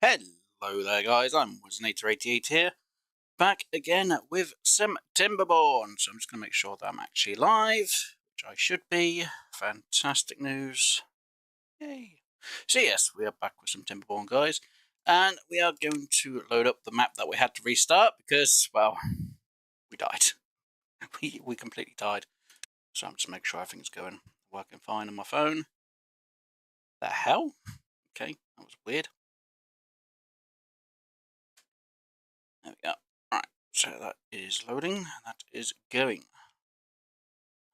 Hello there guys, I'm Resonator88 here, back again with some Timberborn. So I'm just going to make sure that I'm actually live, which I should be. Fantastic news. Yay. So yes, we are back with some Timberborn guys, and we are going to load up the map that we had to restart because, well, we died. we completely died. So I'm just making sure everything's working fine on my phone. The hell? Okay, that was weird. There we go. Alright, so that is loading, and that is going.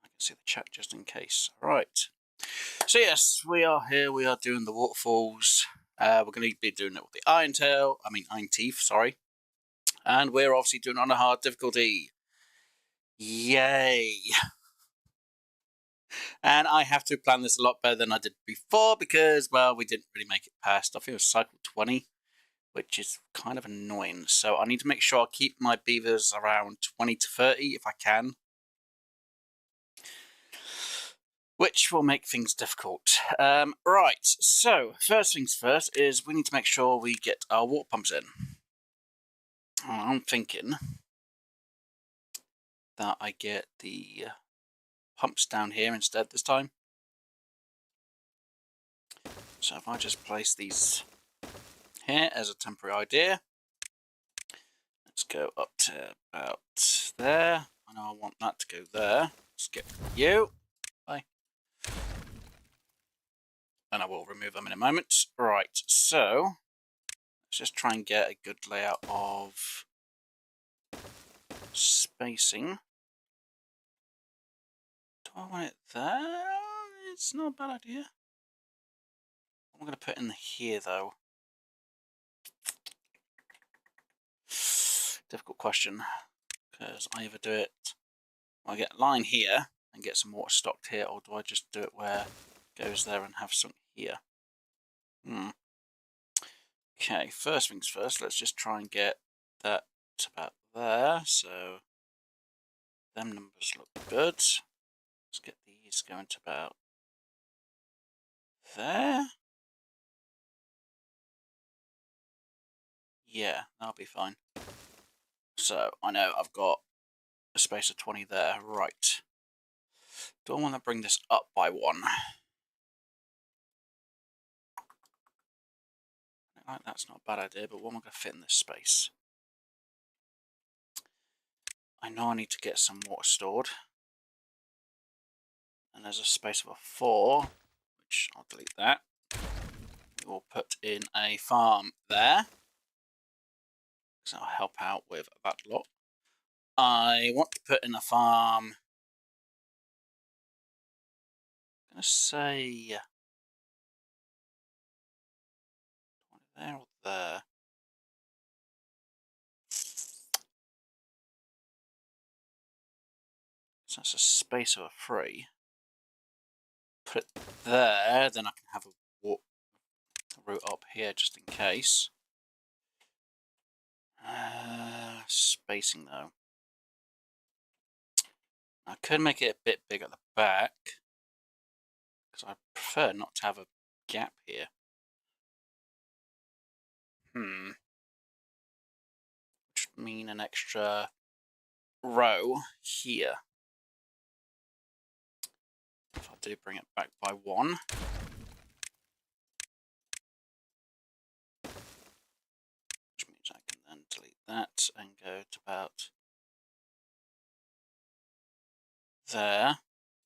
I can see the chat just in case. Alright. So yes, we are here, we are doing the waterfalls. We're going to be doing it with the iron teeth, sorry. And we're obviously doing it on a hard difficulty. Yay! And I have to plan this a lot better than I did before because, well, we didn't really make it past, I think it was cycle 20. Which is kind of annoying. So I need to make sure I keep my beavers around 20 to 30 if I can. Which will make things difficult. Right, so first things first is we need to make sure we get our water pumps in. I'm thinking that I get the pumps down here instead this time. So if I just place these here as a temporary idea. Let's go up to about there. I know I want that to go there. Skip you. Bye. And I will remove them in a moment. Right, so let's just try and get a good layout of spacing. Do I want it there? It's not a bad idea. I'm going to put in here though. Difficult question, because I either do it, I get a line here and get some water stocked here, or do I just do it where it goes there and have some here? Okay, first things first, let's just try and get that to about there, so them numbers look good. Let's get these going to about there. Yeah, that'll be fine. So, I know I've got a space of 20 there. Right. Do I want to bring this up by 1? That's not a bad idea, but what am I going to fit in this space? I know I need to get some water stored. And there's a space of a 4, which I'll delete that. We will put in a farm there. So I'll help out with that lot. I want to put in a farm. I'm going to say there or there. So that's a space of a 3. Put it there, then I can have a route up here just in case. Spacing though. I could make it a bit big at the back, because I prefer not to have a gap here. Which would mean an extra row here. If I do bring it back by 1. Which means I can then delete that and go to about there.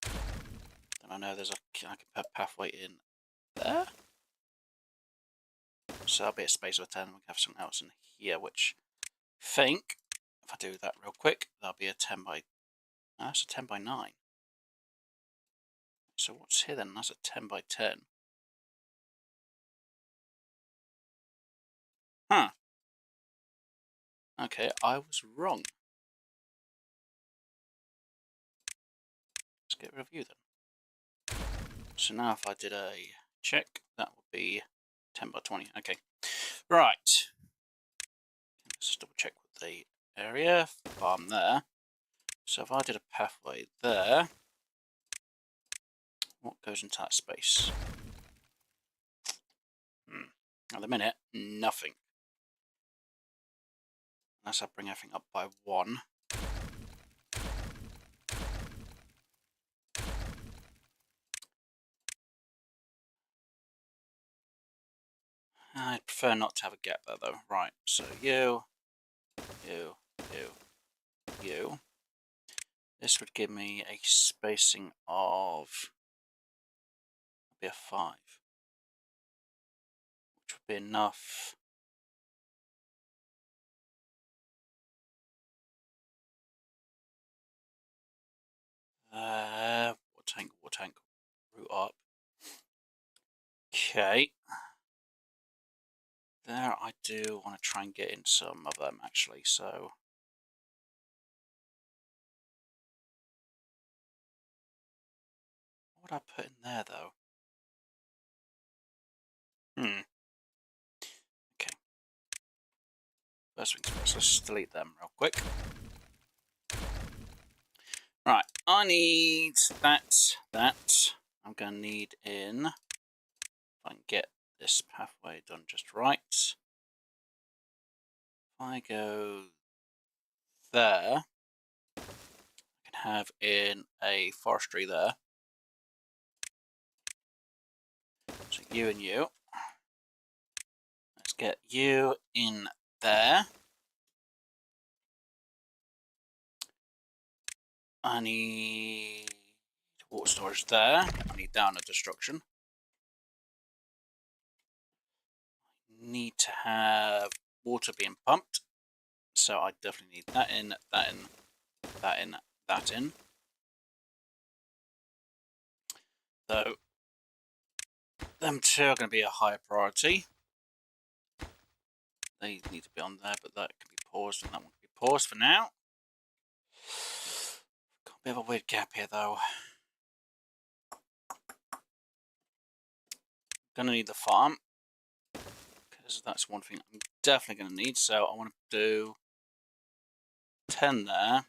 Then I know I can put a pathway in there. So that'll be a space of a 10. We can have something else in here, which I think, if I do that real quick, that'll be a 10 by... that's a 10 by 9. So what's here then? That's a 10 by 10. Huh. Okay, I was wrong. Let's get rid of you then. So now if I did a check, that would be 10 by 20. Okay. Right. Let's just double check with the area. Farm there. So if I did a pathway there, what goes into that space? At the minute, nothing. Unless I bring everything up by 1. I'd prefer not to have a gap there though. Right, so you. This would give me a spacing of be a 5, which would be enough. Water tank, root up. Okay. There, I do want to try and get in some of them actually, so. What would I put in there though? Okay. First things first, let's delete them real quick. Right, I need that. I'm going to need in. If I can get this pathway done just right. If I go there, I can have in a forestry there. So you and you. Let's get you in there. I need water storage there. I need down a destruction. I need to have water being pumped. So I definitely need that in, that in, that in, that in. So them two are going to be a higher priority. They need to be on there, but that can be paused and that one can be paused for now. Got a bit of a weird gap here though. Gonna need the farm, because that's one thing I'm definitely gonna need. So I want to do 10 there,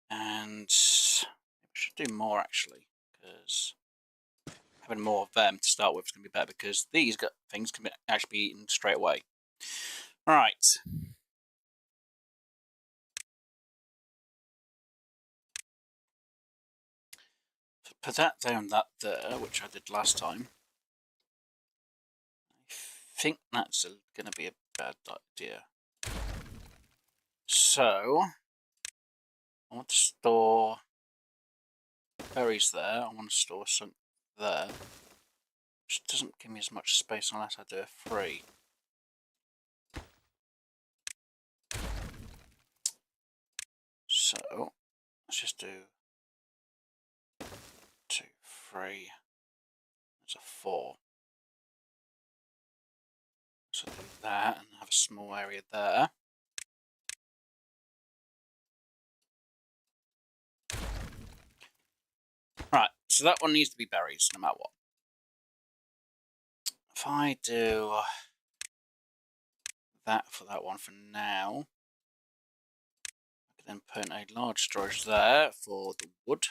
and I should do more actually, because having more of them to start with is gonna be better, because these things can actually be eaten straight away. All right. Put that down that there, which I did last time. I think that's going to be a bad idea. So, I want to store berries there. I want to store some there, which doesn't give me as much space unless I do a 3. So, let's just do 2, 3. There's a 4. So do that and have a small area there. Right, so that one needs to be berries no matter what. If I do that for that one for now, I can then put in a large storage there for the wood,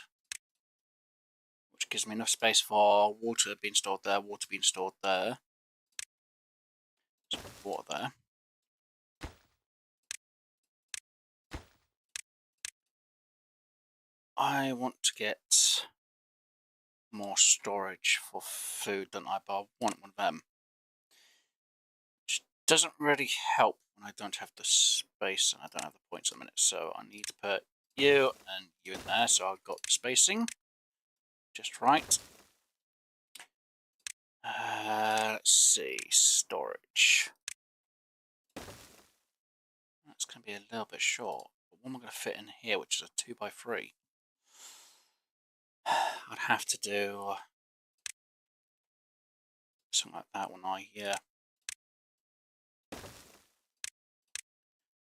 which gives me enough space for water being stored there, water being stored there. So water there. I want to get more storage for food, don't I? But I want one of them. Which doesn't really help when I don't have the space and I don't have the points at the minute. So I need to put you and you in there, so I've got the spacing just right. Let's see, storage. That's going to be a little bit short. But what am I going to fit in here, which is a 2x3? I'd have to do something like that when I, yeah.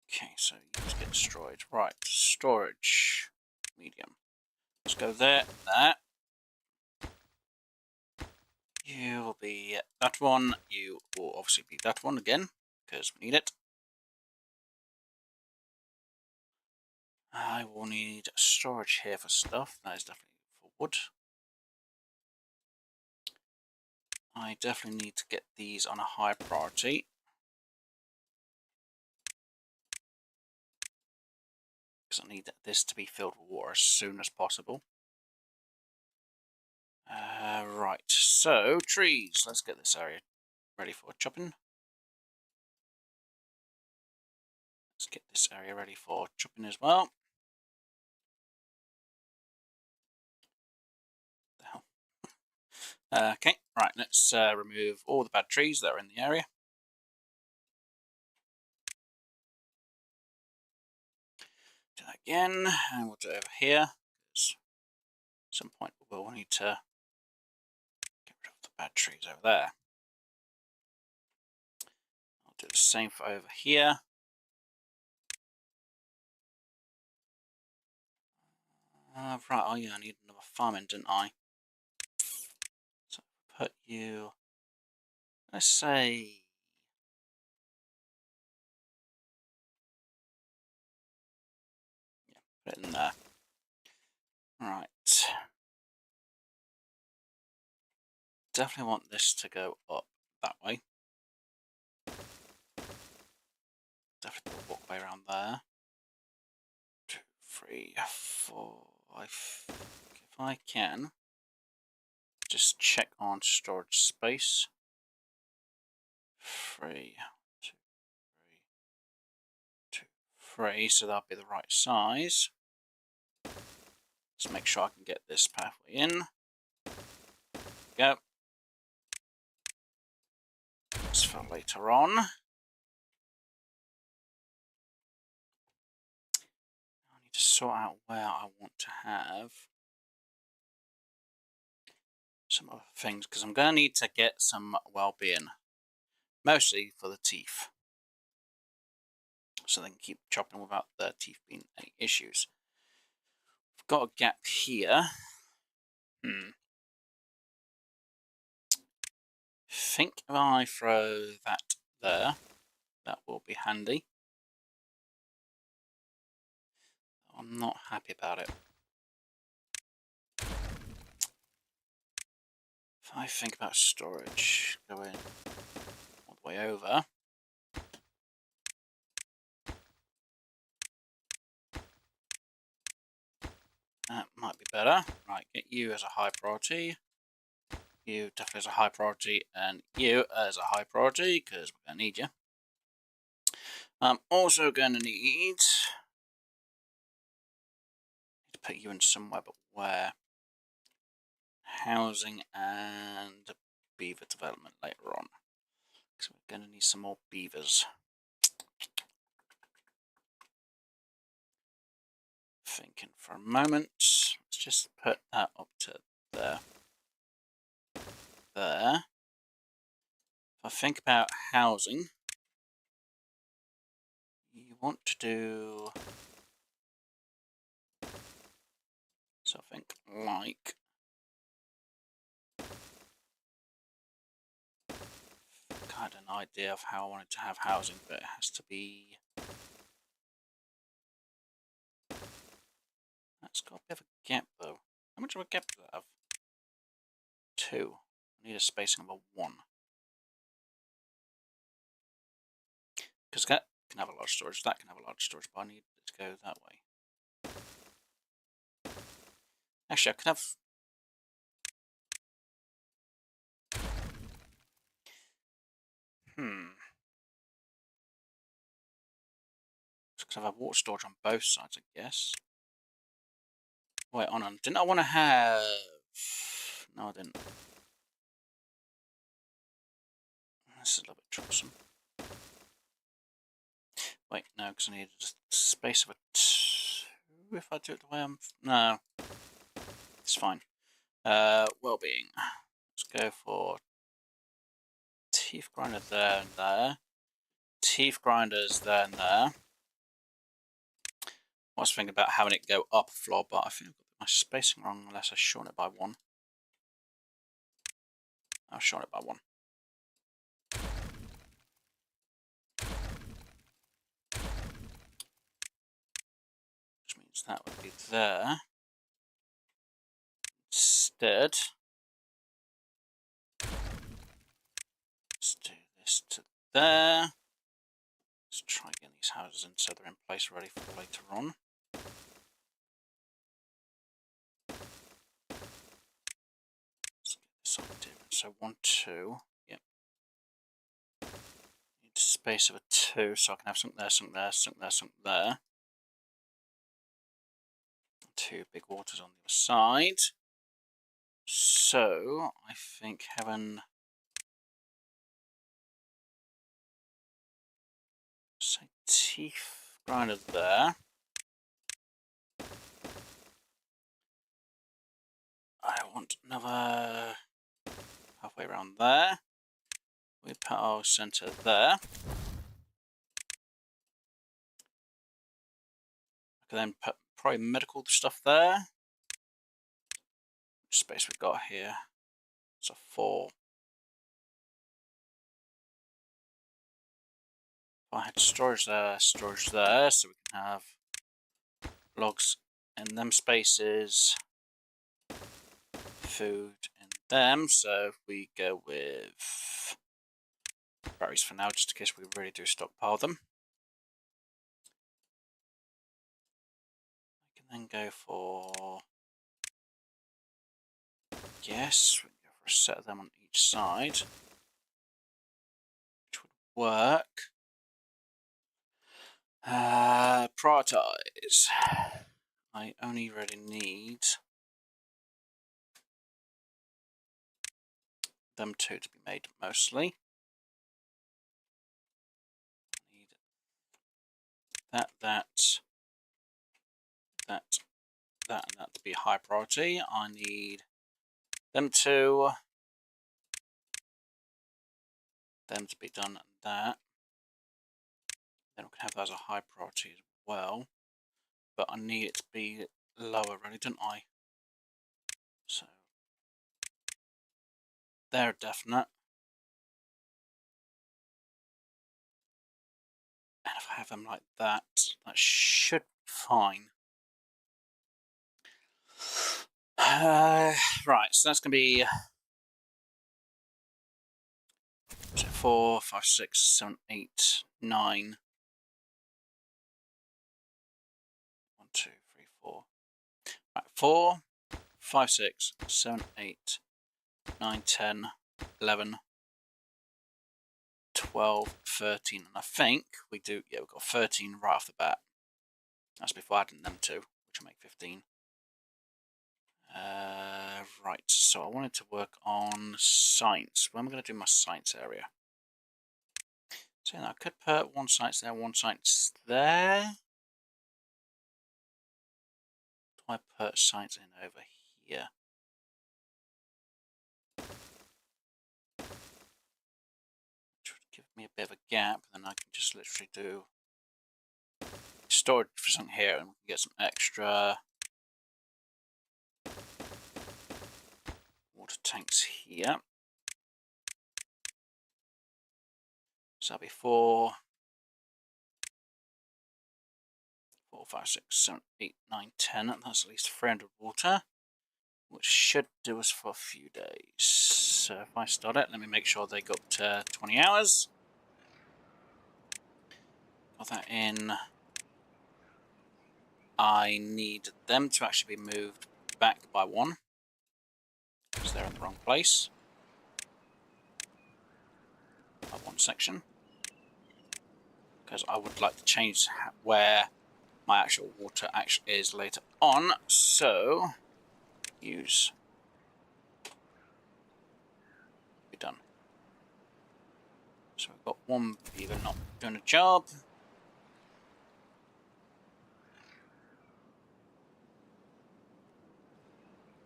Okay, so you just get destroyed. Right, storage, medium. Let's go there, there. You will be that one. You will obviously be that one again, because we need it. I will need storage here for stuff. That is definitely for wood. I definitely need to get these on a high priority. Because I need this to be filled with water as soon as possible. Right, so trees. Let's get this area ready for chopping. Let's get this area ready for chopping as well. The hell? Okay, right, let's remove all the bad trees that are in the area. Do that again, and we'll do it over here. Because at some point we'll need to get rid of the bad trees over there. I'll do the same for over here. Right, oh yeah, I need another farming, didn't I? So put you, let's say, yeah, put it in there. Right. Definitely want this to go up that way. Definitely walk way around there. 2, 3, 4, 5. If I can, just check on storage space. 3, 2, 3, 2, 3. So that'll be the right size. Let's make sure I can get this pathway in. Go. That's for later on. I need to sort out where I want to have some other things, because I'm going to need to get some well-being, mostly for the teeth, so they can keep chopping without their teeth being any issues. I've got a gap here. Think if I throw that there, that will be handy. I'm not happy about it. If I think about storage going all the way over, that might be better. Right, get you as a high priority. You definitely as a high priority, and you as a high priority, because we're going to need you. I'm also going to need to put you in somewhere, but where? Housing and beaver development later on. So we're going to need some more beavers. Thinking for a moment. Let's just put that up to there. There. If I think about housing, you want to do something like kind of an idea of how I wanted to have housing, but it has to be. That's got a bit of a gap though. How much of a gap does that have? 2. I need a spacing of a 1. Because that can have a large storage, that can have a large storage, but I need it to go that way. Actually, I could have. Because I have water storage on both sides, I guess. Wait, on. Didn't I want to have. No, I didn't. This is a little bit troublesome. Wait, no, because I need a space of a 2 if I do it the way I'm. No. It's fine. Well-being. Let's go for teeth grinder there and there. Teeth grinders there and there. I was thinking about having it go up a floor, but I think I've got my spacing wrong unless I shorten it by 1. I'll shorten it by 1. Which means that would be there. Instead, this to there. Let's try getting these houses in so they're in place ready for later on. Let's get this on different. So 1, 2. Yep. Need a space of a 2 so I can have something there, something there, something there, something there. 2 big waters on the other side. So I think having say teeth grinder there. I want another halfway around there. We put our centre there. I can then put probably medical stuff there. Which space we've got here? It's a 4. If I had storage there, so we can have logs in them spaces, food in them. So if we go with berries for now, just in case we really do stockpile them. I can then go for, yes, we can go for a set of them on each side, which would work. Prioritize. I only really need them 2 to be made mostly. I need that, and that to be high priority. I need them 2, them to be done, and that. Then we can have that as a high priority as well. But I need it to be lower, really, don't I? So they're definite. And if I have them like that, that should be fine. Right, so that's going to be 4, 5, 6, 7, 8, 9. 1, 2, 3, 4. Right, 4, 5, 6, 7, 8, 9, 10, 11, 12, 13. And I think we do, yeah, we've got 13 right off the bat. That's before adding them 2, which will make 15. Right, so I wanted to work on science. Where am I going to do my science area? So now I could put one science there, one science there. Do I put science in over here? Which would give me a bit of a gap, then I can just literally do storage for something here and we can get some extra water tanks here. So that'll be 4, 5, 6, 7, 8, 9, 10. That's at least 300 water, which should do us for a few days. So if I start it, let me make sure they go up to 20 hours. Got that in. I need them to actually be moved back by 1 because they're in the wrong place. By 1 section. Because I would like to change where my actual water actually is later on. So use. Be done. So we've got 1 beaver not doing a job.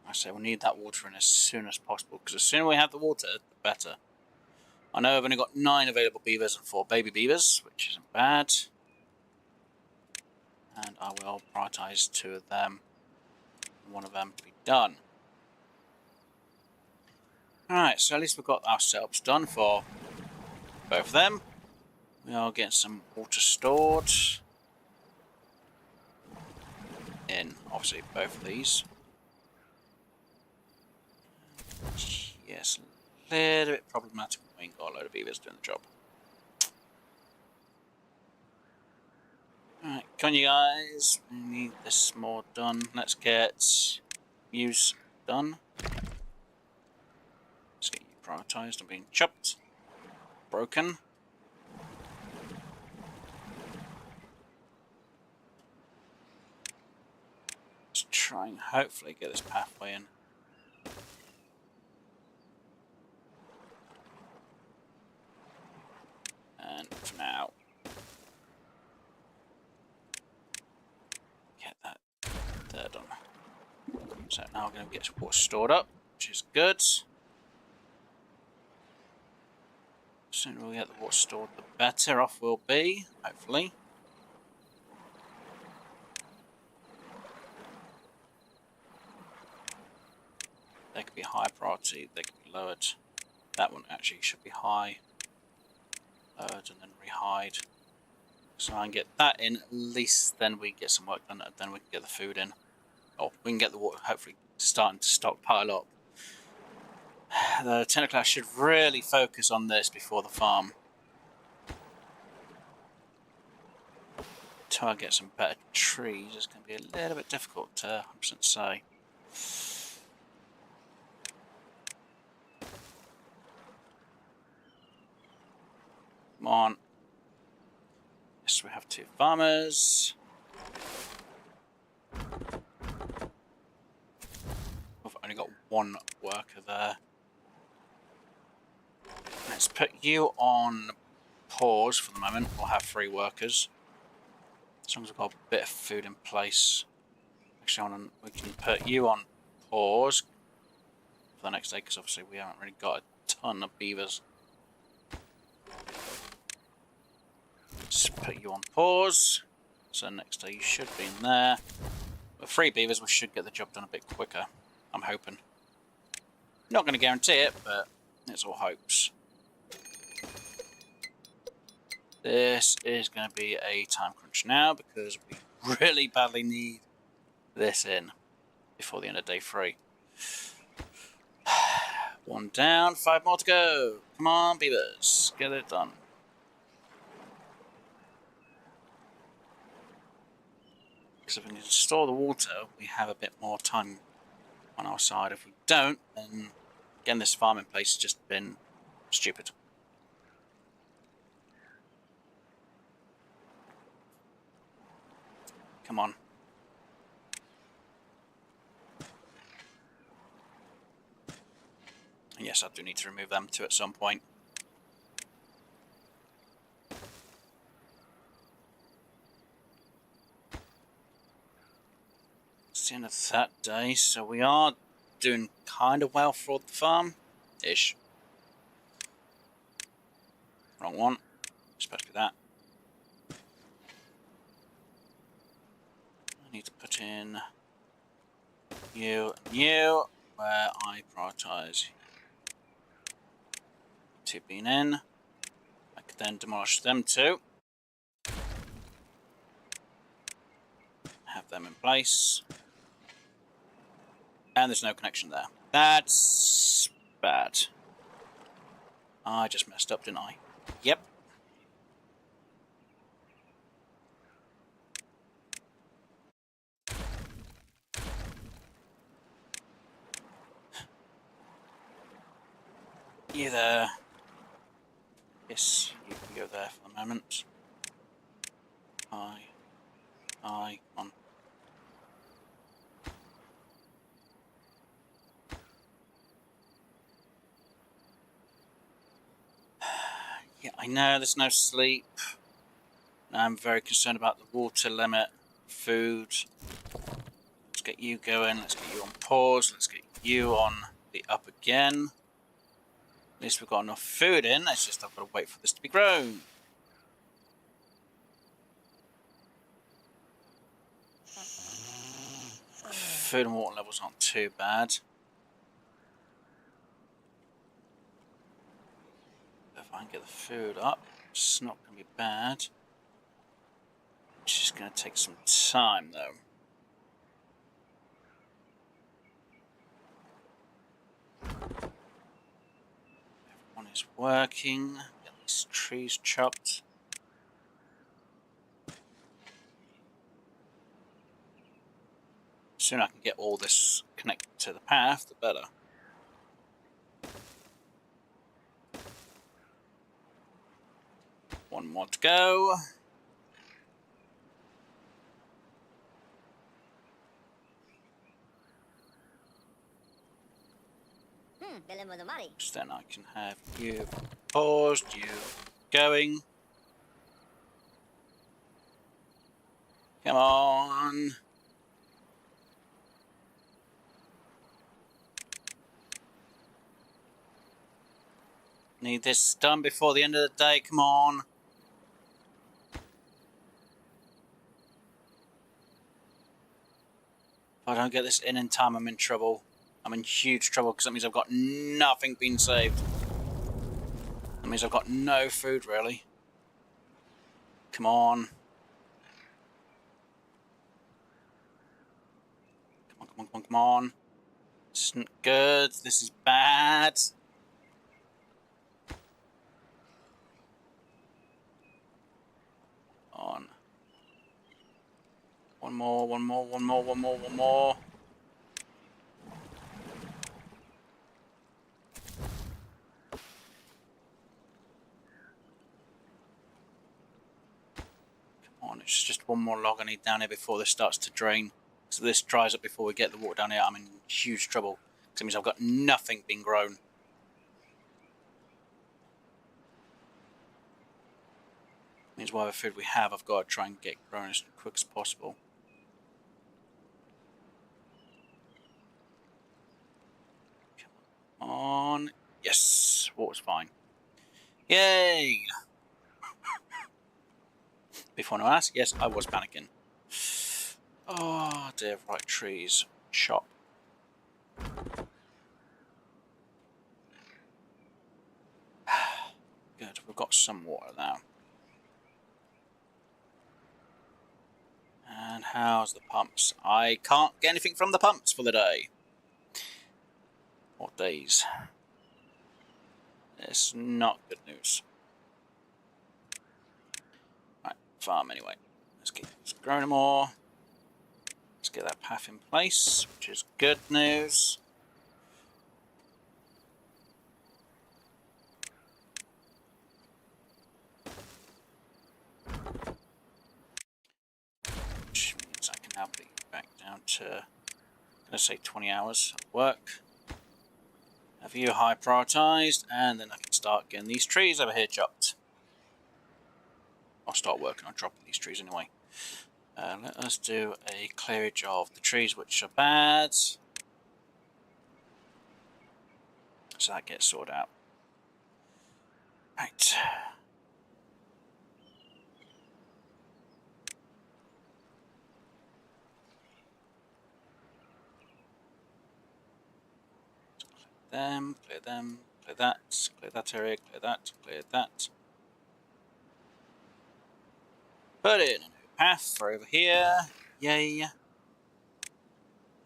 I say we'll need that water in as soon as possible, because the sooner we have the water, the better. I know I've only got 9 available beavers and 4 baby beavers, which isn't bad. And I will prioritise 2 of them, and 1 of them to be done. Alright, so at least we've got our setups done for both of them. We are getting some water stored in, obviously, both of these. Yes, a little bit problematic when we ain't got a load of beavers doing the job. Alright, come on you guys. We need this more done. Let's get use done. Let's get you prioritised on being chopped. Broken. Let's try and hopefully get this pathway in. And for now, get that there done. So now we're going to get water stored up, which is good. The sooner we get the water stored, the better off we'll be, hopefully. They could be high priority, they could be lowered. That one actually should be high. Lowered and then rehide. So I can get that in, at least then we get some work done, and then we can get the food in. Or we can get the water hopefully starting to stockpile up. The Tentaclass should really focus on this before the farm. Until I get some better trees, it's going to be a little bit difficult to 100% say. Come on. Yes, we have 2 farmers. We've only got 1 worker there. Let's put you on pause for the moment. We'll have 3 workers. As long as we've got a bit of food in place. Actually, we can put you on pause for the next day, because obviously we haven't really got a ton of beavers. Just put you on pause. So next day you should be in there. With 3 beavers, we should get the job done a bit quicker. I'm hoping. Not going to guarantee it, but it's all hopes. This is going to be a time crunch now, because we really badly need this in before the end of day 3. 1 down, 5 more to go. Come on, beavers, get it done. Because if we can store the water, we have a bit more time on our side. If we don't, then again, this farming place has just been stupid. Come on. And yes, I do need to remove them too at some point. It's the end of that day, so we are doing kind of well for the farm-ish. Wrong one. Supposed to be that. I need to put in you and you, where I prioritise 2 being in. I could then demolish them too. Have them in place. And there's no connection there. That's bad. I just messed up, didn't I? Yep. You there. Yes, you can go there for the moment. Come on. Yeah, I know there's no sleep. I'm very concerned about the water limit, food. Let's get you going, let's get you on pause, let's get you on the up again. At least we've got enough food in, it's just I've got to wait for this to be grown. Food and water levels aren't too bad. If I can get the food up, it's not going to be bad. It's just going to take some time though. Everyone is working. Get these trees chopped. sooner I can get all this connected to the path, the better. One more to go. So then I can have you paused, you going. Come on. Need this done before the end of the day, come on. If I don't get this in time, I'm in trouble. I'm in huge trouble because that means I've got nothing being saved. That means I've got no food, really. Come on. Come on, come on, come on, come on. This isn't good. This is bad. On. One more, one more, one more, one more, one more. Come on, it's just one more log I need down here before this starts to drain. So this dries up before we get the water down here. I'm in huge trouble. Because it means I've got nothing being grown. Means whatever food we have, I've got to try and get grown as quick as possible. Come on. Yes, water's fine. Yay! Before I ask, yes, I was panicking. Oh dear, right, trees. Shop. Good, we've got some water now. And how's the pumps? I can't get anything from the pumps for the day. What days? It's not good news. Right, farm anyway. Let's keep this growing more. Let's get that path in place, which is good news. Which means I can now be back down to, I'm going to say 20 hours of work. Have you high prioritized, and then I can start getting these trees over here chopped. I'll start working on dropping these trees anyway. Let us do a clearage of the trees which are bad. So that gets sorted out. Right. Clear them, clear that area, clear that. Put in a new path for over here. Yay.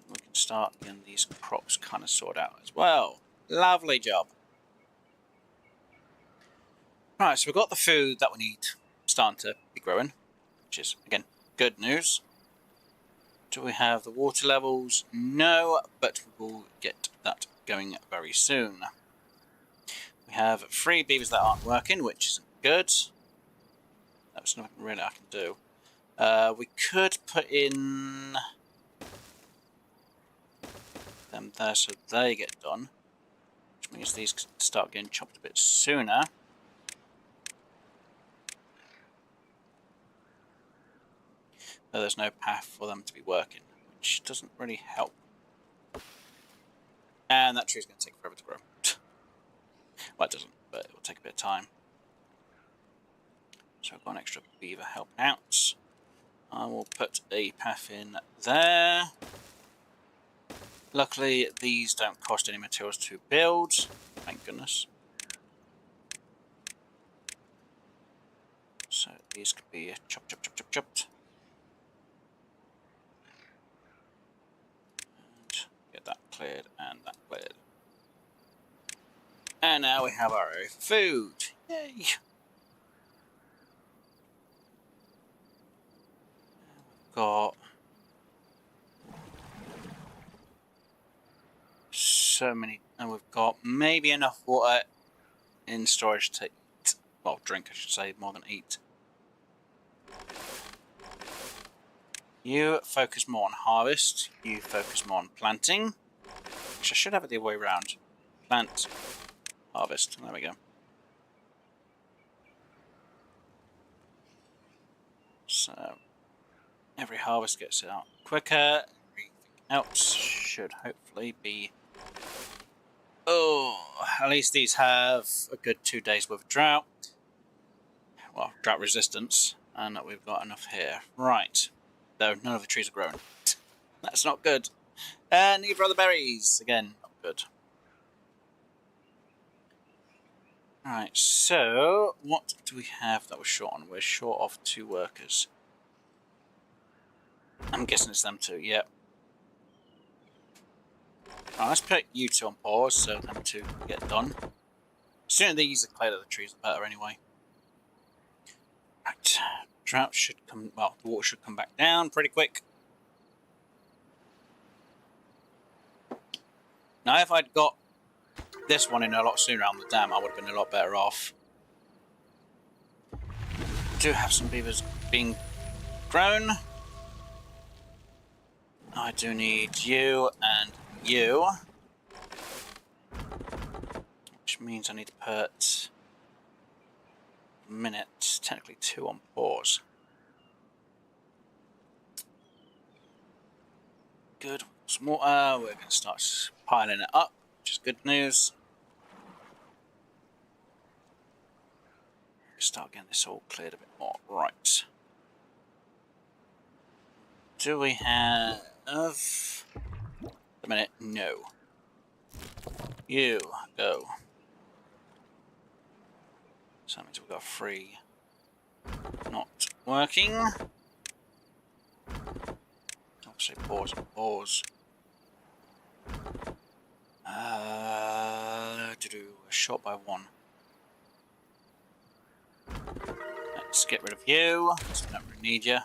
We can start getting these crops kind of sorted out as well. Lovely job. Right, so we've got the food that we need starting to be growing, which is, again, good news. Do we have the water levels? No, but we will get that going very soon. We have 3 beavers that aren't working, which isn't good. That's nothing really I can do. We could put in them there so they get done, which means these can start getting chopped a bit sooner. Though there's no path for them to be working, which doesn't really help. And that tree's going to take forever to grow. Well, it doesn't, but it will take a bit of time. So I've got an extra beaver helping out. I will put a path in there. Luckily, these don't cost any materials to build. Thank goodness. So these could be chopped. And get that cleared and that cleared. And now we have our own food. Yay! We've got so many, and we've got maybe enough water in storage to eat. Well, drink, I should say, more than eat. You focus more on harvest. You focus more on planting. Which I should have it the other way around. Plant, harvest. There we go. So, every harvest gets it out quicker. Everything else should hopefully be... Oh, at least these have a good 2 days worth of drought. Well, drought resistance. And we've got enough here. Right. Though none of the trees are growing. That's not good. And neither are the berries. Again, not good. Right, so what do we have that we're short on? We're short of 2 workers. I'm guessing it's them 2, yep. Right, let's put you 2 on pause so them 2 can get done. Sooner these are cleared of the trees, the better anyway. Right, drought should come, well, the water should come back down pretty quick. Now, if I'd got this one in a lot sooner on the dam, I would have been a lot better off. Do have some beavers being grown. I do need you and you. Which means I need to put a minute, technically 2 on pause. Good. Some water. We're going to start piling it up, which is good news. Start getting this all cleared a bit more. Right. Do we have... a minute? No. You go. So that means we've got 3 not working. Obviously, pause and pause. To do a shot by 1. Let's get rid of you. So we don't really need you.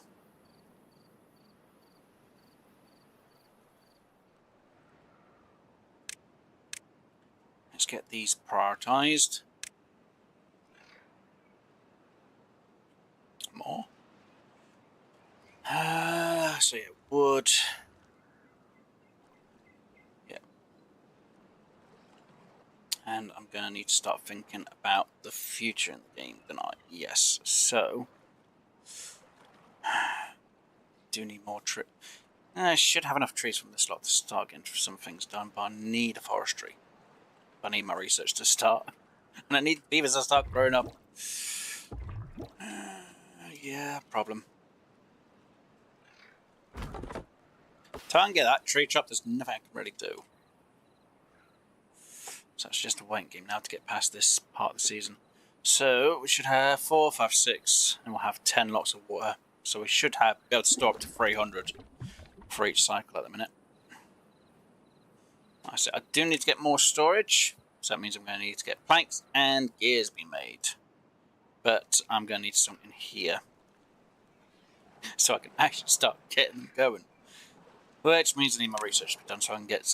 Let's get these prioritized. More. So yeah, wood. Yeah. And I'm going to need to start thinking about the future in the game, don't I? Yes. So, do need more tree. I should have enough trees from this lot to start getting some things done, but I need a forestry. I need my research to start. And I need beavers to start growing up. Yeah, problem. Till I can get that tree chopped, there's nothing I can really do. So it's just a waiting game now to get past this part of the season. So we should have 4, 5, 6, and we'll have 10 lots of water. So we should be able to store up to 300 for each cycle at the minute. I said I do need to get more storage, so that means I'm going to need to get planks and gears being made. But I'm going to need something here, so I can actually start getting them going. Which means I need my research to be done so I can get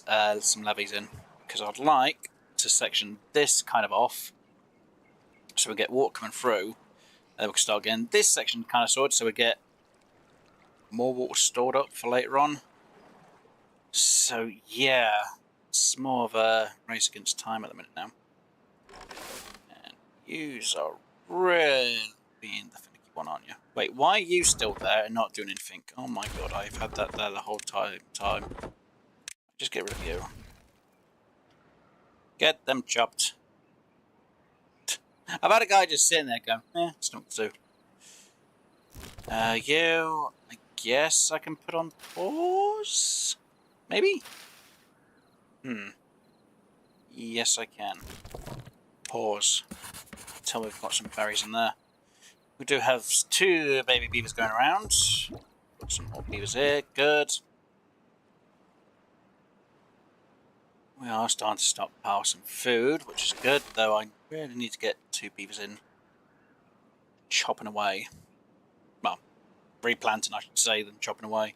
some levees in. Because I'd like to section this kind of off, so we get water coming through, and then we can start getting this section kind of sorted, so we get more water stored up for later on. So yeah, it's more of a race against time at the minute now. And yous are really being the finicky one, aren't you? Wait, why are you still there and not doing anything? Oh my god, I've had that there the whole time. Just get rid of you. Get them chopped. I've had a guy just sitting there going, it's not to do. You, I guess I can put on pause? Maybe? Yes, I can. Pause. Until we've got some berries in there. We do have 2 baby beavers going around. Got some more beavers here. Good. We are starting to stockpile some food, which is good, though I really need to get 2 beavers in. Chopping away. Well, replanting, I should say, than chopping away.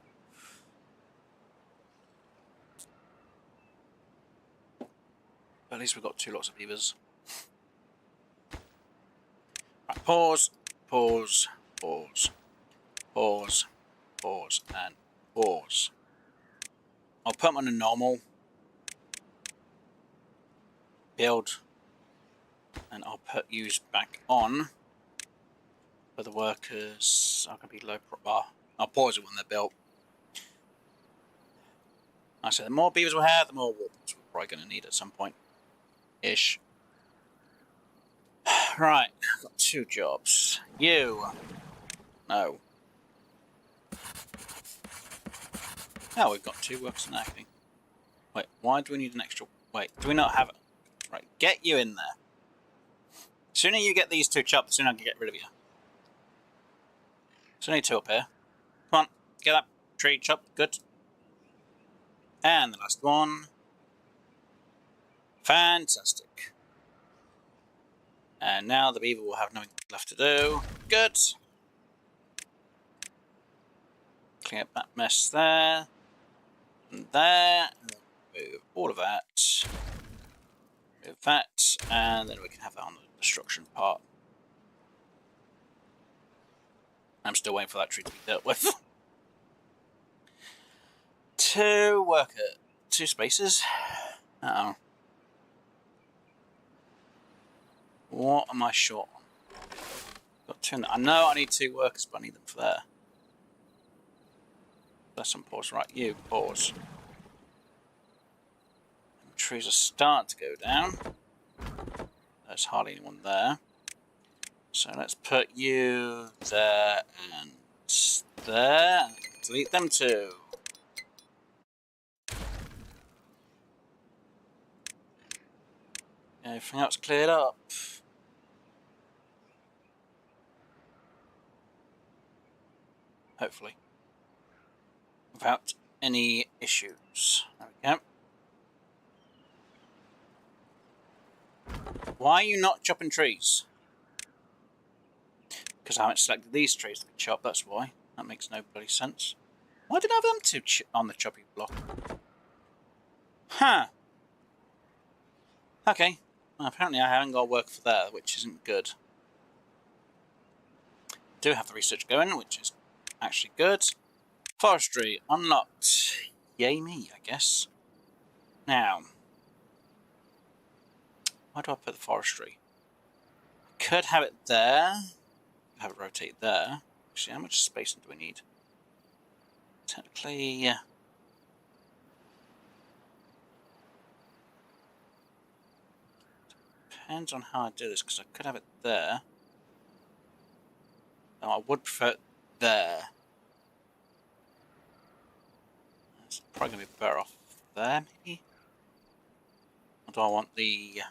But at least we've got 2 lots of beavers. Right, pause, pause, pause, pause, pause, and pause. I'll put them on a normal build, and I'll put use back on for the workers. I'm going to be low. I'll pause it when they're built. I said the more beavers we have, the more warpers we're probably going to need at some point. Ish. Right, I've got 2 jobs. You. No. Now we've got 2 workers and acting. Wait, why do we need an extra? Wait, do we not have it? Right, get you in there. The sooner you get these 2 chopped, the sooner I can get rid of you. So I need 2 up here. Come on, get that tree chopped. Good. And the last one. Fantastic. And now the beaver will have nothing left to do. Good. Clean up that mess there. And there. Move all of that. Move that. And then we can have that on the destruction part. I'm still waiting for that tree to be dealt with. 2 worker. 2 spaces. Uh-oh. What am I short on? Got 2. I know I need 2 workers, but I need them for there. That's some pause. Right, you pause. The trees are starting to go down. There's hardly anyone there. So let's put you there and there. Delete them too. Everything else cleared up. Hopefully. Without any issues. There we go. Why are you not chopping trees? Because I haven't selected these trees to be chopped, that's why. That makes no bloody sense. Why did I have them 2 on the chopping block? Huh. Okay. Well, apparently I haven't got work for that, which isn't good. Do have the research going, which is actually good. Forestry unlocked. Yay me, I guess. Now, where do I put the forestry? I could have it there. Have it rotate there. Actually, how much space do we need? Technically, yeah. Depends on how I do this, because I could have it there. No, I would prefer it there. It's probably going to be better off there, maybe? Or do I want the...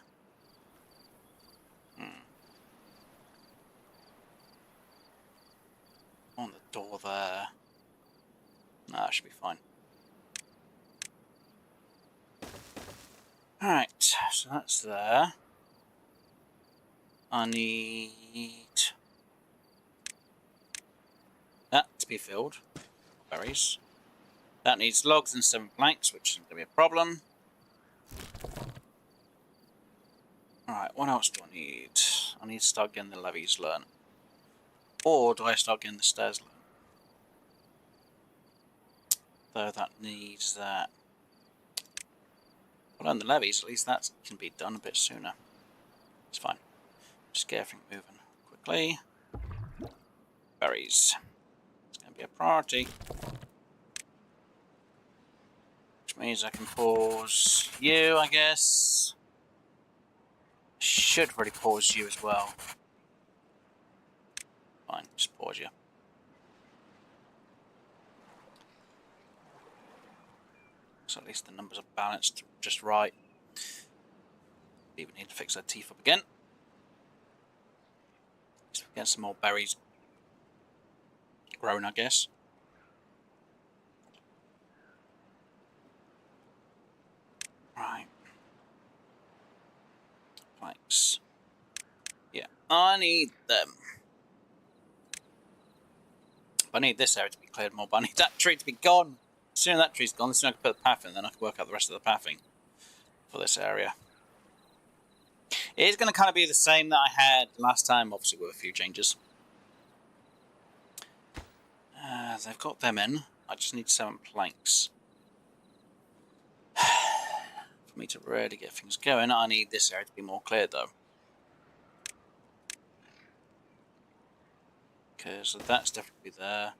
I want the door there. No, that should be fine. Alright, so that's there. I need that to be filled. Berries. That needs logs and 7 planks, which isn't going to be a problem. Alright, what else do I need? I need to start getting the levees learned. Or do I start getting the stairs learned? Though that needs that. Well, on the levees, at least that can be done a bit sooner. It's fine. Just get everything moving quickly. Berries. It's going to be a priority. Which means I can pause you, I guess. Should really pause you as well. Fine, just pause you. So at least the numbers are balanced just right. Even need to fix their teeth up again. Just get some more berries grown, I guess. Right. Planks. Yeah, I need them. I need this area to be cleared more, but I need that tree to be gone. As soon as that tree's gone, the sooner I can put the path in, then I can work out the rest of the pathing for this area. It is going to kind of be the same that I had last time, obviously with a few changes. They've got them in. I just need 7 planks. For me to really get things going, I need this area to be more cleared though. Because that's definitely there.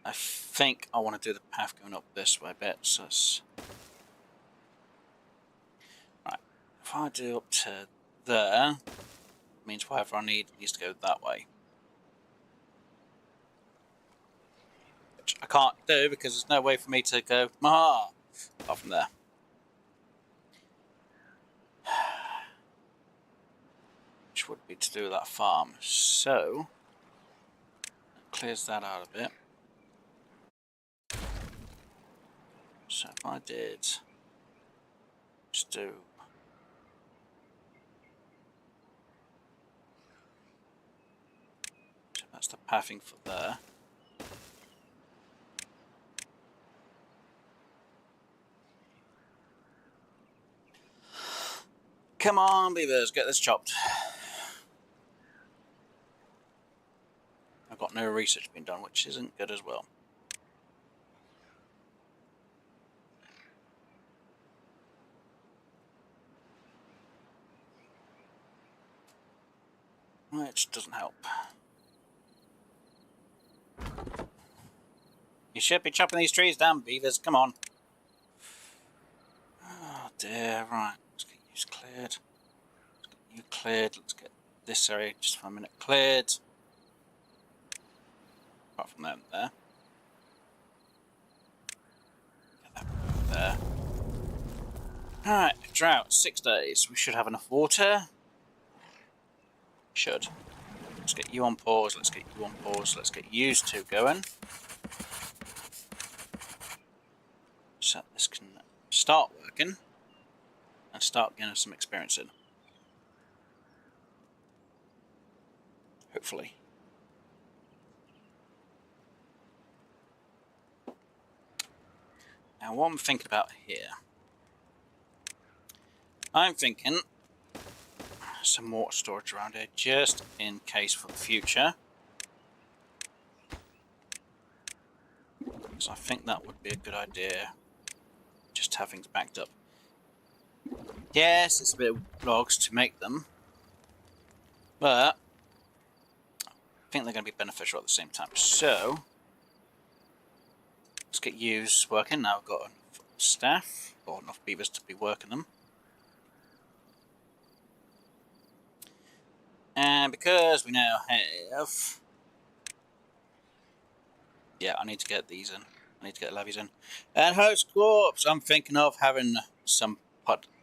I think I want to do the path going up this way a bit, so it's... Right, if I do up to there, it means whatever I need needs to go that way. Which I can't do because there's no way for me to go, apart from there. Which would be to do that farm, so... Clears that out a bit. So if I did just do so that's the pathing for there. Come on, beavers, get this chopped. I've got no research being done, which isn't good as well. Which doesn't help. You should be chopping these trees down, beavers, come on. Oh dear, right, let's get you cleared. Let's get you cleared, let's get this area just for a minute cleared. Apart from them there. Get that over there. Alright, drought, 6 days. We should have enough water. Should. Let's get you on pause, let's get you on pause, let's get you two going. So this can start working and start getting some experience in. Hopefully. Now what I'm thinking about here, I'm thinking some water storage around here just in case for the future. So I think that would be a good idea. Just have things backed up. Yes, it's a bit of logs to make them, but I think they're going to be beneficial at the same time. So let's get yous working. Now I've got enough staff or enough beavers to be working them. And because we now have... Yeah, I need to get these in. I need to get the levies in. And host corpse, I'm thinking of having some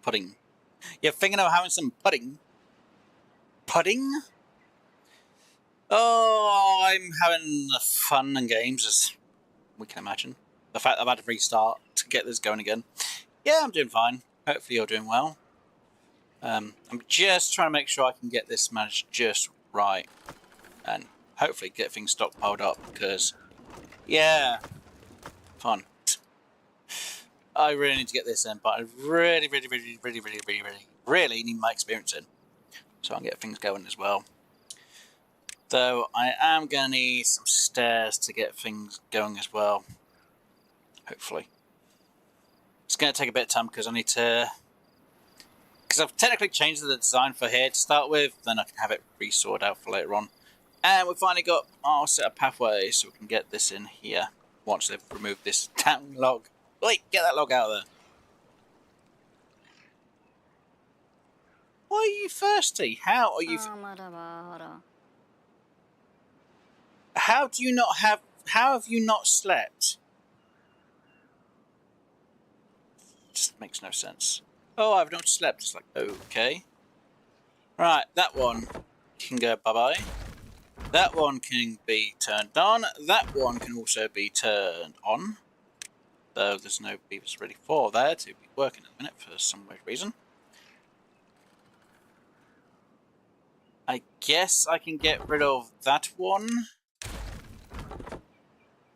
pudding. You're thinking of having some pudding? Pudding? Oh, I'm having fun and games, as we can imagine. The fact that I've had to restart to get this going again. Yeah, I'm doing fine. Hopefully you're doing well. I'm just trying to make sure I can get this managed just right. And hopefully get things stockpiled up, because... Yeah, fun. I really need to get this in, but I really need my experience in. So I can get things going as well. Though I am going to need some stairs to get things going as well. Hopefully. It's going to take a bit of time because I need to... Because I've technically changed the design for here to start with, then I can have it re-sorted out for later on. And we've finally got our set of pathways so we can get this in here once they've removed this damn log. Wait, get that log out of there. Why are you thirsty? How are you... How do you not have... How have you not slept? Just makes no sense. Oh, I've not slept. It's like, okay. Right, that one can go bye-bye. That one can be turned on. That one can also be turned on. Though there's no beavers ready for there to be working at the minute for some weird reason. I guess I can get rid of that one.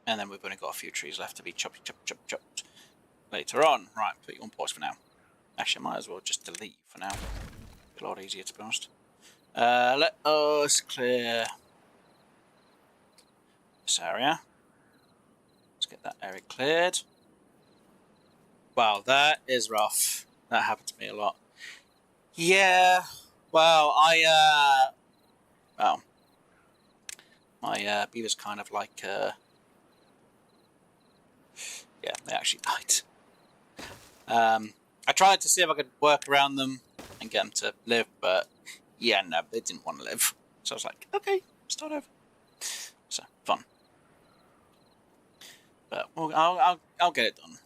And then we've only got a few trees left to be chopped later on. Right, put you on pause for now. Actually, I might as well just delete for now. a lot easier, to be honest. Let us clear this area. Let's get that area cleared. Wow, that is rough. That happened to me a lot. Yeah, well, my beavers kind of like, yeah, they actually died. I tried to see if I could work around them and get them to live, but yeah, no, they didn't want to live. So I was like, okay, start over. So, fun. But I'll get it done.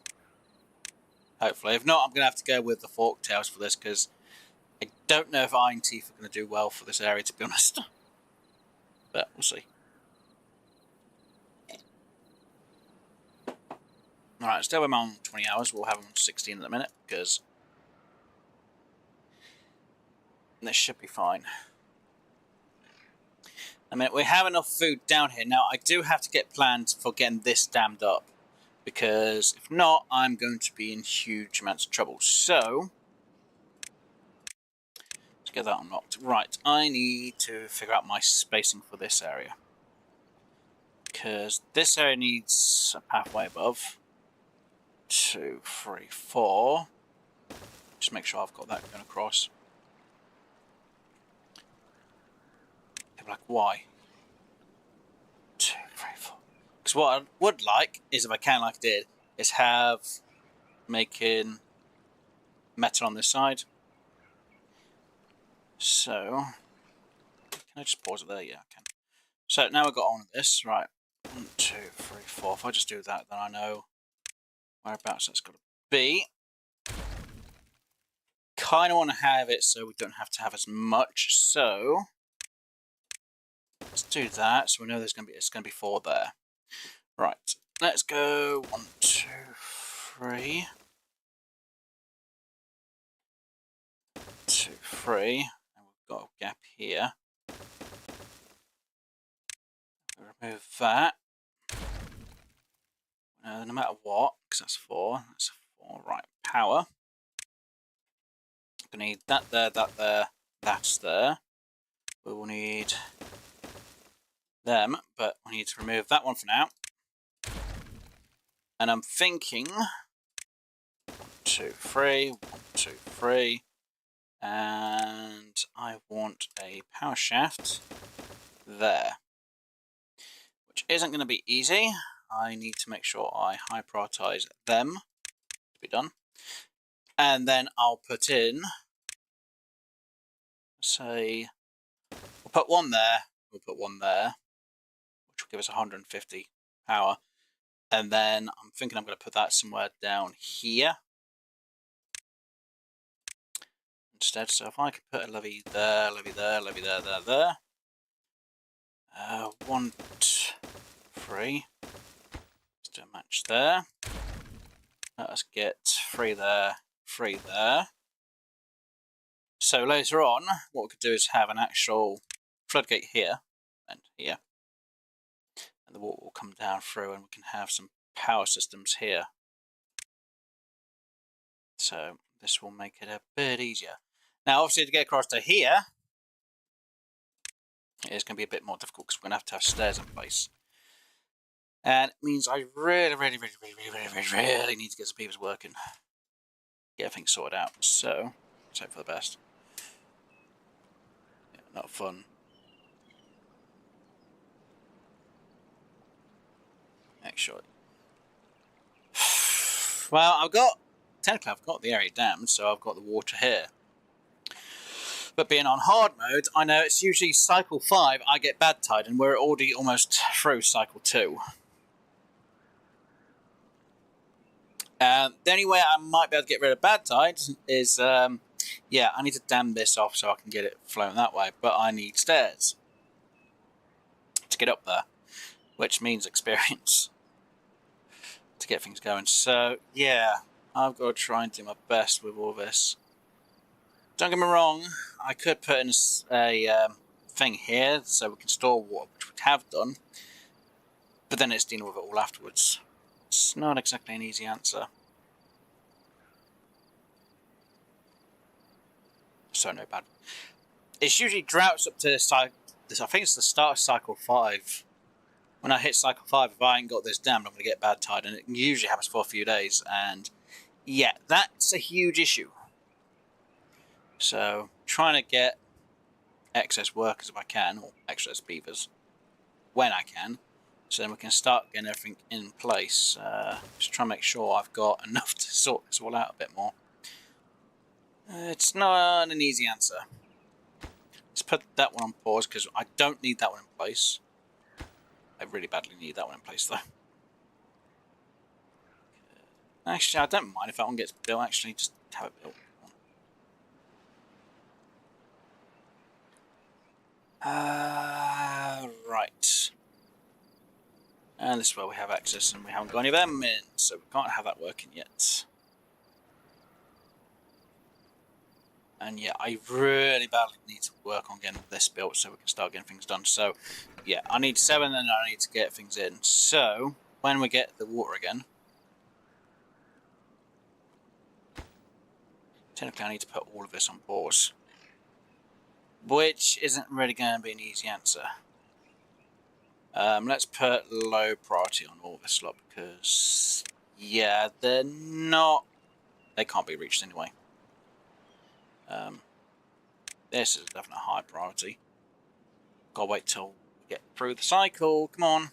Hopefully. If not, I'm going to have to go with the Folktails for this, because I don't know if Iron Teeth are going to do well for this area, to be honest. But we'll see. Alright, still I'm on 20 hours. We'll have them on 16 in a minute, because this should be fine. I mean, we have enough food down here. Now, I do have to get plans for getting this dammed up, because if not, I'm going to be in huge amounts of trouble. So, let's get that unlocked. Right, I need to figure out my spacing for this area, because this area needs a pathway above. 2, 3, 4. Just make sure I've got that going across. People are like, why? 2, 3, 4. Because what I would like is, if I can, like I did, is have making metal on this side. So, can I just pause it there? Yeah, I can. So now we've got on this. Right. 1, 2, 3, 4. If I just do that, then I know whereabouts that's got to be. Kind of want to have it so we don't have to have as much. So let's do that. So we know it's going to be 4 there. Right. Let's go 1, 2, 3. 2, 3. And we've got a gap here. Remove that. No matter what, because that's 4. That's 4. Right. Power. We need that there, that there, that's there. We will need them, but we need to remove that one for now. And I'm thinking 1, 2, 3, 1, 2, 3. And I want a power shaft there, which isn't going to be easy. I need to make sure I high prioritize them to be done. And then I'll put in, say, we'll put one there, we'll put one there, which will give us 150 power. And then I'm thinking I'm going to put that somewhere down here instead. So if I could put a levee there, levee there, levee there, there. 1, 2, 3. Let's do a match there. Let us get 3 there, 3 there. So later on, what we could do is have an actual floodgate here and here. And the water will come down through and we can have some power systems here. So this will make it a bit easier. Now obviously to get across to here, it is going to be a bit more difficult because we're going to have stairs in place. And it means I really need to get some beavers working. Get things sorted out. So, let's hope for the best. Yeah, not fun. Make sure. Well, technically I've got the area dammed, so I've got the water here. But being on hard mode, I know it's usually cycle 5 I get bad tide, and we're already almost through cycle 2. The only way I might be able to get rid of bad tide is, yeah, I need to dam this off so I can get it flowing that way, but I need stairs to get up there, which means experience to get things going. So, yeah, I've got to try and do my best with all this. Don't get me wrong, I could put in a thing here so we can store water, which we have done, but then it's dealing with it all afterwards. It's not exactly an easy answer. So no bad. It's usually droughts up to I think it's the start of cycle 5. When I hit cycle 5, if I ain't got this dammed, I'm going to get bad tide, and it usually happens for a few days. And yeah, that's a huge issue. So trying to get excess workers if I can, or excess beavers when I can, so then we can start getting everything in place. Just try and make sure I've got enough to sort this all out a bit more. It's not an easy answer. Let's put that one on pause because I don't need that one in place. I really badly need that one in place though. Actually, I don't mind if that one gets built. Actually, just have it built. Right. And this is where we have access and we haven't got any of them in, so we can't have that working yet. And yeah, I really badly need to work on getting this built so we can start getting things done. So yeah, I need 7 and I need to get things in. So when we get the water again, technically I need to put all of this on pause, which isn't really going to be an easy answer. Let's put low priority on all this lot because yeah, they can't be reached anyway. This is definitely a high priority. Gotta wait till we get through the cycle. Come on.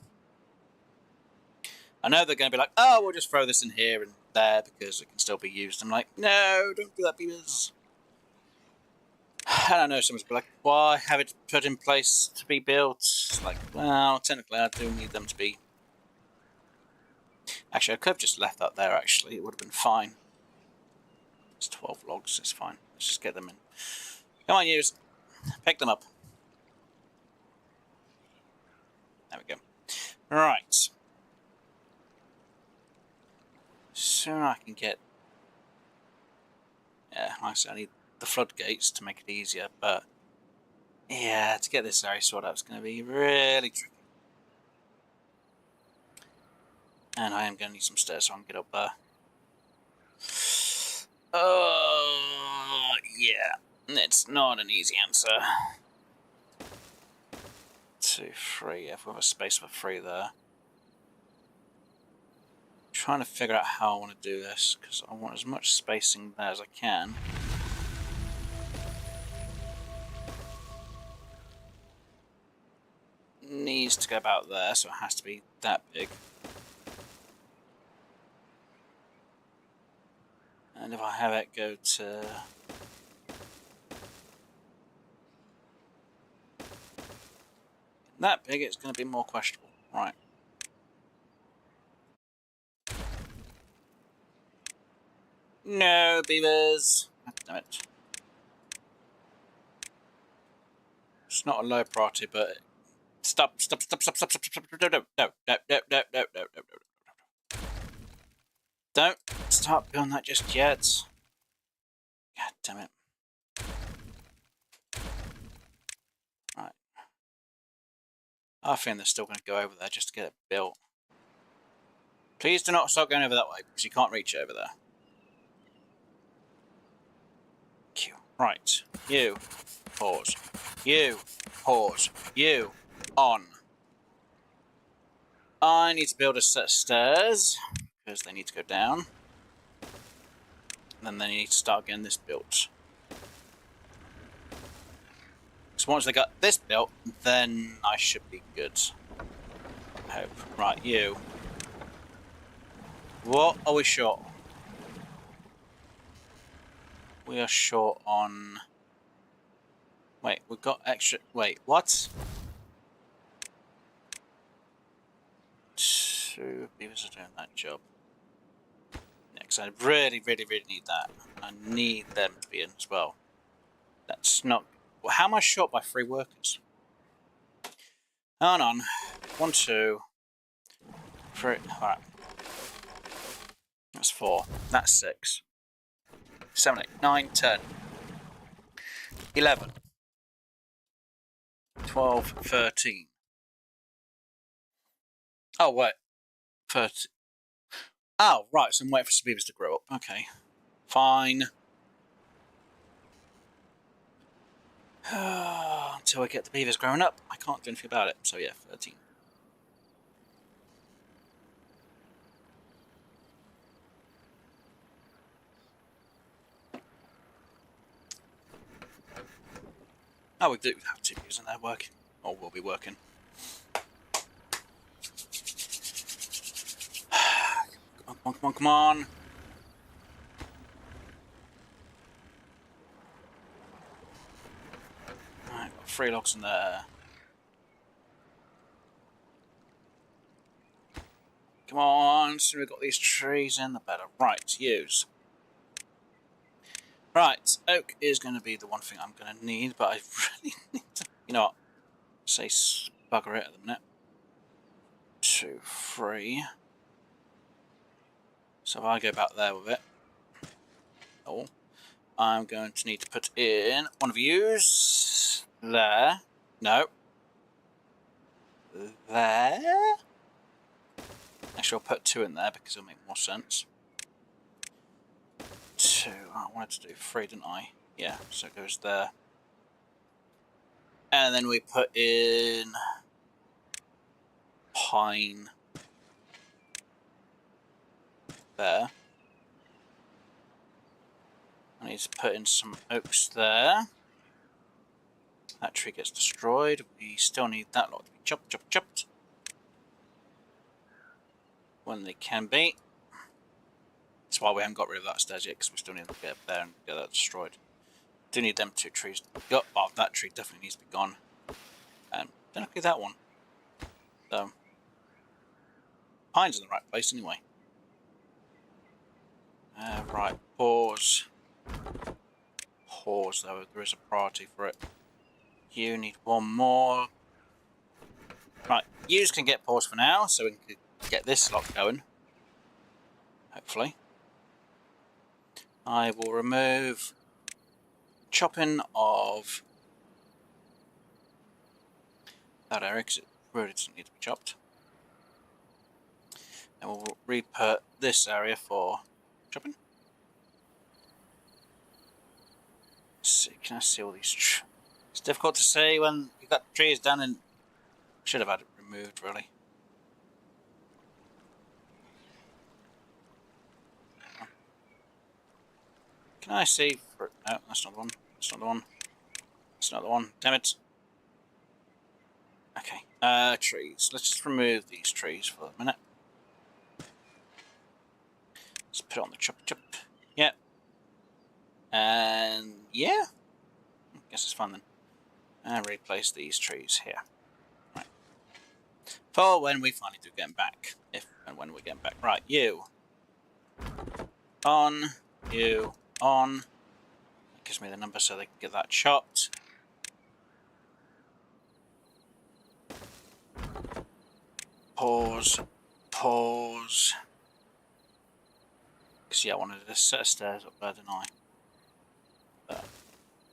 I know they're going to be like, oh, we'll just throw this in here and there because it can still be used. I'm like, no, don't do that, Beavers. And I know someone's like, why have it put in place to be built? It's like, well, technically I do need them to be. Actually, I could have just left that there, actually. It would have been fine. It's 12 logs, it's fine. Let's just get them in. Come on, use. Pick them up. There we go. Right. Soon I can get. Yeah, like I said, I need the floodgates to make it easier, but yeah, to get this area sorted out is going to be really tricky. And I am going to need some stairs so I can get up there. Oh, yeah. It's not an easy answer. 2, 3. If we have a space for 3 there. Trying to figure out how I want to do this because I want as much spacing there as I can. Needs to go about there, so it has to be that big. And if I have it go to that big, it's going to be more questionable. Right. No, Beavers. God damn it. It's not a low priority, but stop. No. Don't start building that just yet. God damn it. Right. I think they're still going to go over there just to get it built. Please do not start going over that way, because you can't reach it over there. Q. Right. You. Pause. You. Pause. You. On. I need to build a set of stairs, because they need to go down. And then they need to start getting this built. So once they got this built, then I should be good. I hope. Right, you. What are we short? We are short on. Wait, we've got extra. Wait, what? 2 beavers are doing that job. Yeah, because I really need that. I need them to be in as well. That's not. Well, how am I short by 3 workers? Hold on. 1, 2, 3. Alright. That's 4. That's 6. 7, 8, 9, 10. 11. 12, 13. Oh, wait. 30. Oh, right, so I'm waiting for some beavers to grow up. Okay. Fine. Until I get the beavers growing up, I can't do anything about it. So yeah, 13. Oh, we do have 2 beavers in there working, or will be working. Come on, come on, come on. Alright, got 3 logs in there. Come on, the sooner we've got these trees in, the better. Right, use. Right, oak is going to be the one thing I'm going to need, but I really need to... You know what? Say bugger it at the minute. 2, 3. So if I go back there with it... Oh. I'm going to need to put in one of yous. There. No. There. Actually, I'll put 2 in there because it'll make more sense. 2. I wanted to do 3, didn't I? Yeah, so it goes there. And then we put in pine there. I need to put in some oaks there. That tree gets destroyed. We still need that lot to be chopped, chopped, chopped. When they can be. That's why we haven't got rid of that stairs yet, because we still need to get up there and get that destroyed. Do need them 2 trees to go. Oh, that tree definitely needs to be gone. Don't look at that one. So, pine's in the right place anyway. Right, pause. Pause though, there is a priority for it. You need 1 more. Right, yous can get paused for now, so we can get this lot going. Hopefully. I will remove chopping of that area because it really doesn't need to be chopped. And we'll re-put this area for chopping. Let's see, can I see all these trees? It's difficult to see when you've got trees down and should have had it removed really. Can I see? No, that's not the one. That's not the one. That's not the one. Damn it. Okay. Trees. Let's just remove these trees for a minute. Let's put it on the chop chop. Yep. And yeah. I guess it's fun then. And replace these trees here. Right. For when we finally do get them back. If and when we get them back. Right, you. On. You. On. That gives me the number so they can get that chopped. Pause. Pause. Because yeah, I wanted a set of stairs up there, didn't I?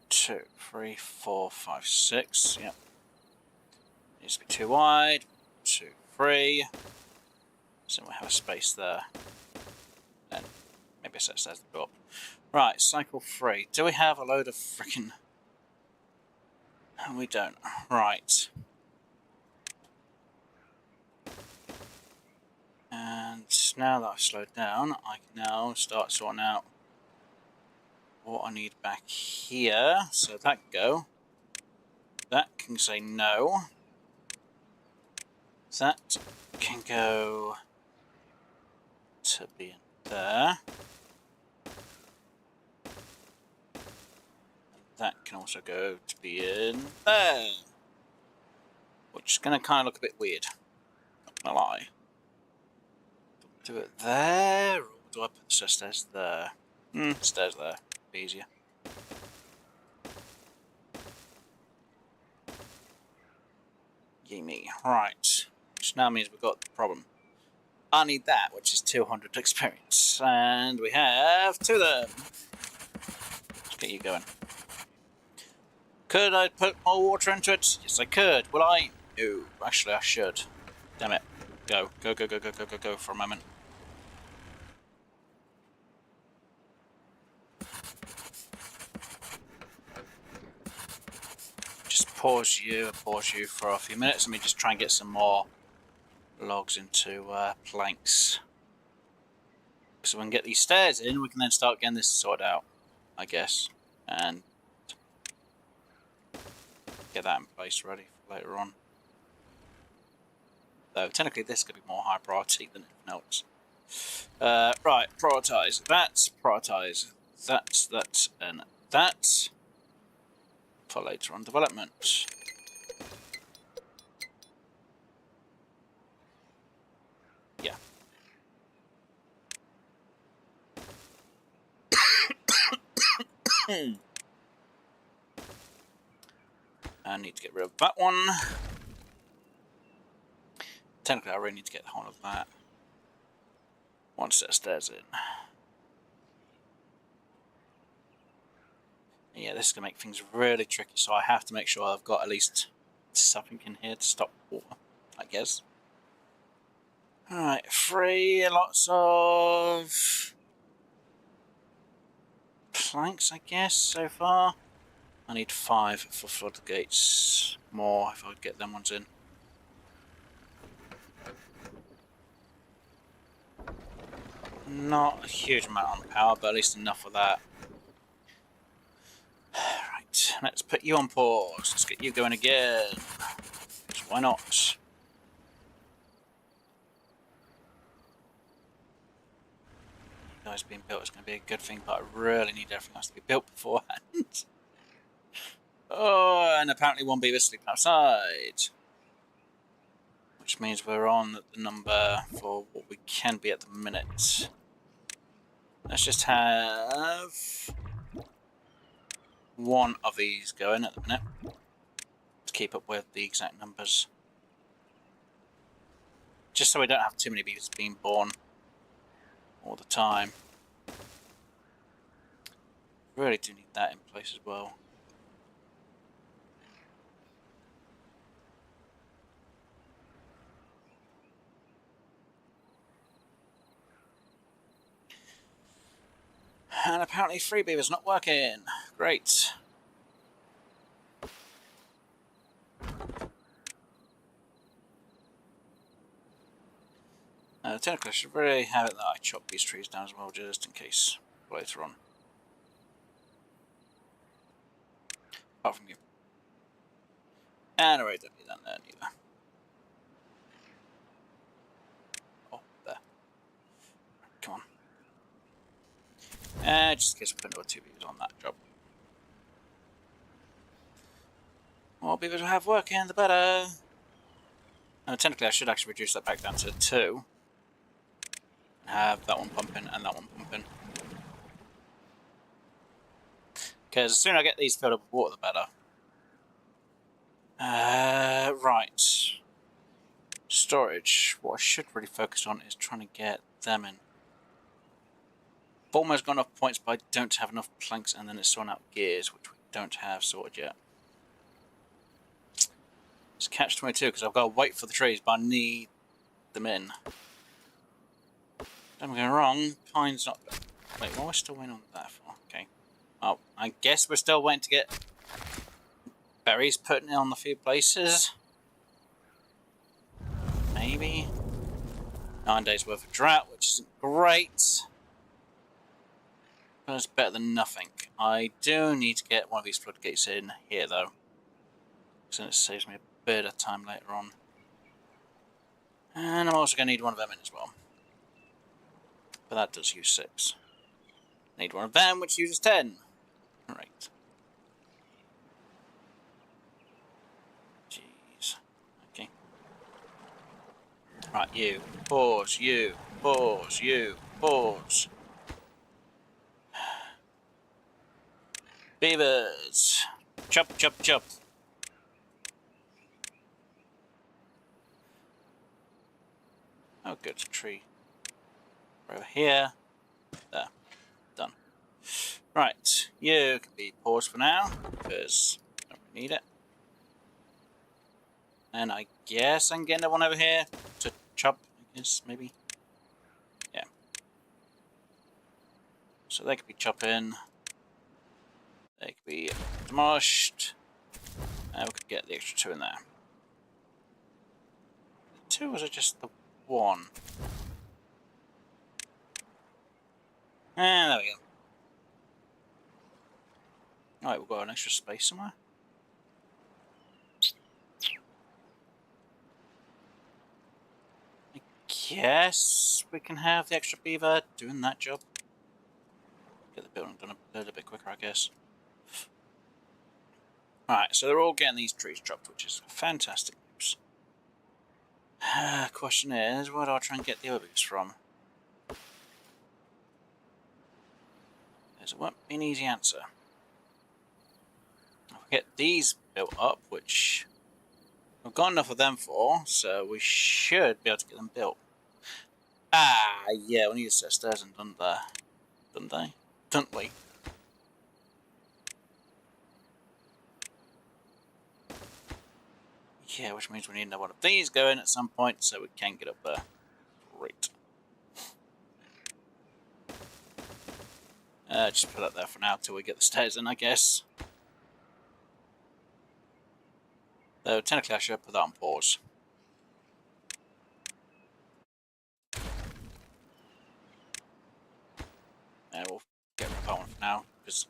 2, 3, 4, 5, 6. Yep. Needs to be 2 wide. 2, 3. So we have a space there. Then maybe a set of stairs to go up. Right, cycle 3. Do we have a load of freaking... We don't. Right. And now that I've slowed down, I can now start sorting out what I need back here. So that can go. That can say no. That can go to be in there. That can also go to be in there. Which is going to kind of look a bit weird. Not going to lie. Do it there, or do I put the stairs there? Stairs there. Be easier. Yay me. Right. Which now means we've got the problem. I need that, which is 200 experience. And we have 2 of them. Let's get you going. Could I put more water into it? Yes, I could. Will I? No. Actually, I should. Damn it. Go. Go, go, go, go, go, go, go for a moment. pause you for a few minutes. Let me just try and get some more logs into planks. So we can get these stairs in, we can then start getting this sorted out, I guess. And get that in place ready for later on. Though technically this could be more high priority than anything else. Right, prioritise that, and that for later on development. Yeah. I need to get rid of that one. Technically, I really need to get the whole of that. One set of stairs in. Yeah, this is going to make things really tricky, so I have to make sure I've got at least something in here to stop water, I guess. Alright, 3 lots of planks, I guess, so far. I need 5 for floodgates. More if I would get them ones in. Not a huge amount on power, but at least enough for that. Right, let's put you on pause. Let's get you going again. Why not? You guys being built is going to be a good thing, but I really need everything else to be built beforehand. Oh, and apparently one beaver sleeping outside. Which means we're on the number for what we can be at the minute. Let's just have one of these going at the minute to keep up with the exact numbers. Just so we don't have too many beavers being born all the time. Really do need that in place as well. And apparently 3 beavers not working. Great. Technically I should really have it that I chop these trees down as well, just in case later on. Apart from you. And alright, don't need that there neither. Oh, there. Come on. Just in case we put another 2 beavers on that job. The more beavers we have working, the better. Technically I should actually reduce that back down to 2. Have that one pumping and that one pumping. Because the sooner I get these filled up with water, the better. Right. Storage. What I should really focus on is trying to get them in. I've almost got enough points, but I don't have enough planks, and then it's sorting out gears, which we don't have sorted yet. It's catch-22, because I've got to wait for the trees, but I need them in. Don't get me wrong, pine's not... Wait, what are we still waiting on that for? Okay. Oh, I guess we're still waiting to get berries put in on a few places. Maybe. 9 days worth of drought, which isn't great. But it's better than nothing. I do need to get one of these floodgates in here, though. Because then it saves me a bit of time later on. And I'm also going to need one of them in as well. But that does use 6. Need one of them, which uses 10. Right. Jeez. Okay. Right, you. Pause, you. Pause, you. Pause. Beavers. Chop, chop, chop. Oh, good. Tree. Over here. There. Done. Right. You can be paused for now, because I don't really need it. And I guess I can get another one over here to chop, I guess, maybe. Yeah. So they could be chopping. They could be demolished. We could get the extra 2 in there. The 2 was just the 1? And there we go. Alright, we've got an extra space somewhere. I guess we can have the extra beaver doing that job. Get the building done a little bit quicker, I guess. Alright, so they're all getting these trees dropped, which is fantastic news. Question is, where do I try and get the other boots from? It won't be an easy answer. I'll get these built up, which we've got enough of them for, so we should be able to get them built. Ah, yeah, we need to set stairs in, don't they? Don't we? Yeah, which means we need another one of these going at some point so we can get up there. Great. Just put that there for now till we get the stairs in, I guess. Though technically I should put that on pause. We'll get rid of that one for now, because,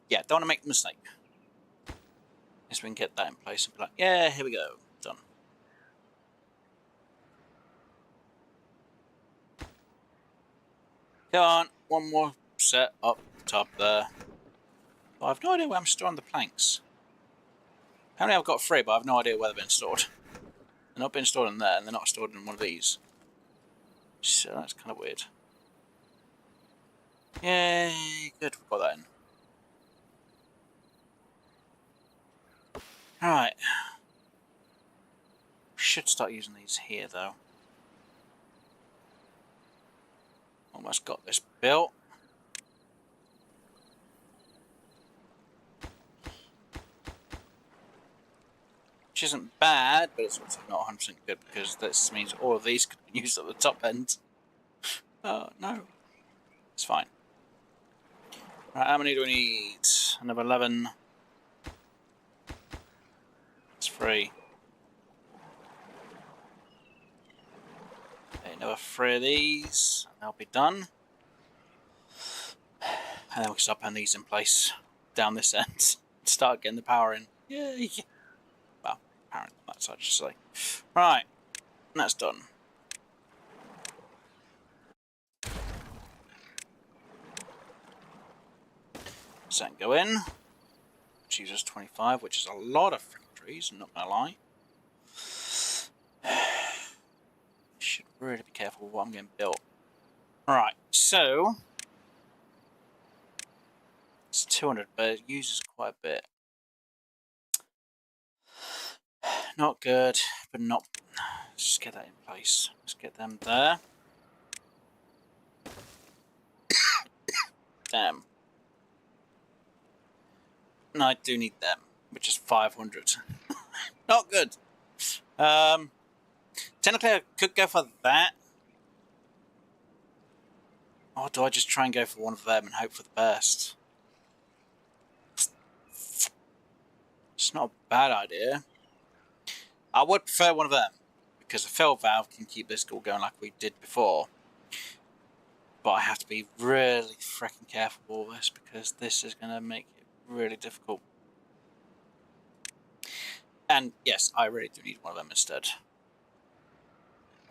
yeah, don't want to make the mistake. Guess we can get that in place and be like, yeah, here we go, done. Come on, one more set up the top there. But I have no idea where I'm storing the planks. Apparently I've got 3, but I have no idea where they've been stored. They're not being stored in there, and they're not stored in one of these. So that's kind of weird. Yay, good, we've got that in. Alright. Should start using these here, though. Almost got this built. Which isn't bad, but it's also not 100% good, because this means all of these could be used at the top end. Oh, no. It's fine. Right, how many do we need? Another 11. It's 3. Okay, another 3 of these, and they'll be done. And then we can start putting these in place down this end. Start getting the power in. Yay! Well, power in on that side, just say. Right, that's done. So go in. Which uses 25, which is a lot of freaking trees, I'm not gonna lie. Should really be careful with what I'm getting built. Right, so it's 200, but it uses quite a bit. Not good, but not. Let's just get that in place. Let's get them there. Damn. And I do need them, which is 500. Not good. Technically, I could go for that. Or do I just try and go for one of them and hope for the best? It's not a bad idea. I would prefer one of them, because a fill valve can keep this all going like we did before. But I have to be really freaking careful with this, because this is going to make it really difficult. And yes, I really do need one of them instead.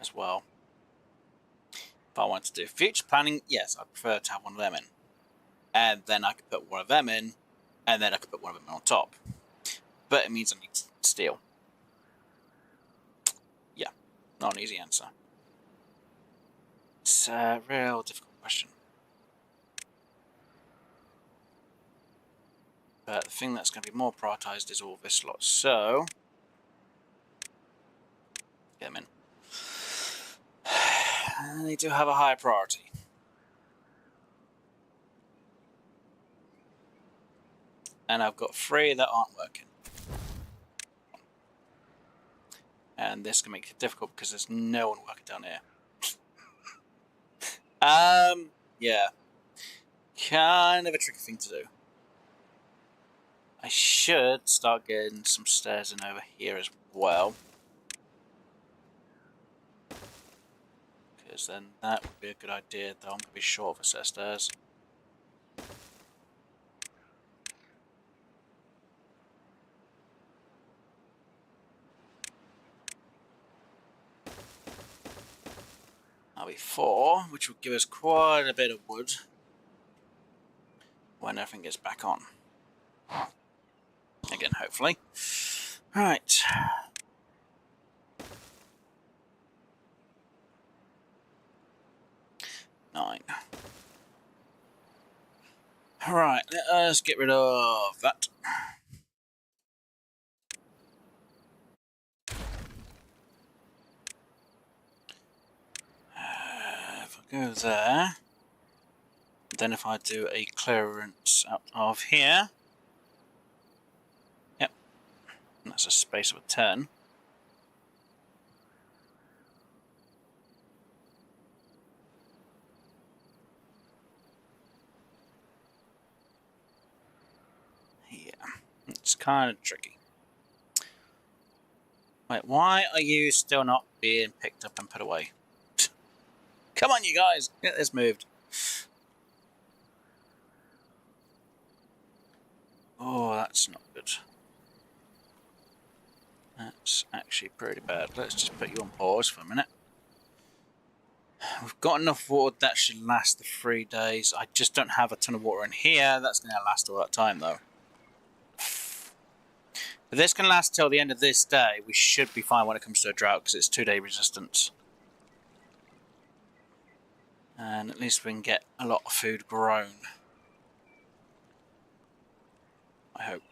As well. If I want to do future planning, yes, I prefer to have one of them in. And then I could put one of them in, and then I could put one of them on top. But it means I need steel. Yeah, not an easy answer. It's a real difficult question. But the thing that's going to be more prioritised is all this lot. So, get them in. They do have a higher priority. And I've got 3 that aren't working. And this can make it difficult because there's no one working down here. Yeah. Kind of a tricky thing to do. I I should start getting some stairs in over here as well. Because then that would be a good idea, though I'm going to be short of a set of stairs. That'll be 4, which will give us quite a bit of wood when everything gets back on. Again, hopefully. Right. Nine. Right, let us get rid of that. If I go there, then if I do a clearance out of here, yep, that's a space of a 10. Yeah, it's kind of tricky. Wait, why are you still not being picked up and put away? Come on, you guys, get this moved. Oh, that's not good. That's actually pretty bad. Let's just put you on pause for a minute. We've got enough water that should last the 3 days. I just don't have a ton of water in here. That's going to last all that time, though. If this can last till the end of this day, we should be fine when it comes to a drought, because it's 2-day resistance. And at least we can get a lot of food grown. I hope.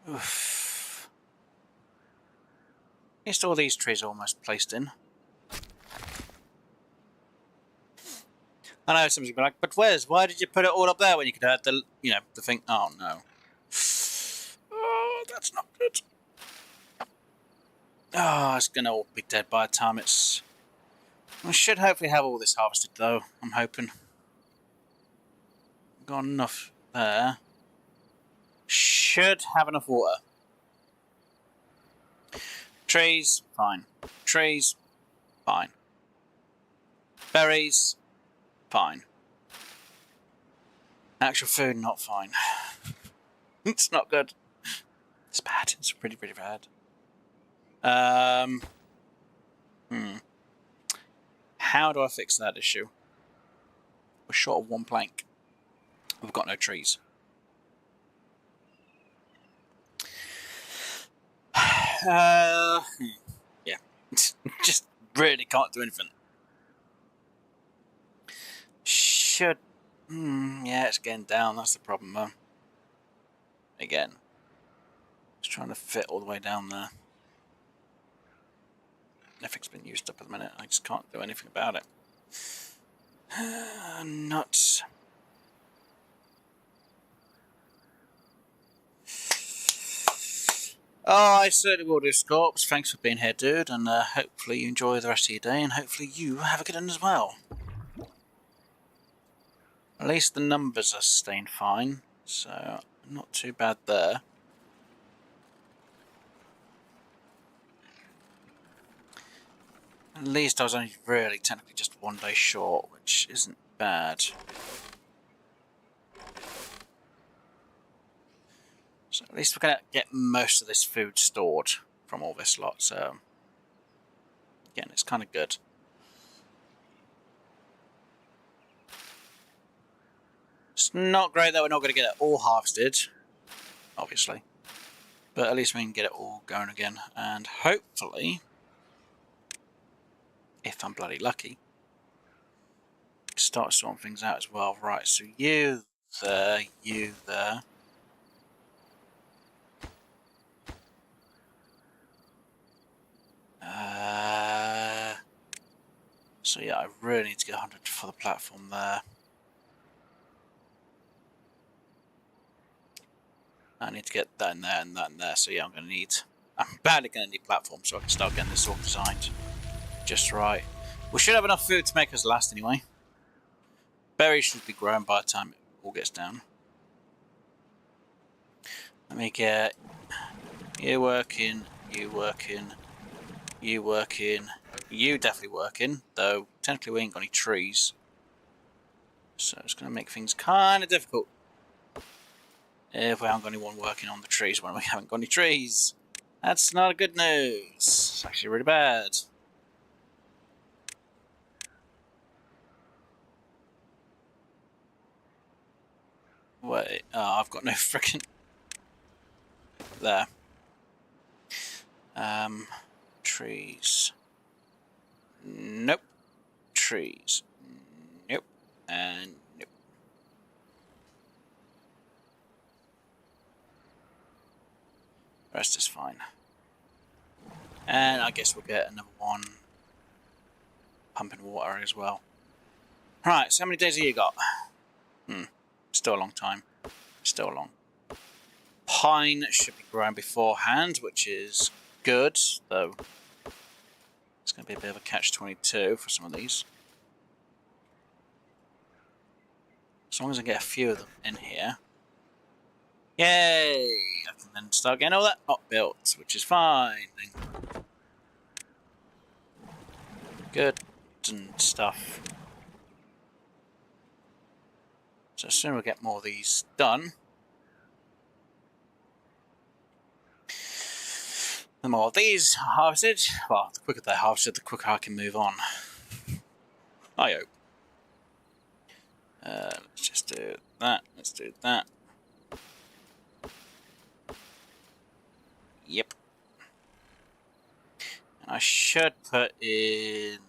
Oof. At least all these trees are almost placed in. I know somebody's gonna be like, but why did you put it all up there when you could have the, the thing? Oh no. Oh, that's not good. Oh, it's gonna all be dead by the time it's... We should hopefully have all this harvested though, I'm hoping. Got enough there. Should have enough water. Trees, fine. Trees, fine. Berries, fine. Actual food, not fine. It's not good. It's bad. It's pretty bad. How do I fix that issue? We're short of 1 plank. We've got no trees. Yeah. Just really can't do anything. Should... yeah, it's getting down. That's the problem, though. Again. Just trying to fit all the way down there. Nothing's been used up at the minute. I just can't do anything about it. Nuts. Oh, I certainly will do, Scorps. Thanks for being here, dude, and hopefully you enjoy the rest of your day, and hopefully you have a good one as well. At least the numbers are staying fine, so not too bad there. At least I was only really technically just 1 day short, which isn't bad. So at least we're going to get most of this food stored from all this lot, so again, it's kind of good. It's not great that we're not going to get it all harvested, obviously, but at least we can get it all going again, and hopefully, if I'm bloody lucky, start sorting things out as well. Right, so you there, you there. So yeah, I really need to get 100 for the platform there. I need to get that in there and that in there, so yeah, I'm badly going to need platforms so I can start getting this all designed just right. We should have enough food to make us last anyway. Berries should be grown by the time it all gets down. Let me get you working, you working, you working, you definitely working, though technically we ain't got any trees. So it's going to make things kind of difficult if we haven't got anyone working on the trees when we haven't got any trees. That's not a good news. It's actually really bad. Wait, oh, I've got no frickin' there. Trees. Nope. Trees. Nope. And nope. The rest is fine. And I guess we'll get another one pumping water as well. Right, so how many days have you got? Still a long time. Still long. Pine should be grown beforehand, which is good, though it's going to be a bit of a catch-22 for some of these. As long as I get a few of them in here. Yay! I can then start getting all that not built, which is fine. Good and stuff. So as soon as we get more of these done, the more of these harvested, well, the quicker they're harvested, the quicker I can move on. I hope. Let's just do that. Let's do that. Yep. And I should put in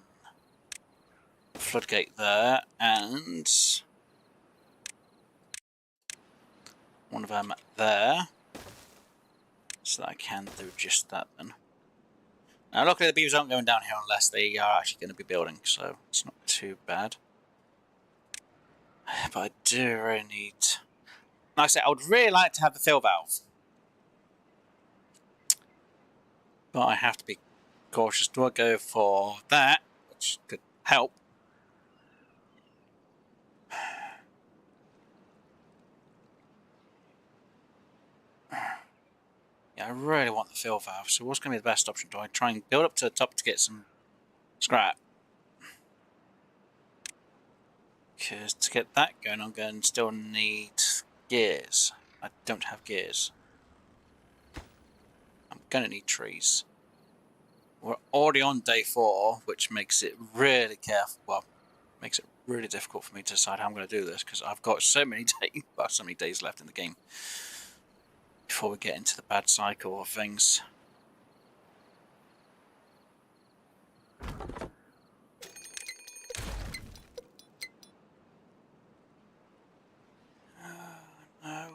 a floodgate there and one of them there, so that I can do just that then. Now luckily the beavers aren't going down here unless they are actually going to be building, so it's not too bad. But I do really need... Like I said, I would really like to have the fill valve. But I have to be cautious. Do I go for that, which could help? Yeah, I really want the fill valve, so what's going to be the best option? Do I try and build up to the top to get some scrap? Because to get that going, I'm going to still need gears. I don't have gears. I'm going to need trees. We're already on day 4, which makes it really careful. Well, makes it really difficult for me to decide how I'm going to do this, because I've got so many days, well, so many days left in the game before we get into the bad cycle of things. No.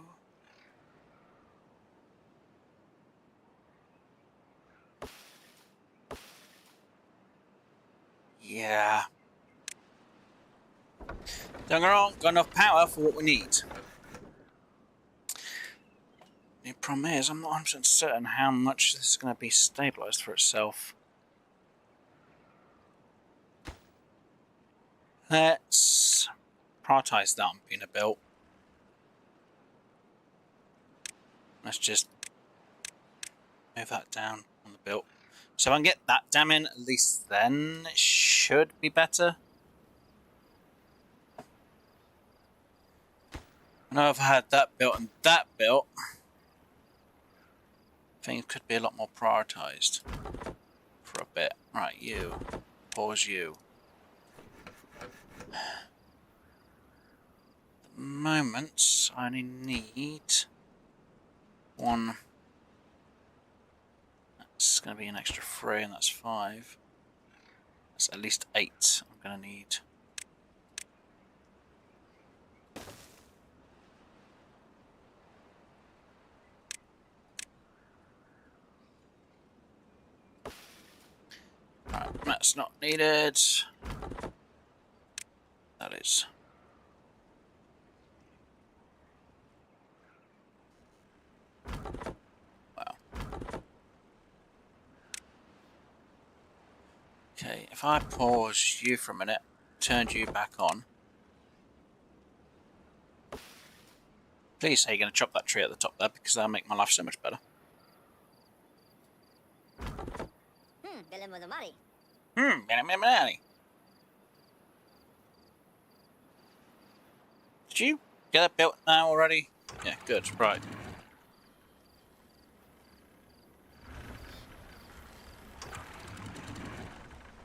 Yeah. Don't get wrong, got enough power for what we need. The problem is, I'm not 100% certain how much this is going to be stabilised for itself. Let's prioritise that on being built. Let's just move that down on the built. So if I can get that dam in, at least then it should be better. I know I've had that built and that built. Things could be a lot more prioritised for a bit. Right, you. Pause you. At the moment, I only need one. That's going to be an extra 3, and that's 5. That's at least 8 I'm going to need. Right, that's not needed. That is. Wow. Okay, if I pause you for a minute, turned you back on. Please say you're going to chop that tree at the top there, because that'll make my life so much better. Did you get that built now already? Yeah, good, right.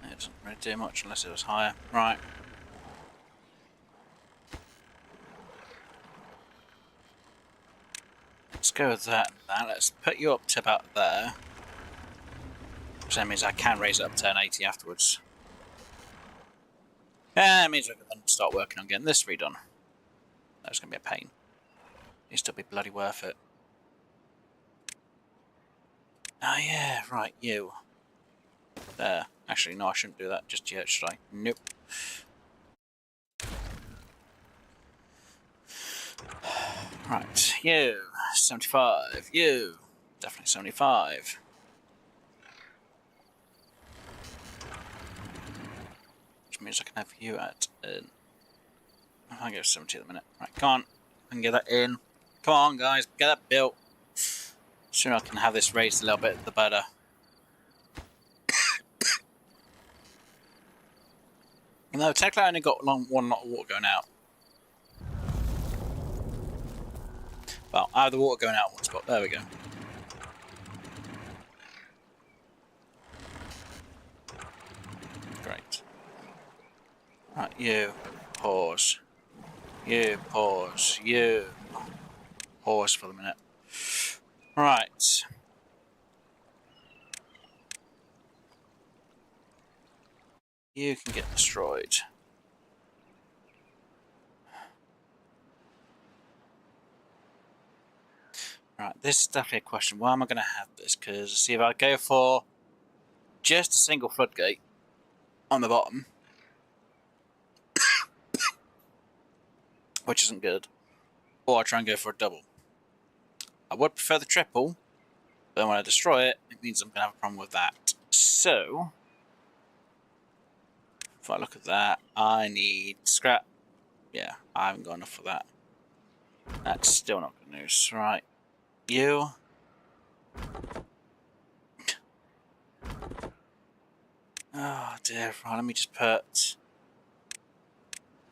It doesn't really do much unless it was higher. Right. Let's go with that and that. Let's put you up to about there. Which then means I can raise it up to 1080 afterwards. And it means I can then start working on getting this redone. That's going to be a pain. It'll still be bloody worth it. Oh yeah, right, you. There. Actually, no, I shouldn't do that just yet, should I? Nope. Right, you. 75. You. Definitely 75. Which means I can have you at... I'll go 70 at the minute. Right, come on. I can get that in. Come on, guys. Get that built. Sooner I can have this raised a little bit, the better. No, technically I only got one lot of water going out. Well, I have the water going out one spot. There we go. Great. Right, you. Pause. You. Pause. You. Pause for the minute. Right. You can get destroyed. Right, this is definitely a question. Why am I going to have this? Because, see, if I go for just a single floodgate on the bottom, which isn't good, or I try and go for a double. I would prefer the triple, but when I destroy it, it means I'm going to have a problem with that. So, if I look at that, I need scrap. Yeah, I haven't got enough for that. That's still not good news. Right. You. Oh dear. Right, let me just put...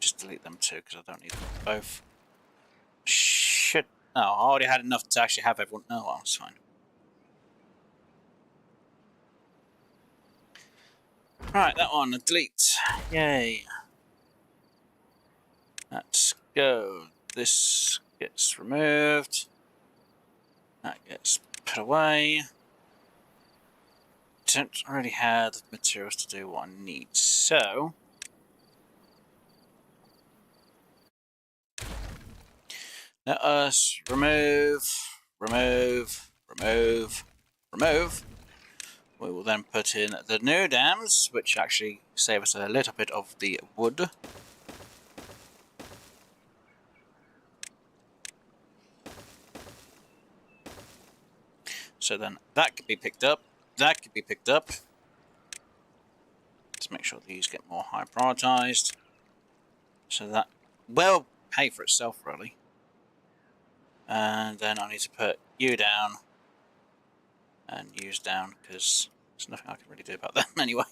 Just delete them too, because I don't need them both. Shit. Oh, I already had enough to actually have everyone... Oh, well, it's fine. Right, that one. Delete. Yay. Let's go. This gets removed. That gets put away. Don't already have the materials to do what I need, so let us remove. We will then put in the new dams, which actually save us a little bit of the wood. So then that could be picked up. That could be picked up. Let's make sure these get more high prioritized. So that will pay for itself, really. And then I need to put you down and use down, because there's nothing I can really do about them anyway.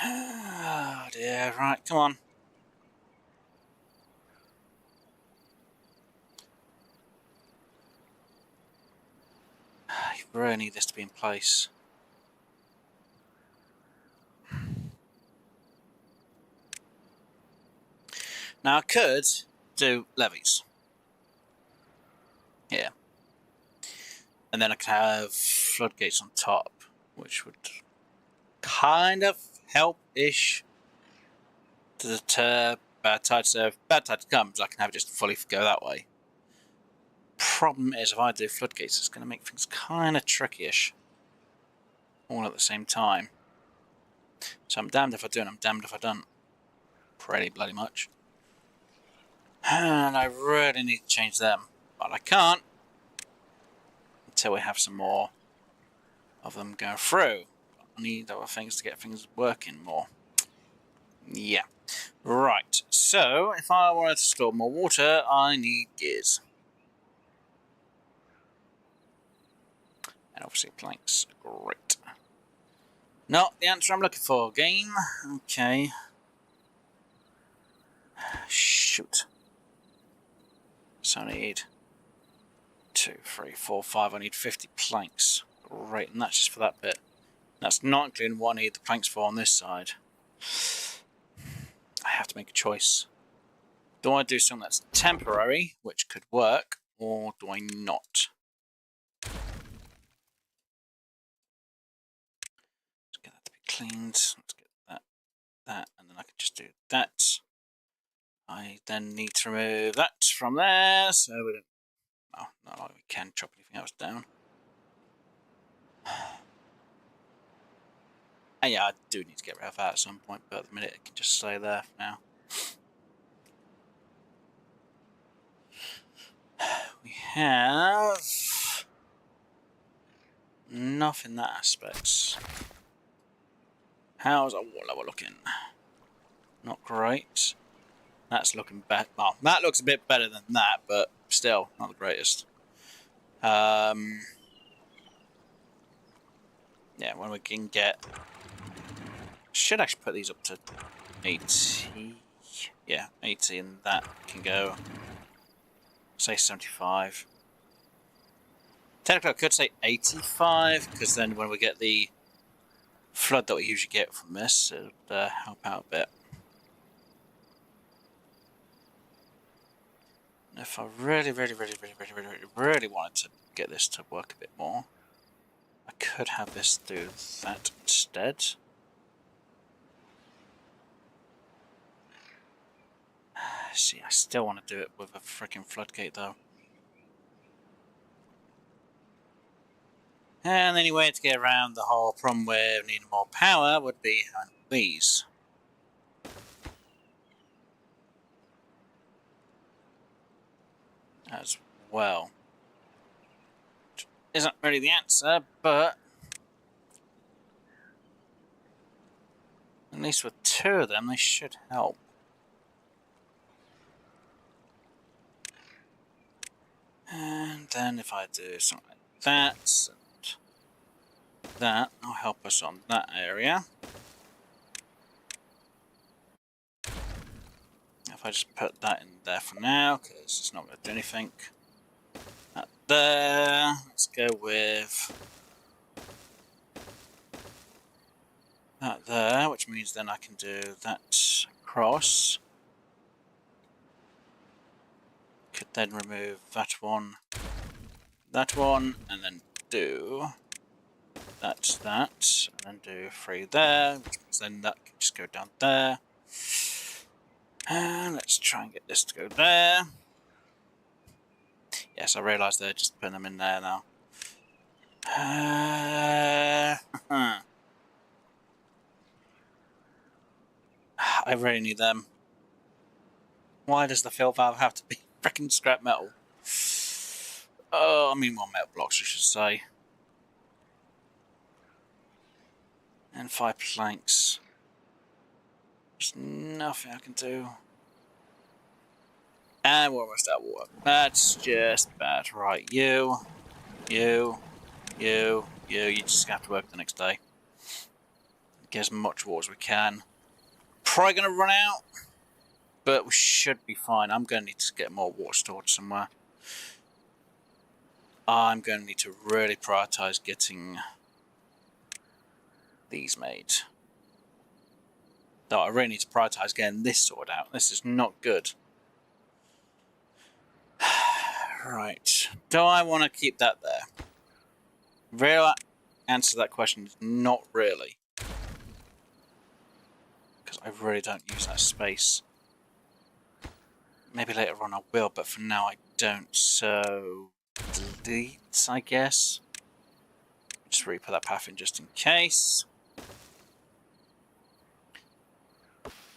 Oh dear, right, come on. You really need this to be in place. Now I could do levees. Yeah. And then I could have floodgates on top, which would kind of help-ish to deter bad tides. So if bad tide comes, I can have it just fully go that way. Problem is, if I do floodgates, it's going to make things kind of tricky-ish. All at the same time. So I'm damned if I do and I'm damned if I don't. Pretty bloody much. And I really need to change them. But I can't until we have some more of them going through. I need other things to get things working more. Yeah. Right, so if I wanted to store more water, I need gears. And obviously planks. Great. Not the answer I'm looking for, game. Okay. Shoot. So I need 2, 3, 4, 5. I need 50 planks. Great, and that's just for that bit. That's not including what I need the planks for on this side. I have to make a choice. Do I do something that's temporary, which could work, or do I not? Let's get that to be cleaned. Let's get that, and then I can just do that. I then need to remove that from there, so we don't. Oh, not like we can chop anything else down. And yeah, I do need to get rid of that at some point, but at the minute it can just stay there for now. We have enough in that aspect. How's our water level looking? Not great. That's looking better. Well, that looks a bit better than that, but still not the greatest. Yeah, when we can get... Should actually put these up to 80. Yeah, 80, and that can go... Say 75. Technically, I could say 85, because then when we get the flood that we usually get from this, it would help out a bit. And if I really wanted to get this to work a bit more, I could have this do that instead. See, I still want to do it with a freaking floodgate though. And the only way to get around the whole problem with needing more power would be having these. As well. Which isn't really the answer, but at least with 2 of them, they should help. And then if I do something like that, and that will help us on that area. If I just put that in there for now, because it's not going to do anything. That there. Let's go with that there, which means then I can do that across. Could then remove that one, and then do that, and then do 3 there, which means then that can just go down there. And let's try and get this to go there. Yes, I realised they're just putting them in there now. I really need them. Why does the fill valve have to be freaking scrap metal? Oh, I mean, well, metal blocks, I should say. And 5 planks. There's nothing I can do. And we're almost out of water. That's just bad. Right, you just have to work the next day. Get as much water as we can. Probably going to run out, but we should be fine. I'm going to need to get more water stored somewhere. I'm going to need to really prioritise getting these made. Though I really need to prioritise getting this sorted out. This is not good. Right. Do I want to keep that there? Real answer to that question is not really. Because I really don't use that space. Maybe later on I will, but for now I don't. So delete, I guess. Just re-put that path in just in case.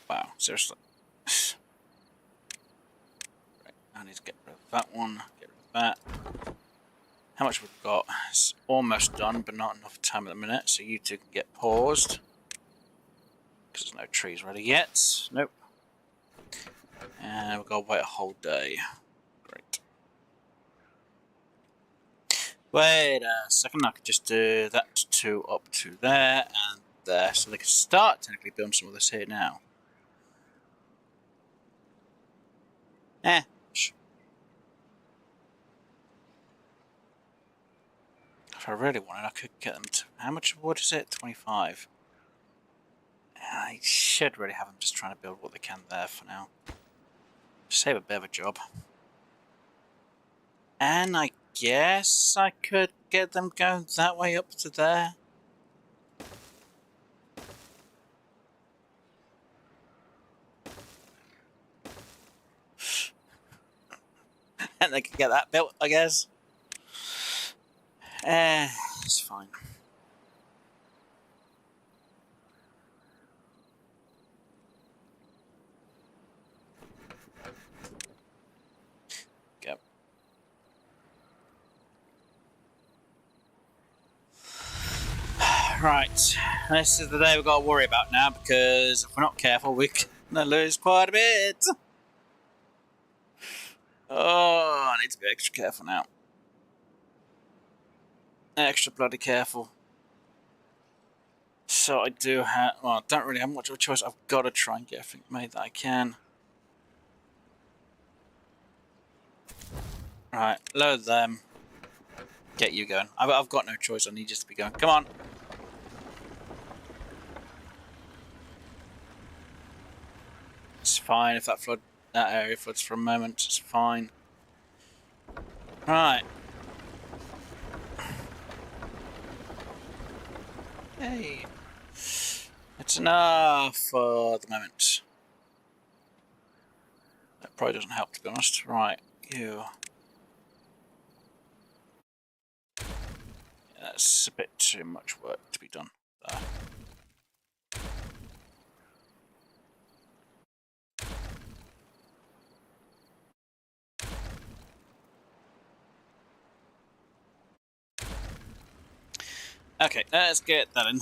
Wow, seriously. Right, I need to get rid of that one, get rid of that. How much we've got? It's almost done, but not enough time at the minute, so you two can get paused. Because there's no trees ready yet. Nope. And we've got to wait a whole day. Great. Wait a second, I could just do that two up to there and there, so they can start technically building some of this here now. If I really wanted, I could get them to... How much wood is it? 25. I should really have them just trying to build what they can there for now. Save a bit of a job. And I guess I could get them going that way up to there. And they could get that built, I guess. It's fine. Go. Right, this is the day we've got to worry about now, because if we're not careful, we're going to lose quite a bit. Oh, I need to be extra careful now. Extra bloody careful. So I do have... Well, I don't really have much of a choice. I've got to try and get everything made that I can. Right, load them. Get you going. I've got no choice. I need you to be going. Come on. It's fine if that area floods for a moment. It's fine. Right. Hey. It's enough for the moment. That probably doesn't help, to be honest. Right, you. Yeah, that's a bit too much work to be done there. Okay, let's get that in.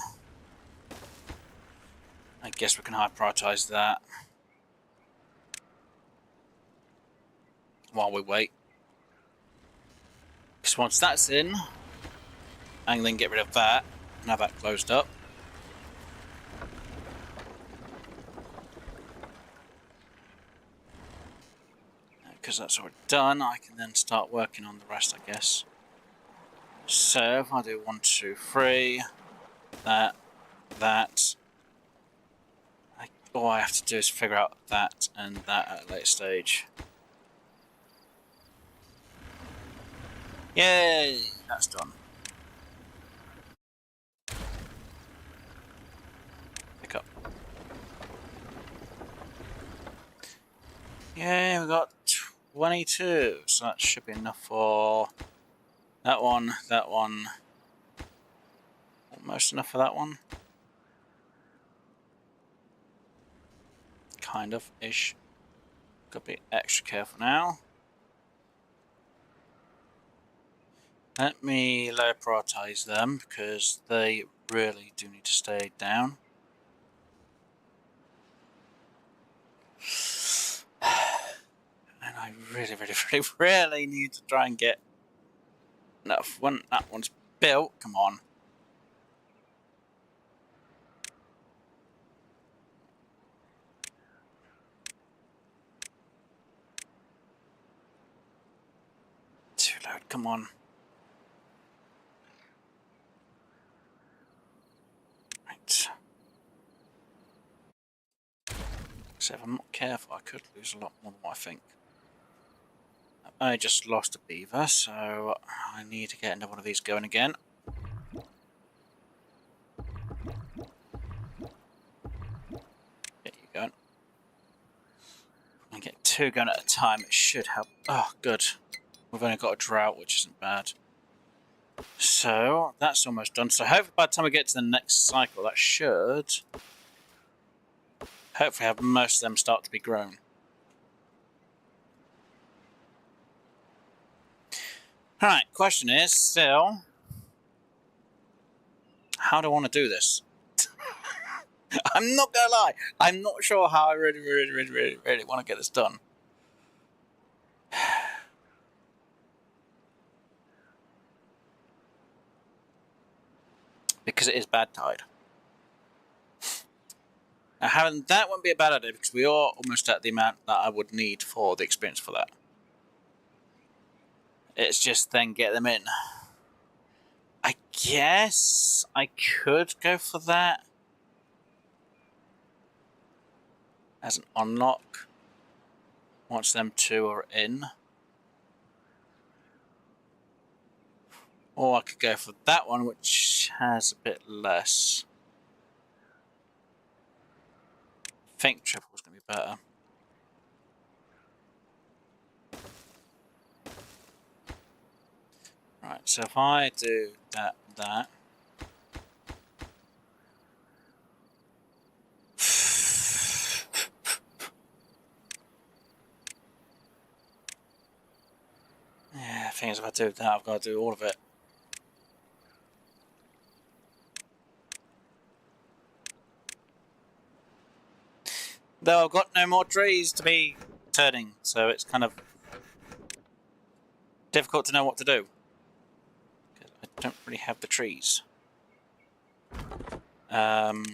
I guess we can high prioritize that while we wait. Because once that's in, I can then get rid of that and have that closed up. Because that's already done, I can then start working on the rest, I guess. So if I do 1, 2, 3, that. All I have to do is figure out that and that at a later stage. Yay! That's done. Pick up. Yay, we got 22. So that should be enough for that one, almost enough for that one. Kind of ish. Got to be extra careful now. Let me low prioritize them because they really do need to stay down. And I really need to try and get enough. When that one's built, come on. Too loud, come on. Right. So if I'm not careful, I could lose a lot more than what I think. I just lost a beaver, so I need to get another one of these going again. Get you going. I get 2 going at a time, it should help. Oh, good. We've only got a drought, which isn't bad. So, that's almost done. So hopefully by the time we get to the next cycle, that should hopefully have most of them start to be grown. Alright, question is still, how do I want to do this? I'm not gonna lie, I'm not sure how I really want to get this done. Because it is bad tide. Now, having that won't be a bad idea because we are almost at the amount that I would need for the experience for that. It's just then get them in. I guess I could go for that as an unlock once them two are in. Or I could go for that one, which has a bit less. I think triple is going to be better. Right, so if I do that. Yeah, the thing is, if I do that, I've got to do all of it. Though I've got no more trees to be turning, so it's kind of difficult to know what to do. Because I don't really have the trees. Okay,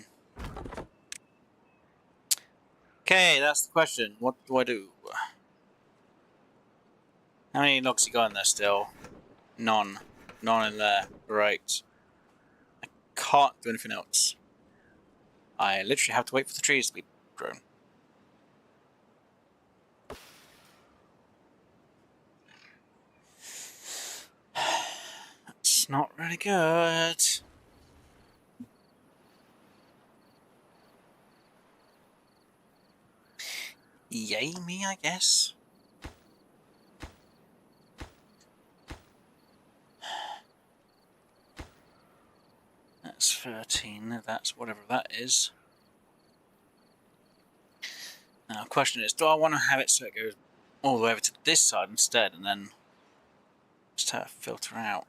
that's the question. What do I do? How many logs you got in there still? None. None in there. Great. I can't do anything else. I literally have to wait for the trees to be grown. That's not really good. Yay me, I guess. That's 13, that's whatever that is. Now the question is, do I want to have it so it goes all the way over to this side instead and then just have it filter out?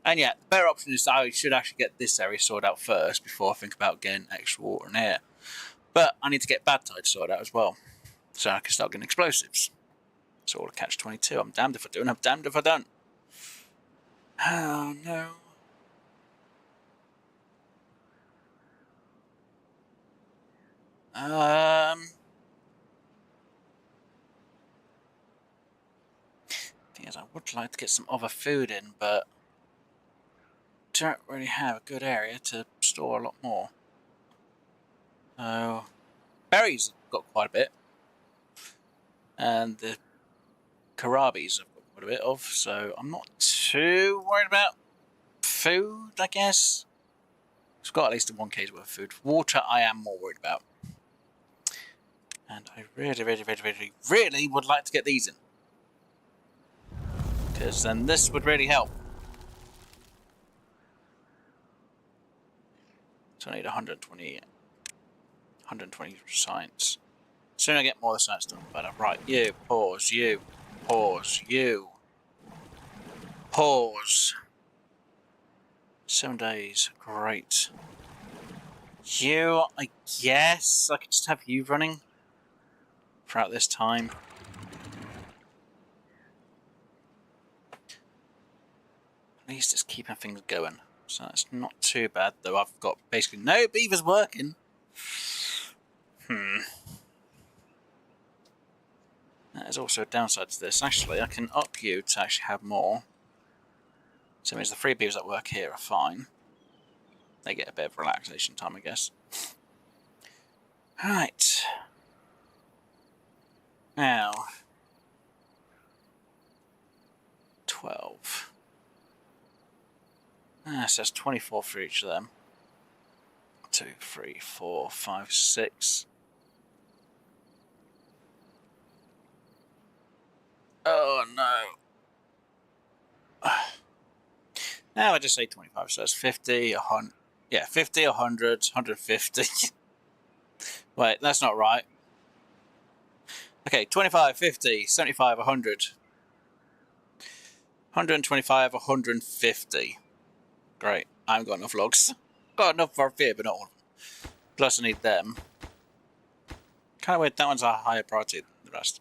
And yeah, the better option is I should actually get this area sorted out first before I think about getting extra water in here. But I need to get bad tide sorted out as well, so I can start getting explosives. It's all a catch-22. I'm damned if I do and I'm damned if I don't. Oh no. Thing is, I would like to get some other food in, but don't really have a good area to store a lot more. So, berries have got quite a bit, and the karabis I've got quite a bit of, so I'm not too worried about food, I guess. I've got at least 1k's worth of food. Water I am more worried about. And I really would like to get these in. Because then this would really help. So I need 120 science. The sooner I get more of the science done, the better. Right, you, pause, you, pause, you, pause. 7 days, great. You, I guess I could just have you running throughout this time. At least it's keeping things going. So that's not too bad, though I've got basically no beavers working. That is also a downside to this. Actually, I can up you to actually have more. So it means the 3 beavers that work here are fine. They get a bit of relaxation time, I guess. Right. Now. 12. So that's 24 for each of them. 2, 3, 4, 5, 6. Oh no. Now I just say 25, so that's 50, 100. Yeah, 50, 100, 150. Wait, that's not right. Okay, 25, 50, 75, 100. 125, 150. Great. I haven't got enough logs. Got enough for here, but not all of them. Plus I need them. Kind of weird, that one's a higher priority than the rest.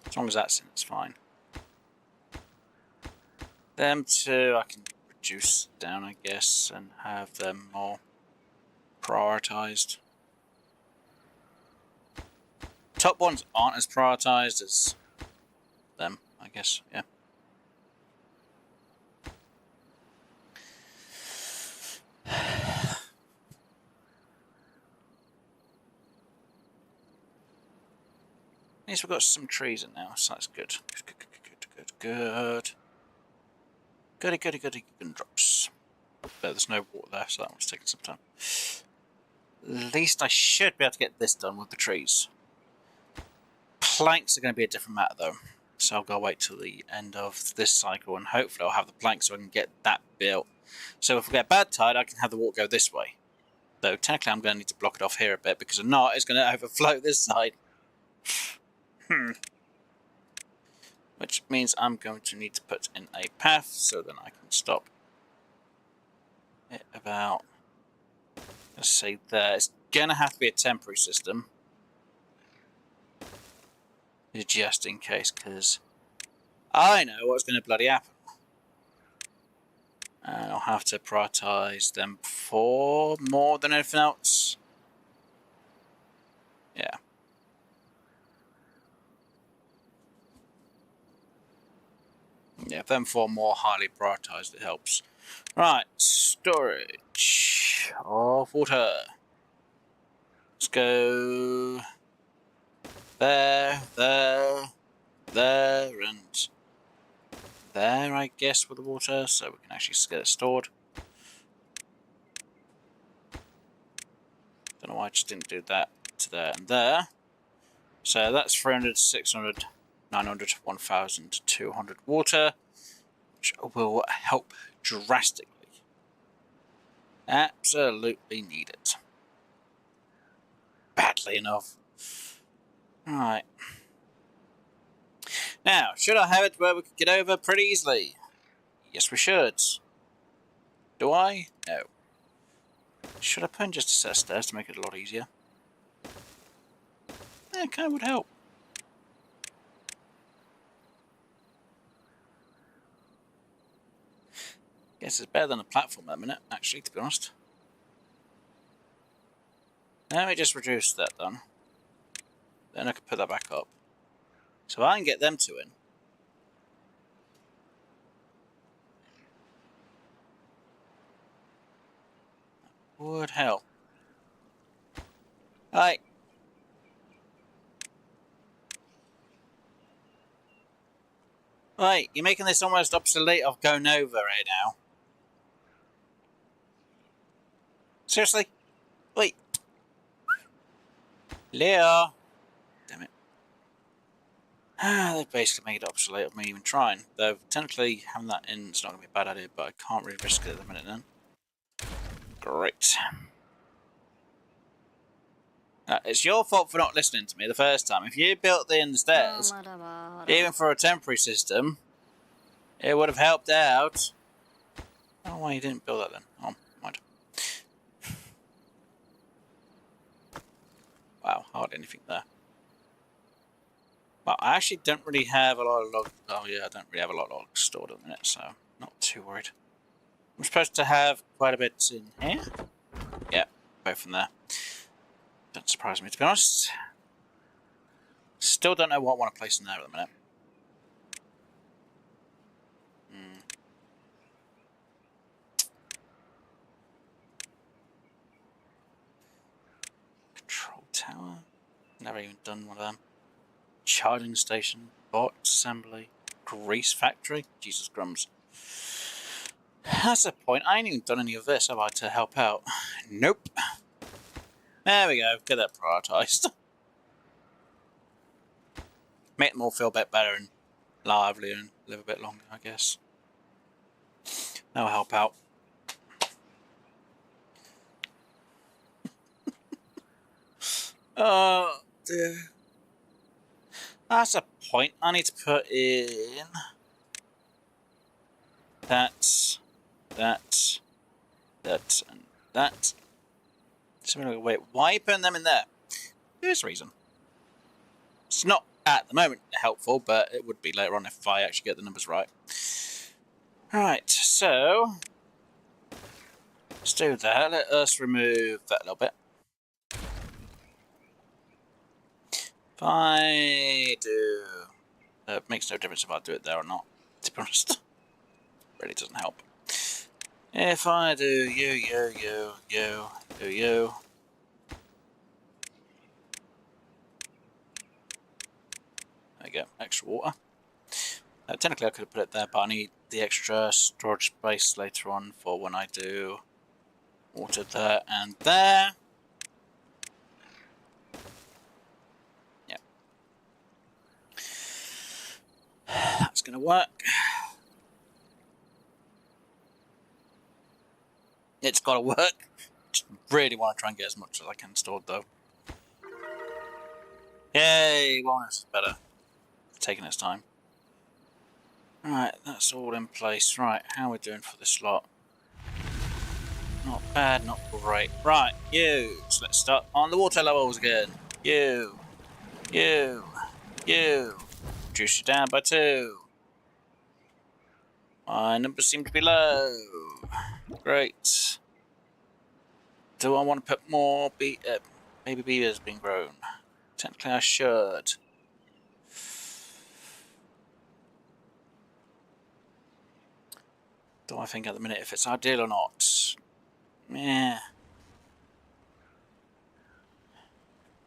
As long as that's in, it's fine. Them two I can reduce down, I guess, and have them more prioritized. Top ones aren't as prioritized as them, I guess, yeah. At least we've got some trees in now, so that's good. Good. Goody drops. But there's no water there, so that one's taking some time. At least I should be able to get this done with the trees. Planks are going to be a different matter though, so I'll go wait till the end of this cycle and hopefully I'll have the planks so I can get that built. So if we get bad tide, I can have the water go this way. Though technically I'm going to need to block it off here a bit because if not, it's going to overflow this side. Which means I'm going to need to put in a path so then I can stop it about, let's say there. It's going to have to be a temporary system. Just in case, because I know what's going to bloody happen. And I'll have to prioritise them for more than anything else. Yeah. Yeah, them four more highly prioritised, it helps. Right, storage of water. Let's go there, and there, I guess, with the water, so we can actually get it stored. Don't know why I just didn't do that to there and there. So that's 300, 600, 900, 1,200 water, which will help drastically. Absolutely need it. Badly enough. Right. Now, should I have it where we could get over pretty easily? Yes, we should. Do I? No. Should I put in just a set of stairs to make it a lot easier? That kind of would help. Guess it's better than a platform at the minute, actually, to be honest. Let me just reduce that then. Then I can put that back up. So I can get them two in. That would help. Right. Right, you're making this almost obsolete of going over here now. Seriously? Wait. Leo. Damn it. They've basically made it obsolete of me even trying. Though, technically, having that in is not going to be a bad idea, but I can't really risk it at the minute then. Great. It's your fault for not listening to me the first time. If you built the stairs, even for a temporary system, it would have helped out. I don't know why you didn't build that then. Oh, mind. Wow, hardly anything there. Well, I actually don't really have a lot of logs. Oh yeah, I don't really have a lot of logs stored at the minute, so not too worried. I'm supposed to have quite a bit in here. Yeah, both from there. Don't surprise me, to be honest. Still don't know what I want to place in there at the minute. Control tower. Never even done one of them. Charging station. Box assembly. Grease factory. Jesus crumbs. That's the point. I ain't even done any of this, have I, to help out? Nope. There we go. Get that prioritised. Make them all feel a bit better and lively and live a bit longer, I guess. That'll help out. Oh dear. That's a point. I need to put in that, and that. So wait, why are you putting them in there? Here's a reason. It's not at the moment helpful, but it would be later on if I actually get the numbers right. Right, so let's do that. Let us remove that a little bit. If I do... it makes no difference if I do it there or not, to be honest. Really doesn't help. If I do you. There we go, extra water. Technically I could have put it there, but I need the extra storage space later on for when I do water there and there. Yep. That's going to work. It's got to work. Just really want to try and get as much as I can stored though. Yay, wellness is better. Taking its time. Right, that's all in place. Right, how are we doing for this lot? Not bad, not great. Right, you. So let's start on the water levels again. You. Reduce you down by 2. My numbers seem to be low. Great. Do I want to put more baby beavers being grown? Technically I should. Do I think at the minute if it's ideal or not? Yeah.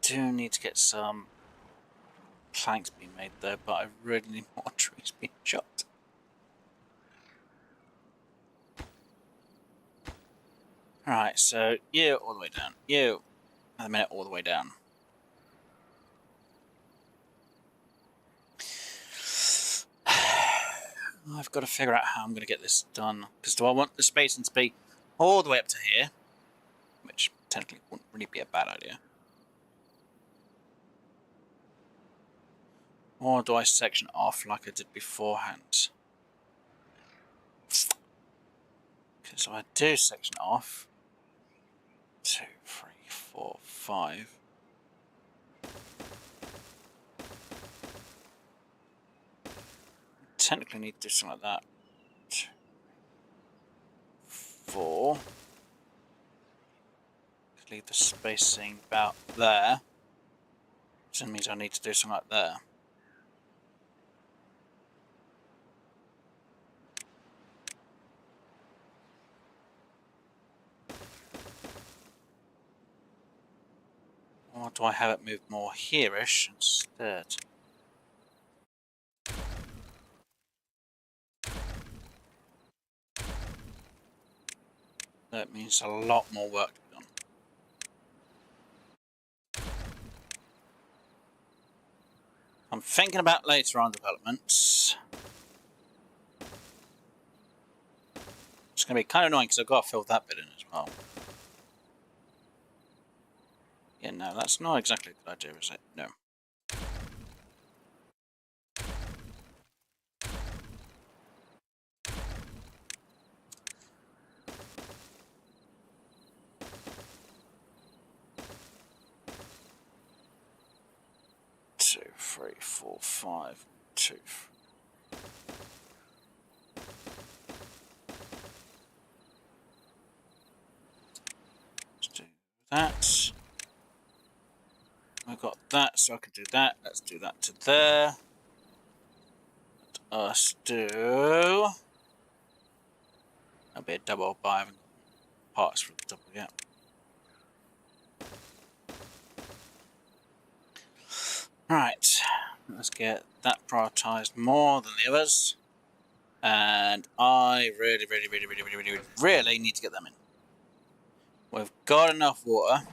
Do need to get some planks being made there, but I really need more trees being chopped. Alright, so you all the way down. You, at the minute, all the way down. I've got to figure out how I'm going to get this done. Because do I want the spacing to be all the way up to here? Which technically wouldn't really be a bad idea. Or do I section off like I did beforehand? Because if I do section off, 2, 3, 4, 5. Technically need to do something like that. 2, 4. Leave the spacing about there. So that means I need to do something like there. Or do I have it move more here-ish instead? That means a lot more work to be done. I'm thinking about later on developments. It's going to be kind of annoying because I've got to fill that bit in as well. Yeah, no, that's not exactly a good idea, is it? No. Two, 3, 4, 5, 2. Let's do that. I've got that, so I can do that. Let's do that to there. Let us do... That'll be a double, but I haven't got parts for the double yet. Right, let's get that prioritised more than the others. And I really need to get them in. We've got enough water,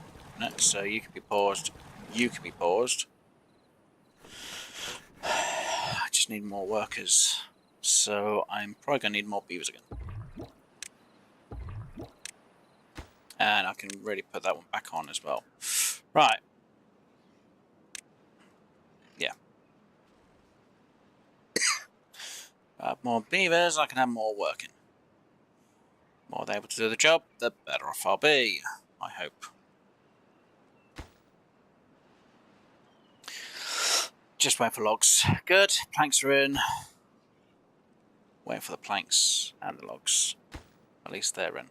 so you can be paused. You can be paused. I just need more workers. So I'm probably going to need more beavers again. And I can really put that one back on as well. Right. Yeah. More beavers, I can have more working. More they're able to do the job, the better off I'll be, I hope. Just waiting for logs. Good, planks are in. Waiting for the planks and the logs. At least they're in.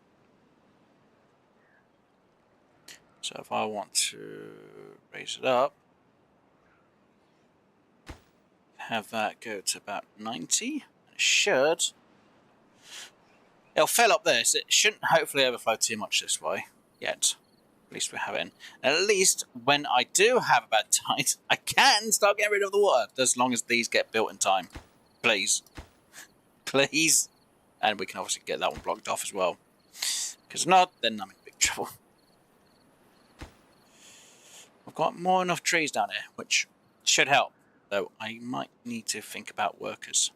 So if I want to raise it up, have that go to about 90, it should. It'll fill up this. It shouldn't hopefully overflow too much this way yet. At least we have it in. And at least when I do have a bad tide, I can start getting rid of the water, as long as these get built in time. Please. Please. And we can obviously get that one blocked off as well. Because if not, then I'm in big trouble. I've got more enough trees down here, which should help. Though I might need to think about workers.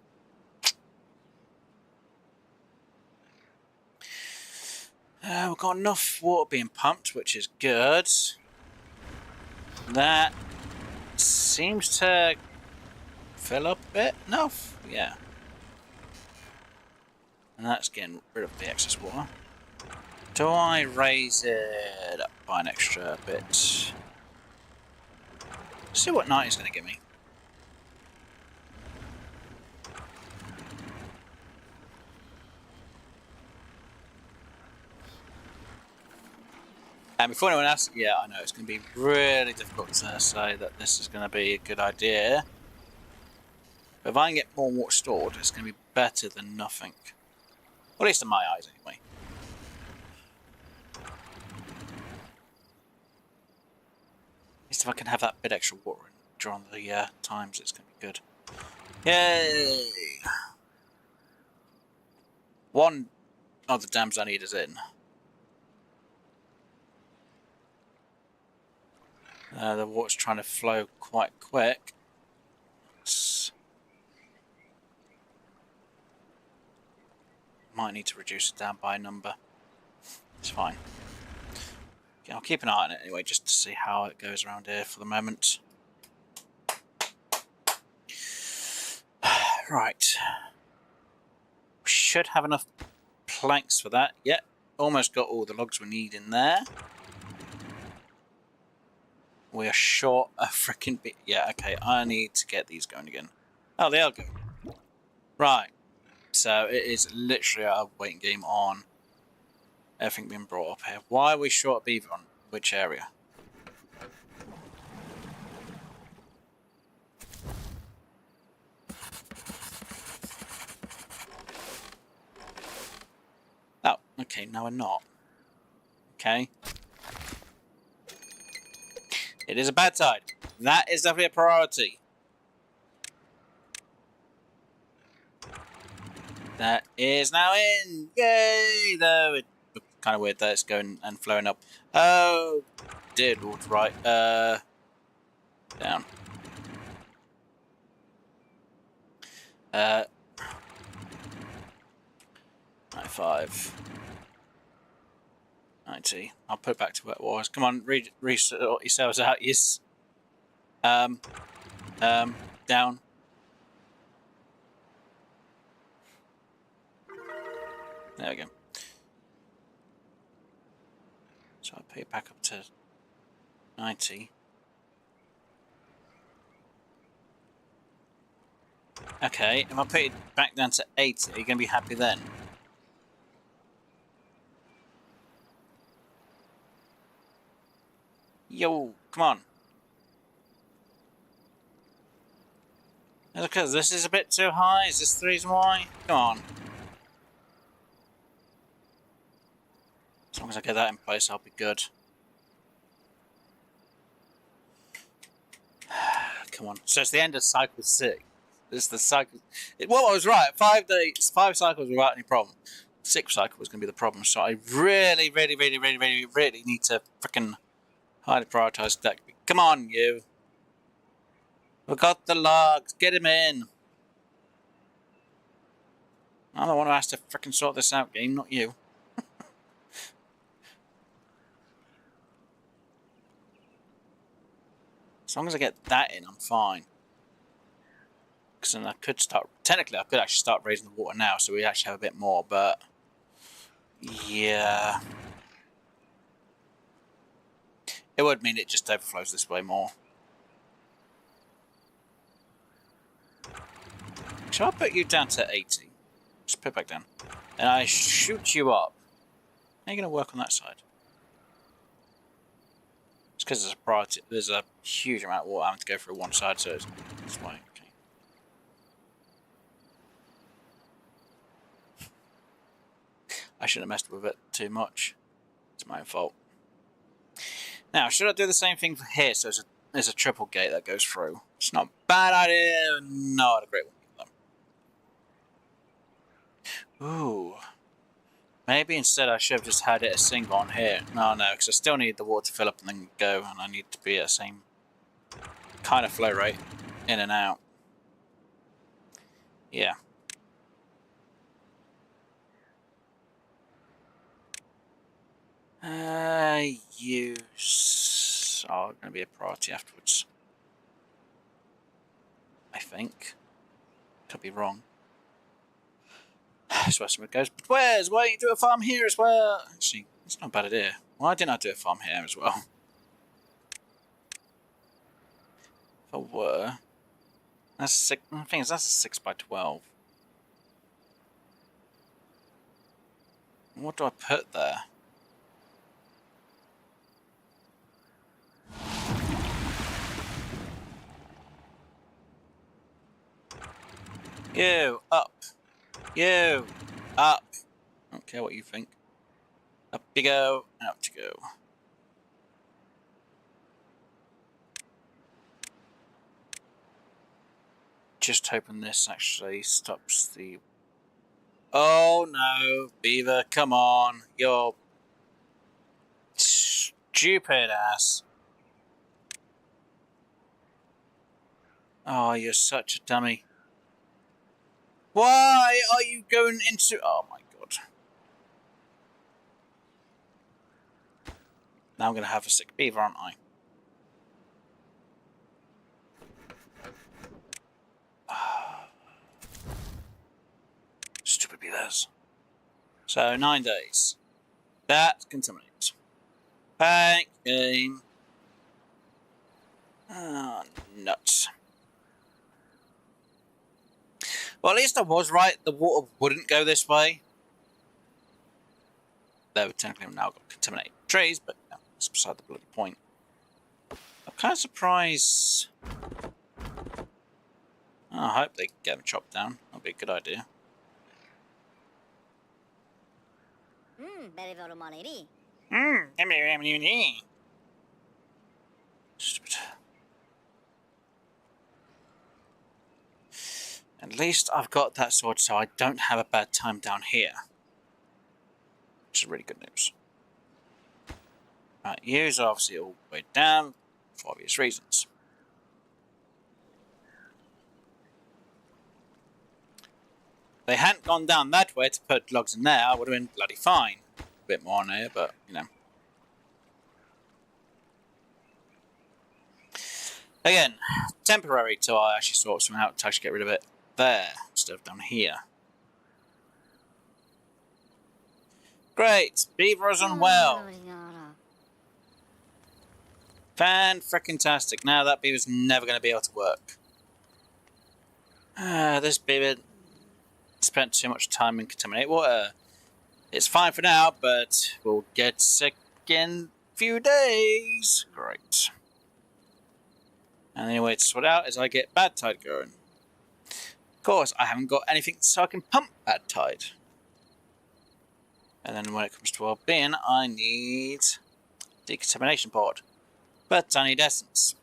We've got enough water being pumped, which is good. That seems to fill up a bit enough. Yeah. And that's getting rid of the excess water. Do I raise it up by an extra bit? Let's see what 90 is going to give me. And before anyone asks, yeah, I know it's going to be really difficult to say that this is going to be a good idea. But if I can get more water stored, it's going to be better than nothing. Well, at least in my eyes, anyway. At least if I can have that bit extra water during the times, it's going to be good. Yay! One of the dams I need is in. The water's trying to flow quite quick. Might need to reduce it down by a number. It's fine. Okay, I'll keep an eye on it anyway, just to see how it goes around here for the moment. Right. We should have enough planks for that. Yep, almost got all the logs we need in there. We are short a freaking bit. Yeah, okay, I need to get these going again. Oh, they are going. Right. So it is literally a waiting game on everything being brought up here. Why are we short a beaver on which area? Oh, okay, no we're not. Okay. It is a bad tide. That is definitely a priority. That is now in. Yay! Though it looks kind of weird that it's going and flowing up. Oh, dear Lord, right. Down. 95. 90. I'll put it back to where it was. Come on, resort yourselves out. Yes. Down. There we go. So I'll put it back up to 90. Okay, if I put it back down to 80, are you going to be happy then? Yo, come on. Because this is a bit too high. Is this the reason why? Come on. As long as I get that in place, I'll be good. Come on. So it's the end of cycle 6. This is the cycle. Well, I was right. 5 days, 5 cycles without any problem. 6th cycle was going to be the problem. So I really need to freaking highly prioritize that. Come on, you. We got the logs. Get him in. I'm the one who has to freaking sort this out, game, not you. As long as I get that in, I'm fine. Because then I could start... Technically, I could actually start raising the water now, so we actually have a bit more, but... Yeah... It would mean it just overflows this way more. Shall I put you down to 80? Just put it back down. And I shoot you up. How are you going to work on that side? It's because there's a priority. There's a huge amount of water having to go through one side, so that's why. Okay. I shouldn't have messed with it too much. It's my own fault. Now, should I do the same thing for here? So there's a triple gate that goes through. It's not a bad idea. Not a great one for them. Ooh. Maybe instead I should have just had it a single on here. No, because I still need the water to fill up and then go, and I need to be at the same kind of flow rate, in and out. Yeah. Use are going to be a priority afterwards. I think. Could be wrong. That's where someone goes, but why don't you do a farm here as well? Actually, it's not a bad idea. Why didn't I do a farm here as well? If I were... That's 6, the thing is, that's a 6 by 12. What do I put there? You, up. You, up. I don't care what you think. Up you go, out you go. Just hoping this actually stops the... Oh no, Beaver, come on. You're... stupid ass. Oh, you're such a dummy. Why are you going into... Oh my god. Now I'm going to have a sick beaver, aren't I? Stupid beavers. So, 9 days. That contaminates. Thank game. Oh, nuts. Well, at least I was right. The water wouldn't go this way. Though technically I've now got contaminated trees, but no, that's beside the bloody point. I'm kind of surprised. Oh, I hope they get them chopped down. That'll be a good idea. Stupid. At least I've got that sword, so I don't have a bad time down here. Which is really good news. Right, use obviously all the way down for obvious reasons. They hadn't gone down that way to put logs in there, I would have been bloody fine. A bit more on here, but you know. Again, temporary till I actually sort something out to actually get rid of it there instead of down here. Great, Beavers on well. Fan-frickin-tastic. Now that beaver's never going to be able to work. This beaver spent too much time in contaminated water. It's fine for now, but we'll get sick in a few days. Great. And the only way to sort out is I get bad tide going. Of course, I haven't got anything so I can pump bad tide. And then when it comes to well-being, I need decontamination board. But I need essence.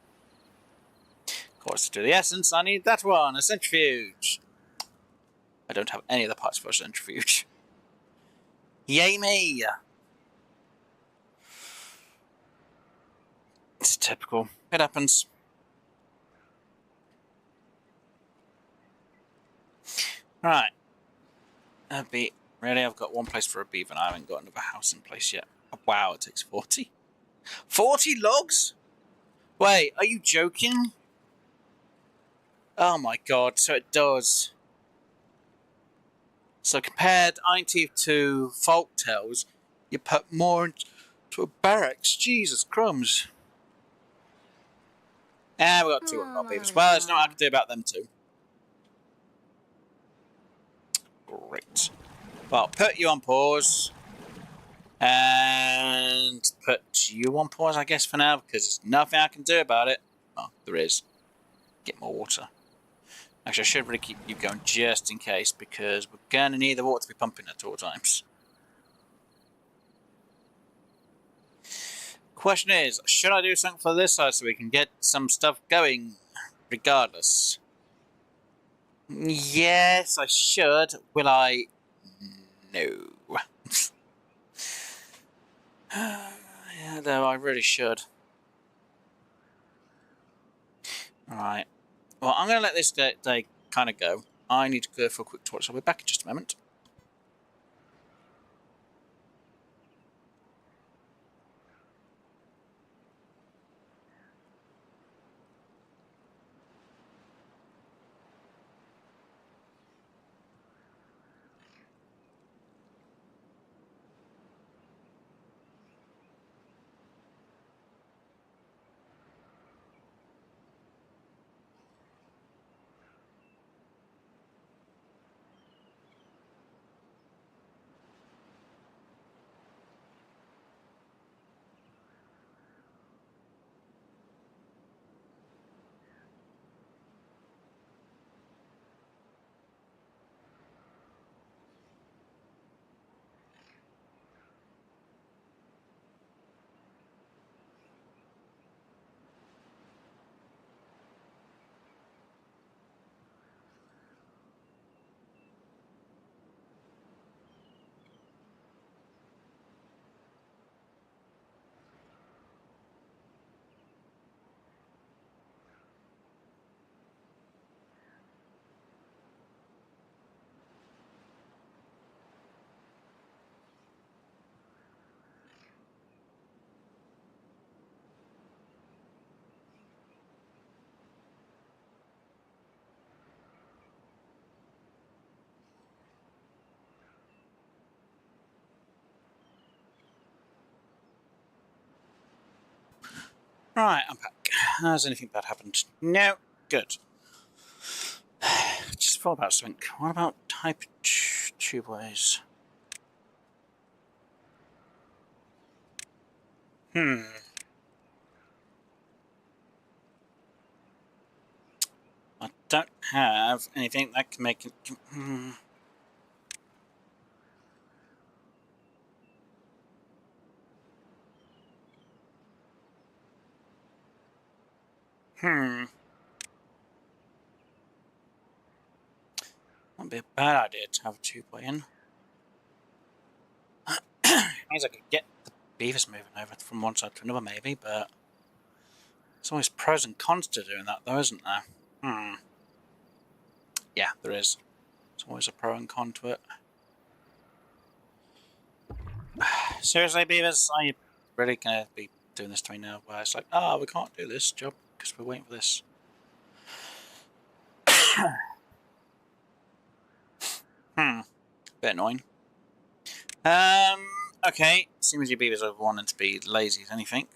Of course, to do the essence, I need that one, a centrifuge. I don't have any of the parts for a centrifuge. Yay me! It's typical. It happens. Right. That'd be... Really, I've got one place for a beaver and I haven't got another house in place yet. Oh, wow, it takes 40. 40 logs? Wait, are you joking? Oh my god, so it does. So compared IT to Folktails, you put more into a barracks. Jesus crumbs. And we got 2 other beavers. Well, there's not I can do about them too. Great. Well, put you on pause. And put you on pause, I guess, for now, because there's nothing I can do about it. Oh, there is. Get more water. Actually, I should really keep you going just in case, because we're going to need the water to be pumping at all times. Question is, should I do something for this side so we can get some stuff going regardless? Yes, I should. Will I? No. Yeah, though, I really should. Alright. Well, I'm going to let this day kind of go. I need to go for a quick toilet, so I'll be back in just a moment. Right, I'm back. Has anything bad happened? No. Good. Just thought about something. What about type tubeways? I don't have anything that can make it. Wouldn't be a bad idea to have a tubeway in. Means I could get the beavers moving over from one side to another, maybe, but there's always pros and cons to doing that, though, isn't there? Yeah, there is. There's always a pro and con to it. Seriously, beavers, are you really gonna be doing this to me now? Where it's like, we can't do this job because we're waiting for this. Bit annoying. Okay. Seems your beavers are wanting to be lazy as anything.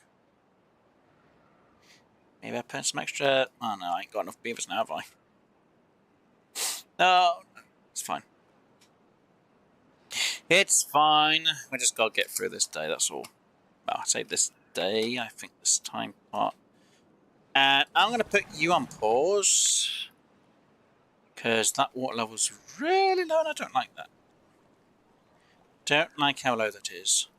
Maybe I put some extra. Oh no, I ain't got enough beavers now, have I? No, it's fine. It's fine. We just gotta get through this day, that's all. Well, I say this day, I think this time part. And I'm gonna put you on pause. Because that water level's really low and I don't like that. Don't like how low that is.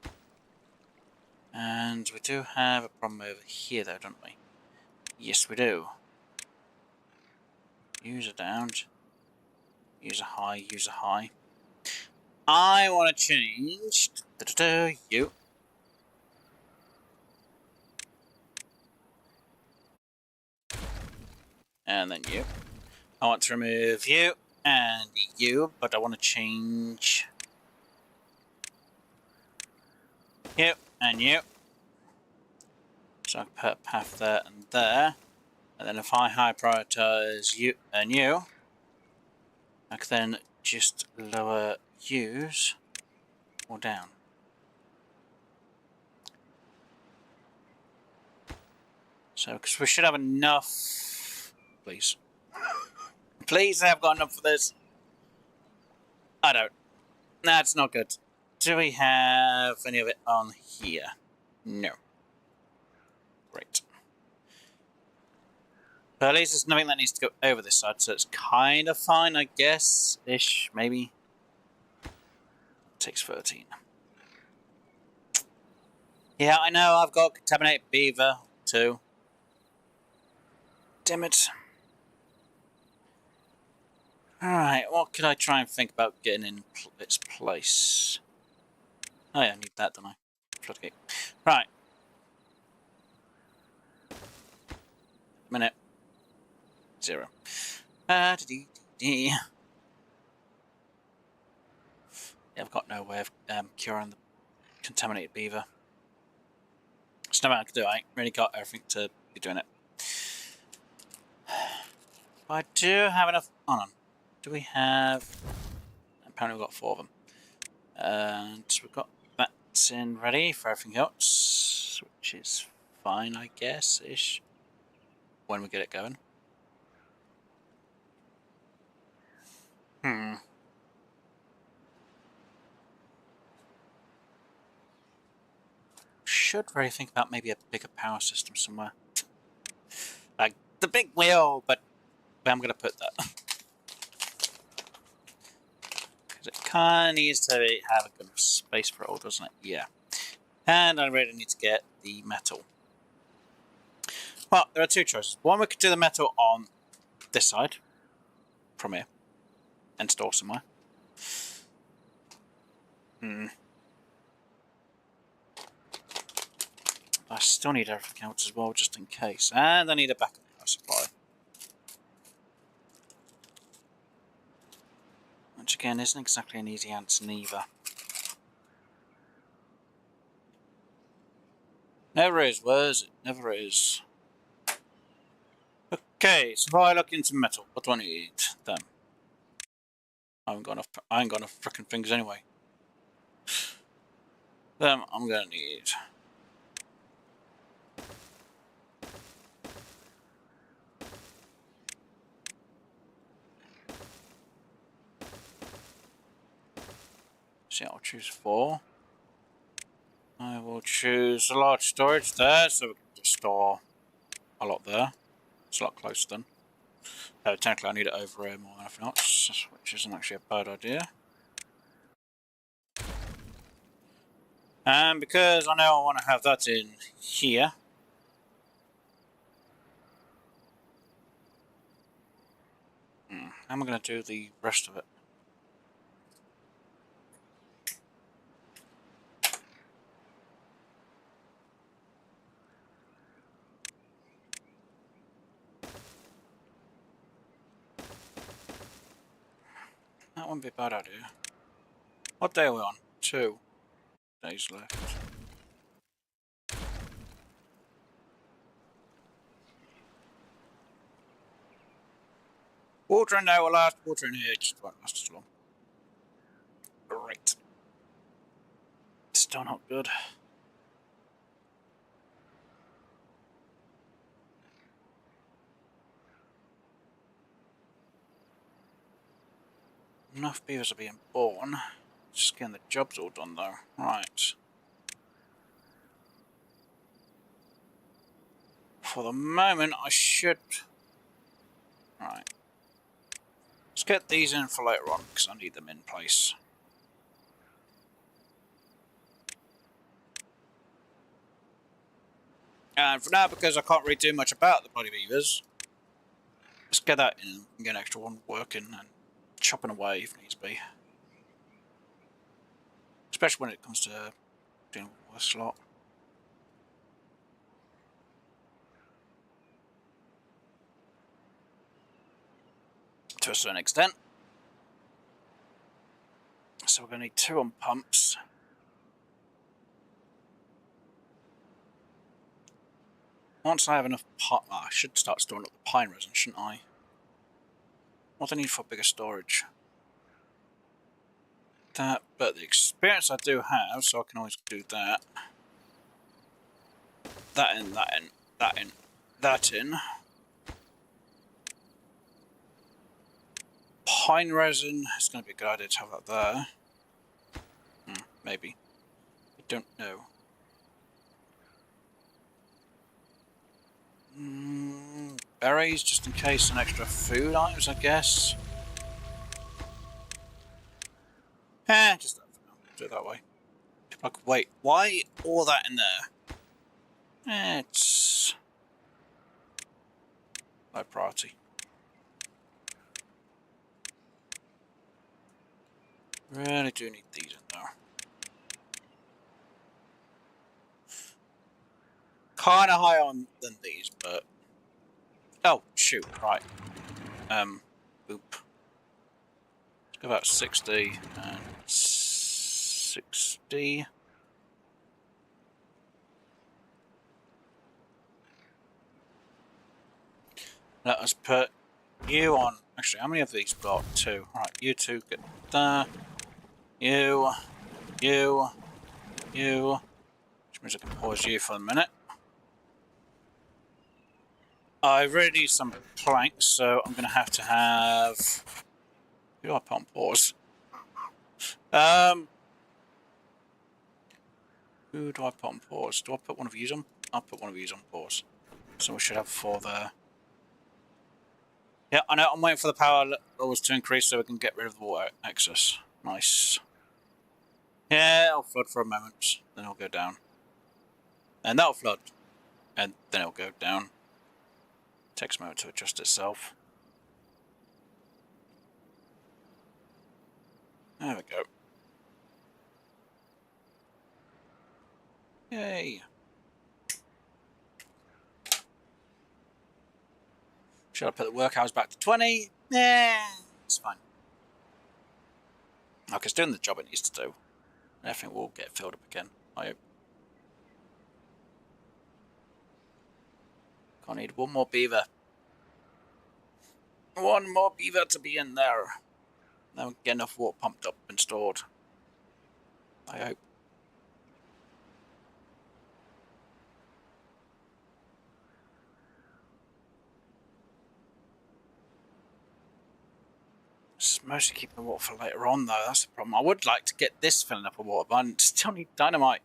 And we do have a problem over here though, don't we? Yes, we do. User down. User high, user high. I want to change you. And then you. I want to remove you and you, but I want to change you and you. So I can put a path there and there. And then if I high prioritize you and you, I can then just lower U's or down. So, because we should have enough. Please. Please, I've got enough for this. I don't. That's not good. Do we have any of it on here? No. Great. But at least there's nothing that needs to go over this side, so it's kind of fine, I guess. Ish, maybe. Takes 13. Yeah, I know, I've got contaminated beaver, too. Damn it. Alright, what could I try and think about getting in its place? Oh yeah, I need that, don't I? Floodgate. Right. Minute. 0. Yeah, I've got no way of curing the contaminated beaver. There's nothing I can do. I ain't really got everything to be doing it. I do have enough. Hold on. Do we have? Apparently we've got 4 of them. And we've got that in ready for everything else, which is fine, I guess, ish. When we get it going. Should really think about maybe a bigger power system somewhere. Like the big wheel, but where I'm going to put that. Because it kind of needs to have a good space for it all, doesn't it? Yeah. And I really need to get the metal. Well, there are 2 choices. One, we could do the metal on this side, from here, and store somewhere. I still need everything else as well, just in case. And I need a backup power supply. Which again isn't exactly an easy answer neither. Never is, was it? Never is. Okay, so if I look into metal, what do I need? Them. I ain't got enough frickin' things anyway. Them I'm gonna need. See, I'll choose 4. I will choose a large storage there, so we can just store a lot there. It's a lot closer then. Technically I need it over here more than anything else, which isn't actually a bad idea. And because I know I want to have that in here, how am I going to do the rest of it? That wouldn't be a bad idea. What day are we on? 2 days left. Water in there will last, water in here just won't last as long. Great. Still not good. Enough beavers are being born. Just getting the jobs all done though. Right. For the moment, I should. Right. Let's get these in for later on because I need them in place. And for now, because I can't really do much about the bloody beavers, let's get that in and get an extra one working and chopping away if needs be. Especially when it comes to doing a slot. To a certain extent. So we're going to need 2 on pumps. once I have enough I should start storing up the pine resin, shouldn't I? What do I need for bigger storage? That, but the experience I do have, so I can always do that. That in, that in, that in, that in. Pine resin, it's going to be a good idea to have that there. Maybe. I don't know. Berries, just in case, some extra food items, I guess. Just that for now. Do it that way. Like, wait, why all that in there? It's low priority. Really do need these in there. Kind of high on than these, but oh shoot! Right. Boop. Let's go about 60 and 60. Let us put you on. Actually, how many of these got? 2. Right, you 2 get there. You. Which means I can pause you for a minute. I really need some planks, so I'm going to have. Who do I put on pause? Who do I put on pause? Do I put one of these on? I'll put one of these on pause. So we should have 4 there. Yeah, I know. I'm waiting for the power levels to increase so we can get rid of the water excess. Nice. Yeah, it'll flood for a moment, then it'll go down. And that'll flood, and then it'll go down. Takes a moment to adjust itself. There we go. Yay. Should I put the work hours back to 20? Yeah, it's fine. Okay, it's doing the job it needs to do. Everything will get filled up again, I hope. I need one more beaver. One more beaver to be in there. Then we can get enough water pumped up and stored. I hope. It's mostly keeping the water for later on, though. That's the problem. I would like to get this filling up with water, but I still need dynamite.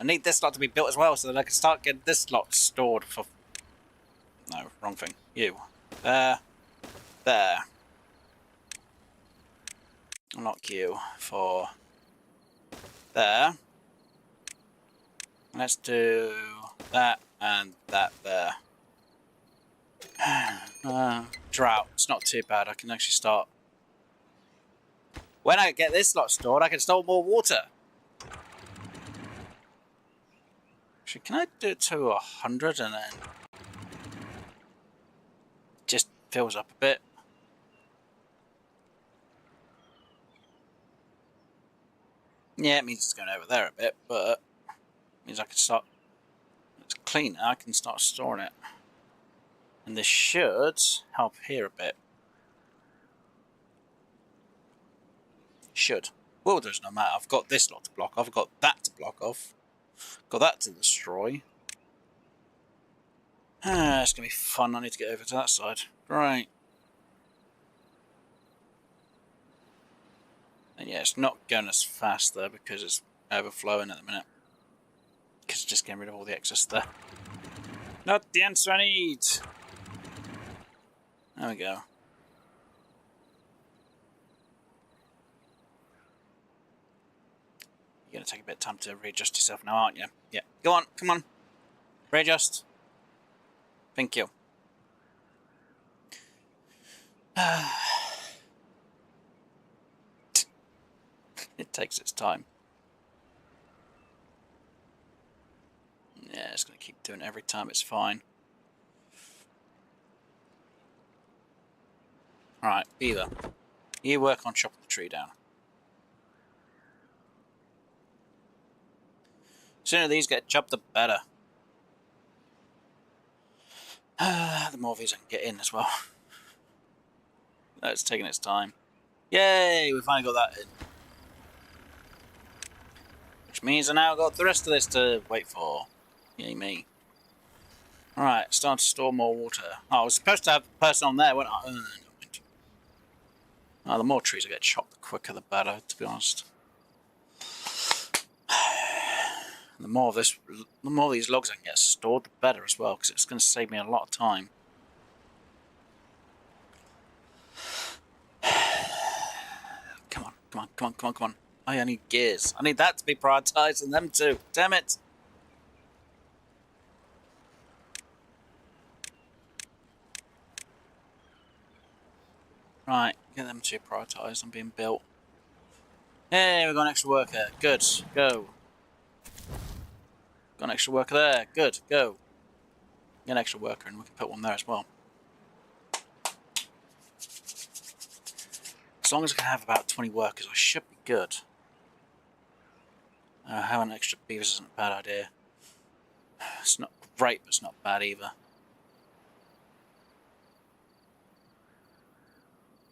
I need this lot to be built as well, so that I can start getting this lot stored for. No, wrong thing. You. There. Unlock you for there. Let's do that and that there. Drought. It's not too bad. I can actually start. When I get this lot stored, I can store more water. Actually, can I do it to 100 and then just fills up a bit? Yeah, it means it's going over there a bit, but it means I can start. It's cleaner. I can start storing it, and this should help here a bit. Should. Well, there's no matter. I've got this lot to block off. I've got that to block off. Got that to destroy. It's going to be fun. I need to get over to that side. Right. And yeah, it's not going as fast there because it's overflowing at the minute. Because it's just getting rid of all the excess there. Not the answer I need. There we go. You're going to take a bit of time to readjust yourself now, aren't you? Yeah. Go on. Come on. Readjust. Thank you. It takes its time. Yeah, it's going to keep doing it every time. It's fine. Alright, Beaver. You work on chopping the tree down. The sooner these get chopped, the better. The more of these I can get in as well. It's taking its time. Yay! We finally got that in. Which means I now got the rest of this to wait for. Yay me. Alright, start to store more water. Oh, I was supposed to have a person on there, weren't I? Oh, the more trees I get chopped, the quicker the better, to be honest. The more of these logs I can get stored, the better as well, because it's going to save me a lot of time. Come on, come on, come on, come on, come on. I need gears. I need that to be prioritised and them too. Damn it! Right, get them two prioritised and being built. Hey, we've got an extra worker. Good, go. Got an extra worker there. Good, go. Get an extra worker and we can put one there as well. As long as I can have about 20 workers, I should be good. Having extra beavers isn't a bad idea. It's not great, but it's not bad either.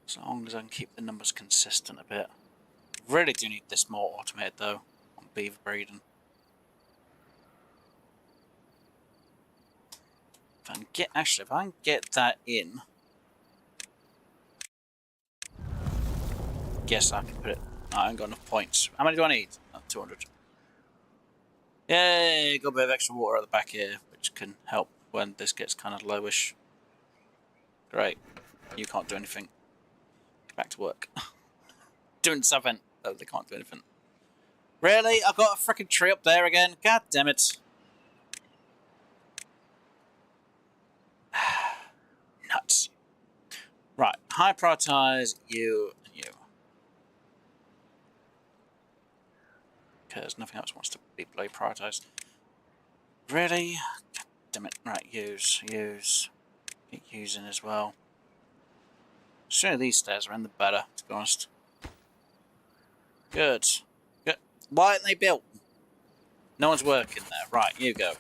As long as I can keep the numbers consistent a bit. Really do need this more automated though, on beaver breeding. If I can get that in, guess I can put it. No, I haven't got enough points. How many do I need? Oh, 200. Yay! Got a bit of extra water at the back here, which can help when this gets kind of lowish. Great. You can't do anything. Get back to work. Doing something. Oh, they can't do anything. Really? I've got a freaking tree up there again? God damn it. Nuts. Right. High prioritize you and you. Because nothing else wants to be bloody prioritized. Really? God damn it. Right, use. Get using as well. The sooner these stairs are in, the better, to be honest. Good. Good. Why aren't they built? No one's working there. Right, you go.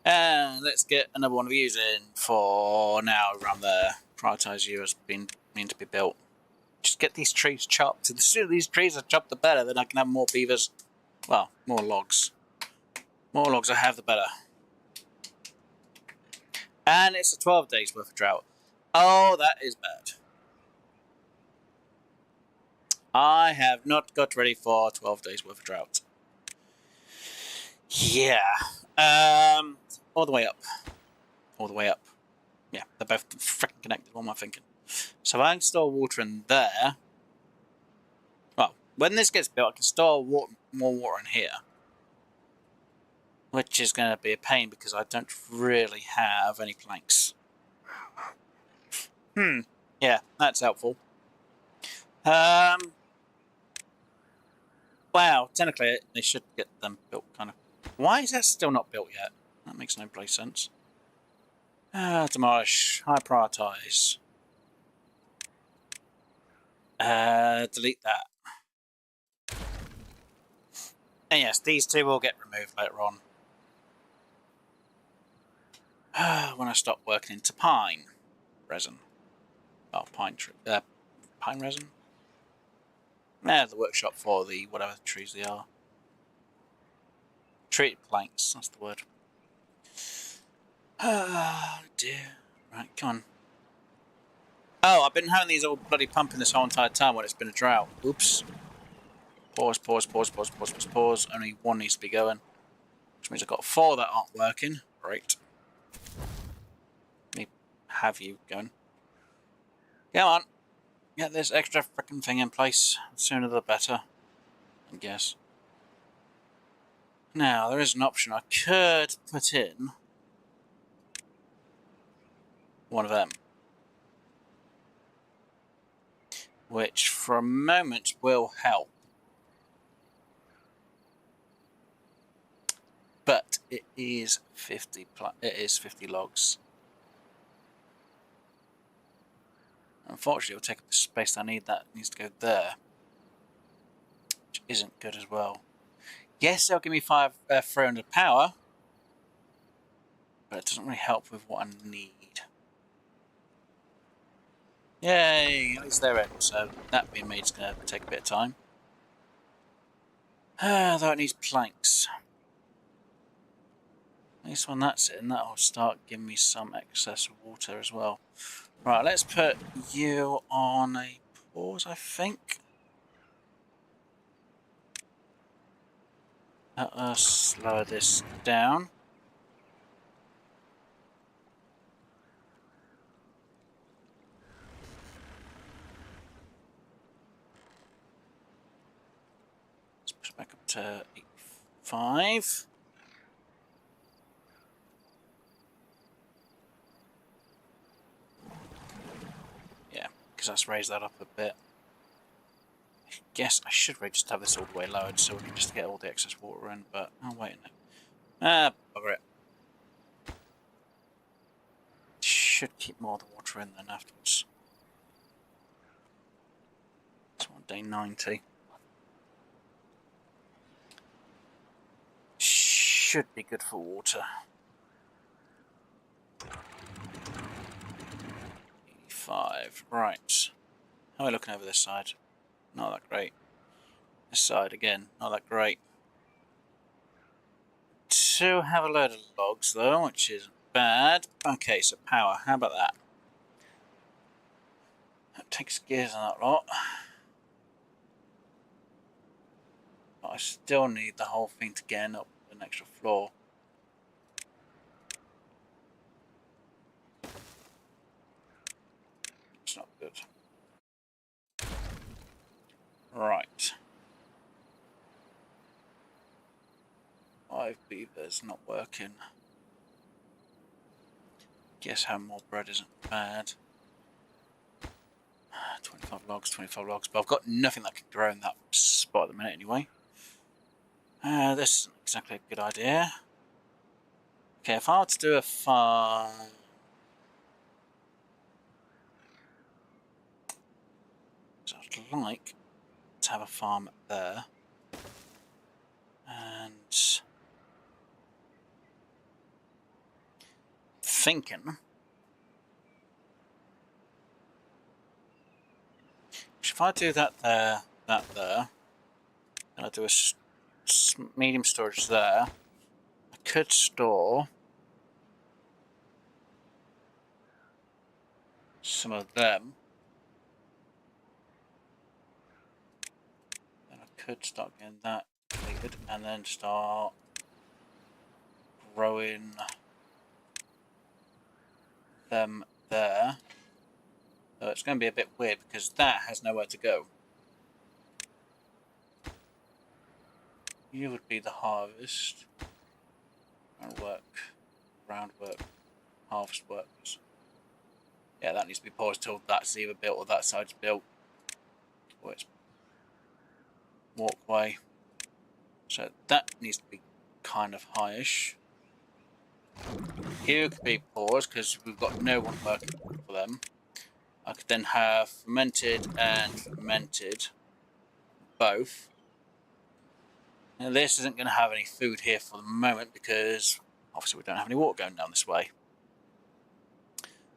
And let's get another one of these in for now around there. Prioritize you as being to be built. Just get these trees chopped. The sooner these trees are chopped, the better. Then I can have more beavers. Well, more logs. More logs I have, the better. And it's a 12 days worth of drought. Oh, that is bad. I have not got ready for 12 days worth of drought. Yeah. All the way up. All the way up. Yeah, they're both freaking connected. What am I thinking? So I can store water in there. Well, when this gets built, I can store more water in here. Which is going to be a pain because I don't really have any planks. Yeah, that's helpful. Wow, technically they should get them built kind of. Why is that still not built yet? That makes no bloody sense. Demolish. High prioritize. Delete that. And yes, these two will get removed later on. When I stop working into pine resin. Oh, pine resin? Yeah, the workshop for the whatever trees they are. Treated planks, that's the word. Oh dear. Right, come on. Oh, I've been having these all bloody pumping this whole entire time when it's been a drought. Oops. Pause. Only one needs to be going. Which means I've got 4 that aren't working. Great. Let me have you going. Come on. Get this extra frickin' thing in place. The sooner the better. I guess. Now, there is an option I could put in. One of them. Which, for a moment, will help. But it is 50 logs. Unfortunately, it will take up the space I need. That needs to go there, which isn't good as well. Yes, they'll give me 300 power, but it doesn't really help with what I need. Yay! At least they're in, so that being made is going to take a bit of time. Though it needs planks. At least when that's in, that'll start giving me some excess water as well. Right, let's put you on a pause, I think. Let us slow this down. Let's push it back up to 8.5. Yeah, because that's raised that up a bit. I guess I should really just have this all the way lowered so we can just get all the excess water in, but oh wait a minute. Bugger it. Should keep more of the water in then afterwards. It's on day 90. Should be good for water. 85. Right. How are we looking over this side? Not that great. This side again, not that great. To have a load of logs though, which is bad. Okay, so power, how about that? That takes gears on that lot. But I still need the whole thing to get up an extra floor. It's not good. Right. 5 beavers not working. Guess having more bread isn't bad. 25 logs, 25 logs. But I've got nothing that can grow in that spot at the minute anyway. This isn't exactly a good idea. Okay, if I were to do a farm... So I'd like to have a farm there. And... thinking... if I do that there, that there, and I do a medium storage there, I could store some of them. Then I could start getting that completed and then start growing them there. So it's going to be a bit weird because that has nowhere to go. You would be the harvest, groundwork, harvest workers. Yeah, that needs to be paused till that's either built or that side's built. Or it's walkway. So that needs to be kind of highish. Here could be paused because we've got no one working for them. I could then have fermented and fermented both. Now this isn't going to have any food here for the moment because obviously we don't have any water going down this way.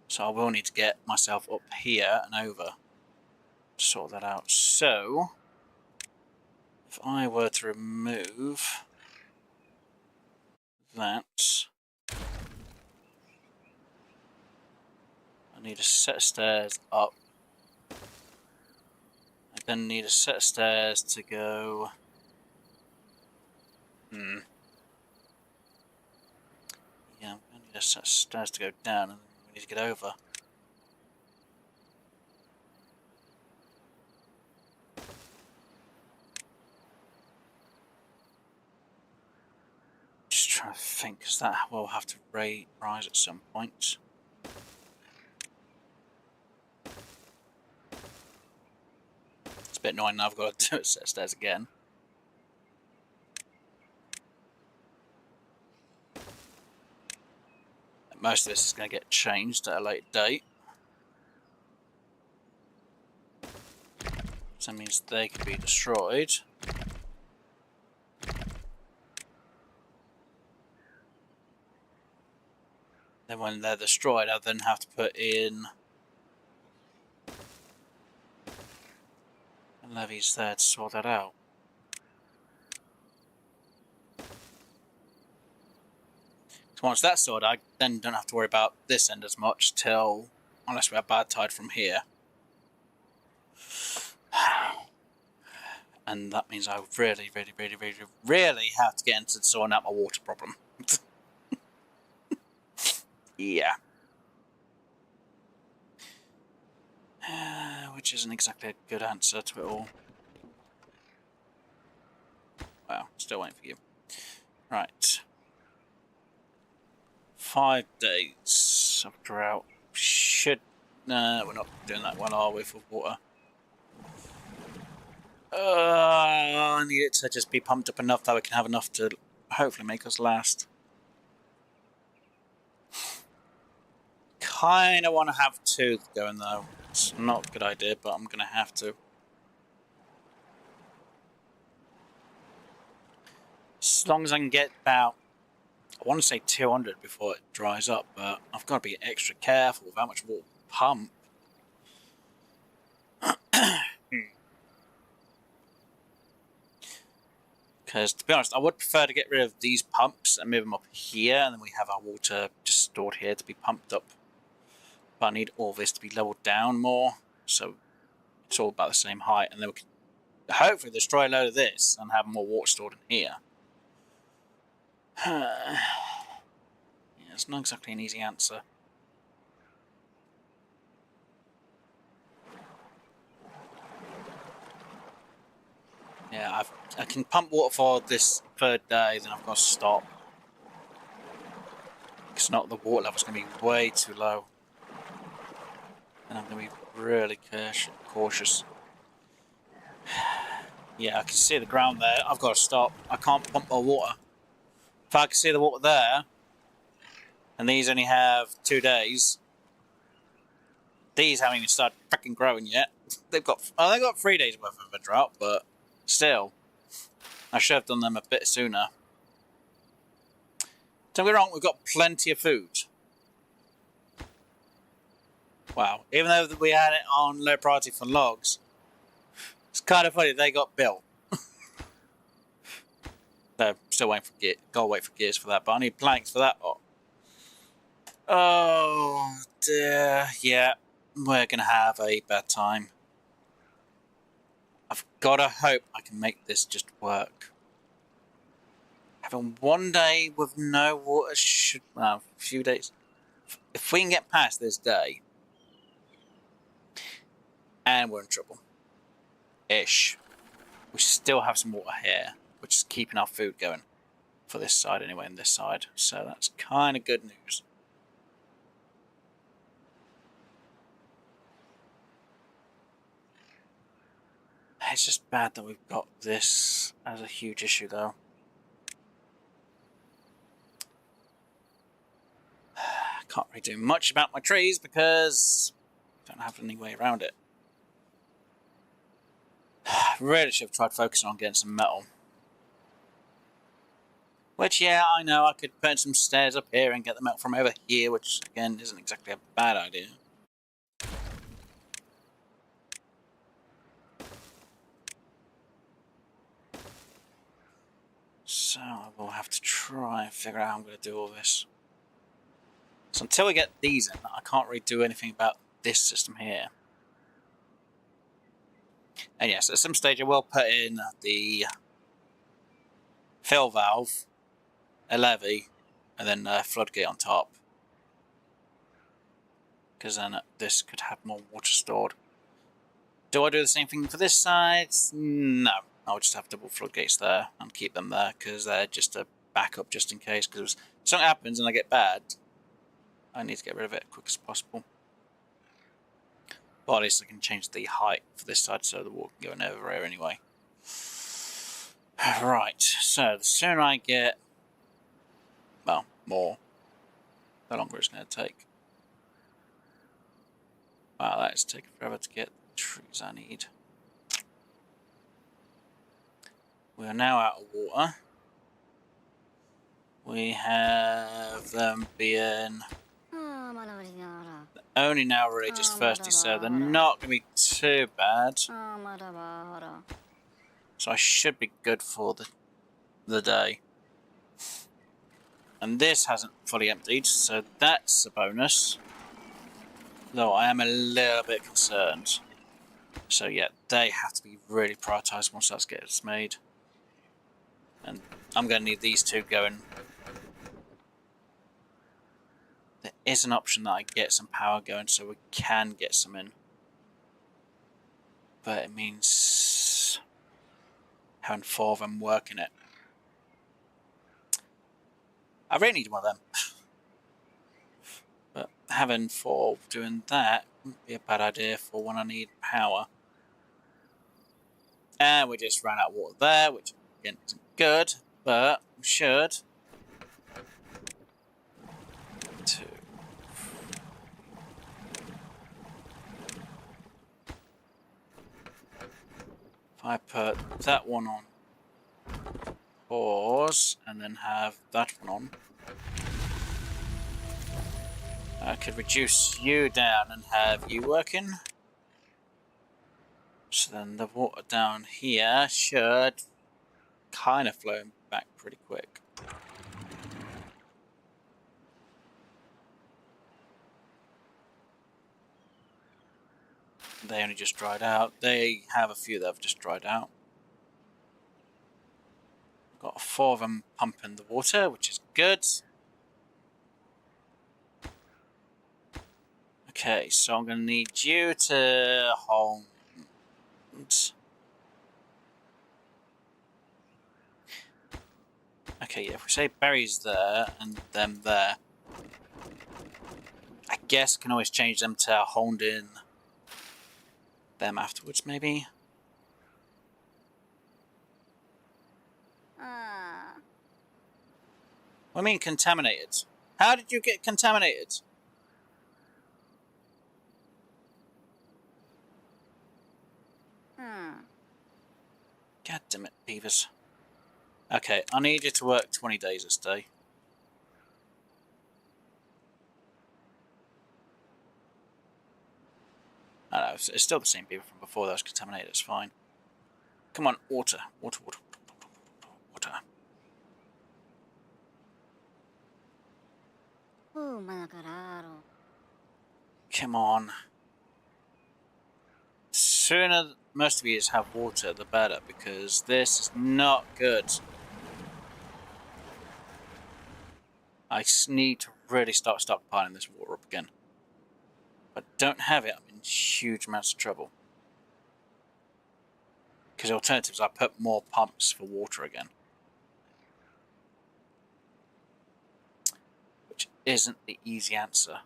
So I will need to get myself up here and over to sort that out. So if I were to remove that, I need a set of stairs up. I then need a set of stairs to go. Yeah, I'm going to need a set of stairs to go down, and then we need to get over. Just trying to think, because that will have to rise at some point. It's a bit annoying now I've got to do a set of stairs again. Most of this is going to get changed at a later date. So that means they can be destroyed. Then when they're destroyed, I then have to put in levies there to sort that out. So once that's sorted, I then don't have to worry about this end as much till, unless we have bad tide from here. And that means I really have to get into sorting out my water problem. Yeah. Which isn't exactly a good answer to it all. Well, still waiting for you. Right. 5 days of drought. No, we're not doing that one, are we, for water? I need it to just be pumped up enough that we can have enough to hopefully make us last. Kinda want to have 2 going though. It's not a good idea, but I'm gonna have to. As long as I can get about, I want to say 200 before it dries up, but I've got to be extra careful with how much water pump. Because, to be honest, I would prefer to get rid of these pumps and move them up here, and then we have our water just stored here to be pumped up. But I need all this to be leveled down more, so it's all about the same height, and then we can hopefully destroy a load of this and have more water stored in here. Yeah, it's not exactly an easy answer. Yeah, I can pump water for this 3rd day, then I've got to stop. Because not the water level's going to be way too low. And I'm going to be really cautious. Yeah, I can see the ground there. I've got to stop. I can't pump more water. If I can see the water there, and these only have 2 days, these haven't even started freaking growing yet. They've got 3 days worth of a drought, but still, I should have done them a bit sooner. Don't get me wrong, we've got plenty of food. Wow, even though we had it on low priority for logs, it's kind of funny they got built. They're still waiting for gear. Gotta wait for gears for that, but I need planks for that. Oh dear, yeah, we're gonna have a bad time. I've gotta hope I can make this just work. Having 1 day with no water a few days. If we can get past this day, and we're in trouble. Ish. We still have some water here, which is keeping our food going. For this side anyway, and this side. So that's kind of good news. It's just bad that we've got this as a huge issue though. Can't really do much about my trees because I don't have any way around it. Really should have tried focusing on getting some metal. Which, yeah, I know I could put some stairs up here and get the metal from over here, which, again, isn't exactly a bad idea. So I will have to try and figure out how I'm going to do all this. So until we get these in, I can't really do anything about this system here. And yes, at some stage I will put in the fill valve, a levee, and then a floodgate on top. Because then this could have more water stored. Do I do the same thing for this side? No. I'll just have double floodgates there and keep them there because they're just a backup just in case. Because if something happens and I get bad, I need to get rid of it as quick as possible. But at least I can change the height for this side so the water can go over here anyway. Right, so the sooner I get, well, more, the longer it's going to take. Wow, that is taking forever to get the trees I need. We are now out of water. We have them being Only now really just thirsty, so they're not going to be too bad. So I should be good for the day. And this hasn't fully emptied, so that's a bonus. Though I am a little bit concerned. So yeah, they have to be really prioritised once that gets made. And I'm going to need these two going. There is an option that I get some power going so we can get some in. But it means having 4 of them working it. I really need one of them. But having 4 doing that wouldn't be a bad idea for when I need power. And we just ran out of water there, which again isn't good, but we should. 2. If I put that one on pause and then have that one on, I could reduce you down and have you working. So then the water down here should kind of flow back pretty quick. They only just dried out. They have a few that have just dried out. Got 4 of them pumping the water, which is good. Okay, so I'm going to need you to hold. Okay, yeah, if we say berries there and them there, I guess I can always change them to honed in them afterwards, maybe. What do you mean contaminated? How did you get contaminated? God damn it, beavers. Okay, I need you to work 20 days this day. I know, it's still the same beaver from before that was contaminated, it's fine. Come on, water. Water, water, water, water, water. Come on. Sooner most of you have water, the better, because this is not good. I need to really start stockpiling this water up again. If I don't have it, I'm in huge amounts of trouble. Because the alternative is I put more pumps for water again. Which isn't the easy answer.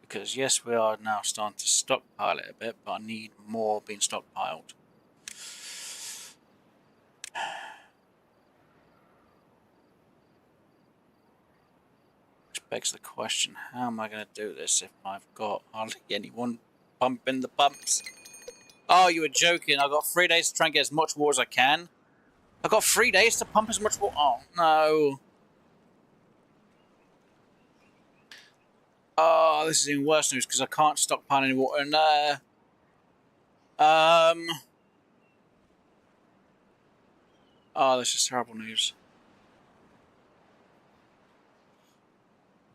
Because yes, we are now starting to stockpile it a bit, but I need more being stockpiled. Which begs the question, how am I going to do this if I've got hardly anyone pumping the pumps? Oh, you were joking. I've got 3 days to try and get as much water as I can. I've got 3 days to pump as much water. Oh, no. Oh, this is even worse news because I can't stockpile any water in there. Oh, this is terrible news.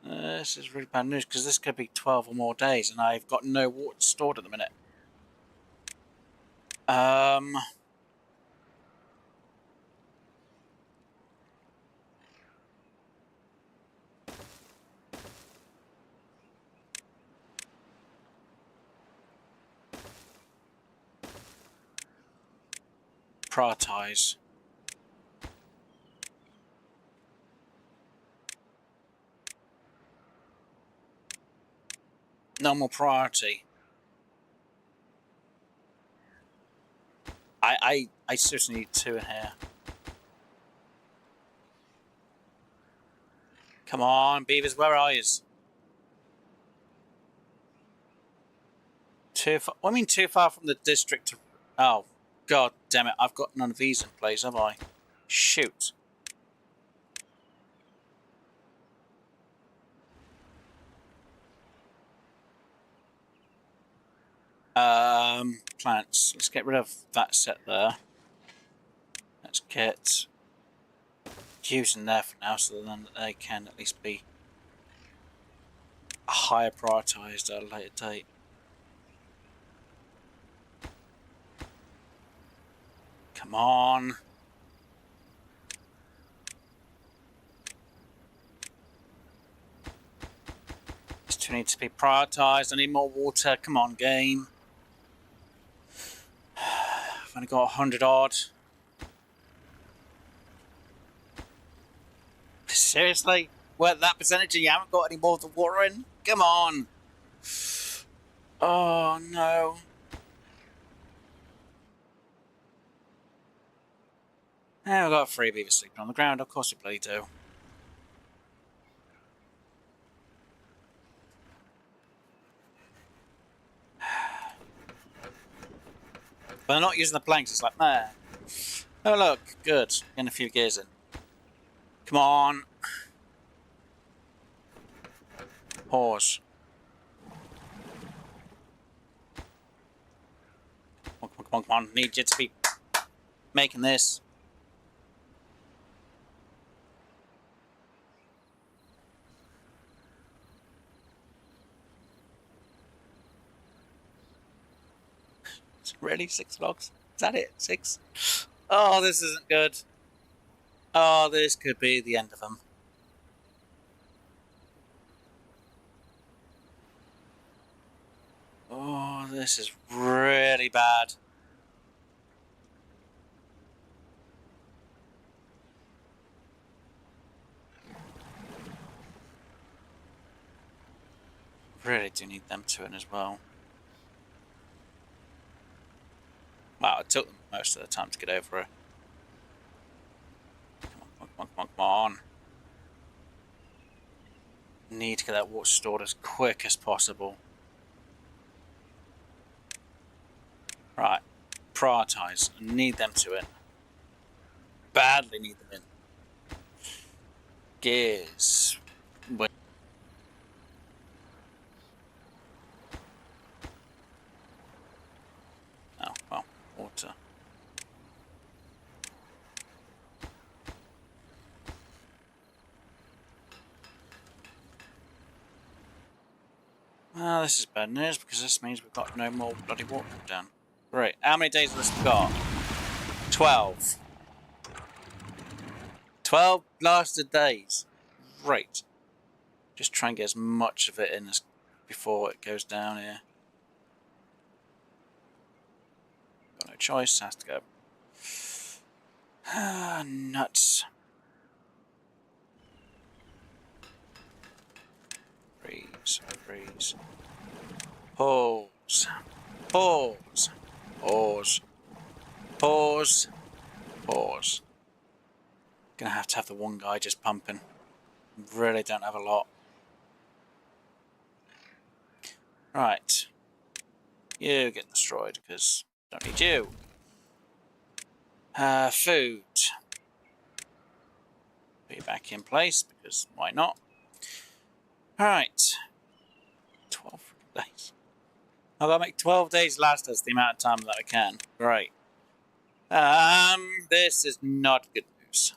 This is really bad news because this could be 12 or more days and I've got no water stored at the minute. Prioritize. Normal priority. I seriously need 2 in here. Come on, beavers, where are you? Too far. What do you mean too far from the district? Oh, god damn it! I've got none of these in place, have I? Shoot. Plants. Let's get rid of that set there. Let's get using there for now, so then they can at least be higher prioritised at a later date. Come on. These two need to be prioritised. I need more water. Come on, game. I've only got 100 odd. Seriously? Well, that percentage and you haven't got any more of the water in? Come on. Oh, no. Yeah, I've got 3 beavers sleeping on the ground. Of course we bloody do. But they're not using the planks. It's like, nah. Oh, look. Good. Getting a few gears in. Come on. Pause. Come on. Need you to be making this. Really? 6 logs? Is that it? 6? Oh, this isn't good. Oh, this could be the end of them. Oh, this is really bad. Really do need them to in as well. Wow, it took them most of the time to get over it. Come on. Need to get that water stored as quick as possible. Right. Prioritise. Need them to in. Badly need them in. Gears. Wait. Oh, well. Water. Well, this is bad news because this means we've got no more bloody water down. Great. How many days have we got? 12. 12 blasted days. Great. Just try and get as much of it in as before it goes down here. Got no choice, has to go. Ah, nuts. Freeze. Pause. Gonna have to have the one guy just pumping. Really don't have a lot. Right. You get destroyed because don't need you. Food. Be back in place because why not? Alright. 12 days. I've got to make 12 days last us the amount of time that I can. Great. This is not good news.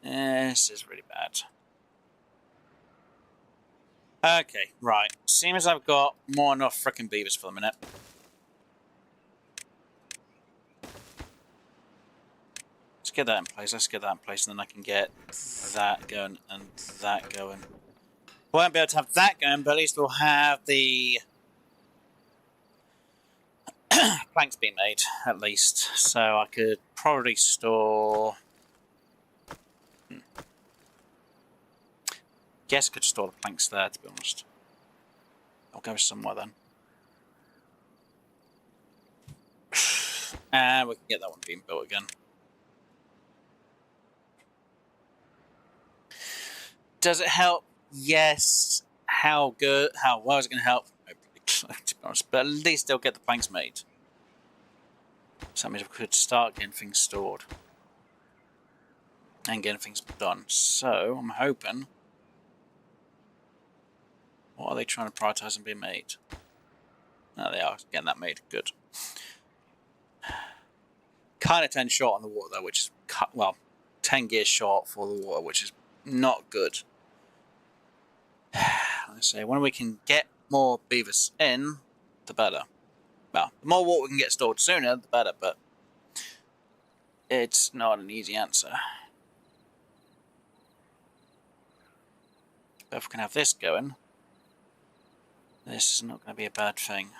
This is really bad. Okay, right. Seems I've got more than enough frickin' beavers for the minute. Let's get that in place, and then I can get that going and that going. Won't be able to have that going, but at least we'll have the planks being made, at least. So I could probably store... Guess I could store the planks there, to be honest. I'll go somewhere then. And we can get that one being built again. Does it help? Yes. How good? How well is it going to help? To be honest, but at least they'll get the planks made. So that means we could start getting things stored and getting things done. So I'm hoping. What are are they trying to prioritise and be made? No, they are getting that made. Good. Kind of 10 short on the water though, which is, well, 10 gears short for the water, which is not good. I say, when we can get more beavers in, the better. Well, the more water we can get stored sooner, the better, but it's not an easy answer. But if we can have this going, this is not going to be a bad thing.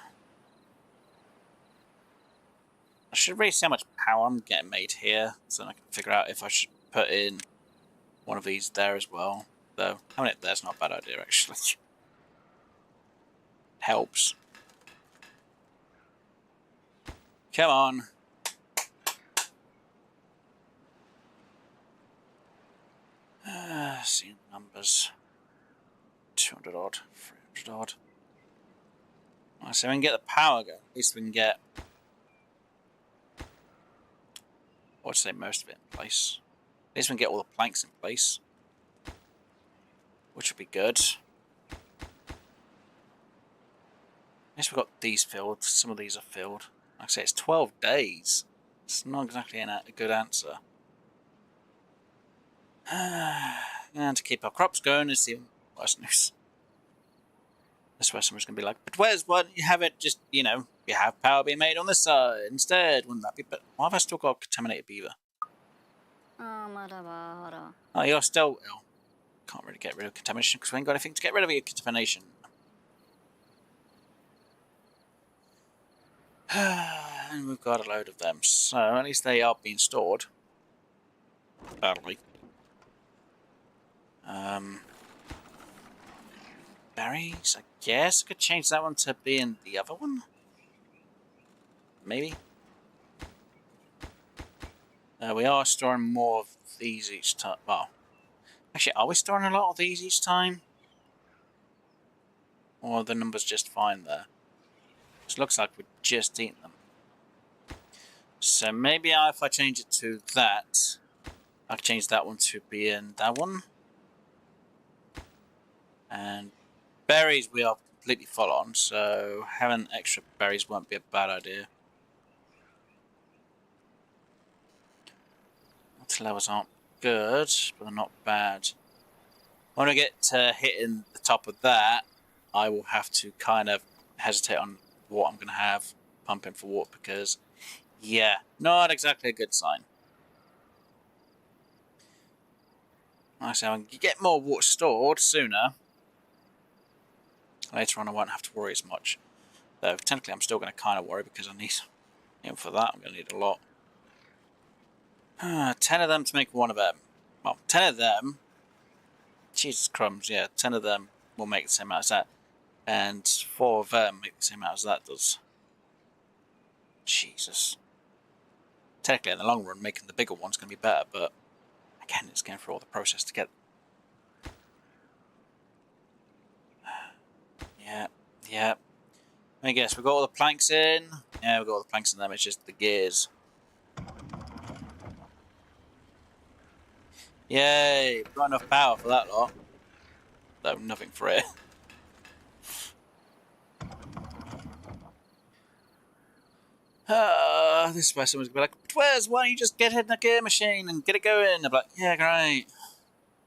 I should really see how much power I'm getting made here, so I can figure out if I should put in one of these there as well. Though, having it there's not a bad idea, actually. Helps. Come on. Seeing the numbers. 200 odd, 300 odd. Right, so we can get the power going. At least we can get, I would say, most of it in place. At least we can get all the planks in place, which would be good. At least we've got these filled. Some of these are filled. Like I say, it's 12 days. It's not exactly a good answer. And to keep our crops going is the worst news. This way someone's going to be like, but where's one? You have it just, you know, you have power being made on this side instead. Wouldn't that be? But why have I still got a contaminated beaver? Oh, you're still ill. Can't really get rid of contamination because we ain't got anything to get rid of your contamination. And we've got a load of them, so at least they are being stored. Badly. Berries, I guess I could change that one to being the other one. Maybe. We are storing more of these each time. Well, actually, are we storing a lot of these each time? Or are the numbers just fine there? It looks like we're just eating them. So maybe if I change it to that, I can change that one to being that one. And berries we are completely full on, so having extra berries won't be a bad idea. Water levels aren't good, but they're not bad. When I get to hitting the top of that, I will have to kind of hesitate on what I'm going to have pumping for water because, yeah, not exactly a good sign. Like I say, I can get more water stored sooner. Later on I won't have to worry as much. Though technically I'm still going to kind of worry because I need, even for that I'm going to need a lot. 10 of them to make one of them. Well, 10 of them, Jesus crumbs, yeah, 10 of them will make the same amount as that. And 4 of them make the same amount as that does. Jesus. Technically in the long run making the bigger one's going to be better, but again it's going through all the process to get. Yeah. I guess we've got all the planks in. Yeah, we've got all the planks in them, it's just the gears. Yay, we've got enough power for that lot. Though nothing for it. This is where someone's going to be like, but where's, why don't you just get in the gear machine and get it going? I'm like, yeah, great.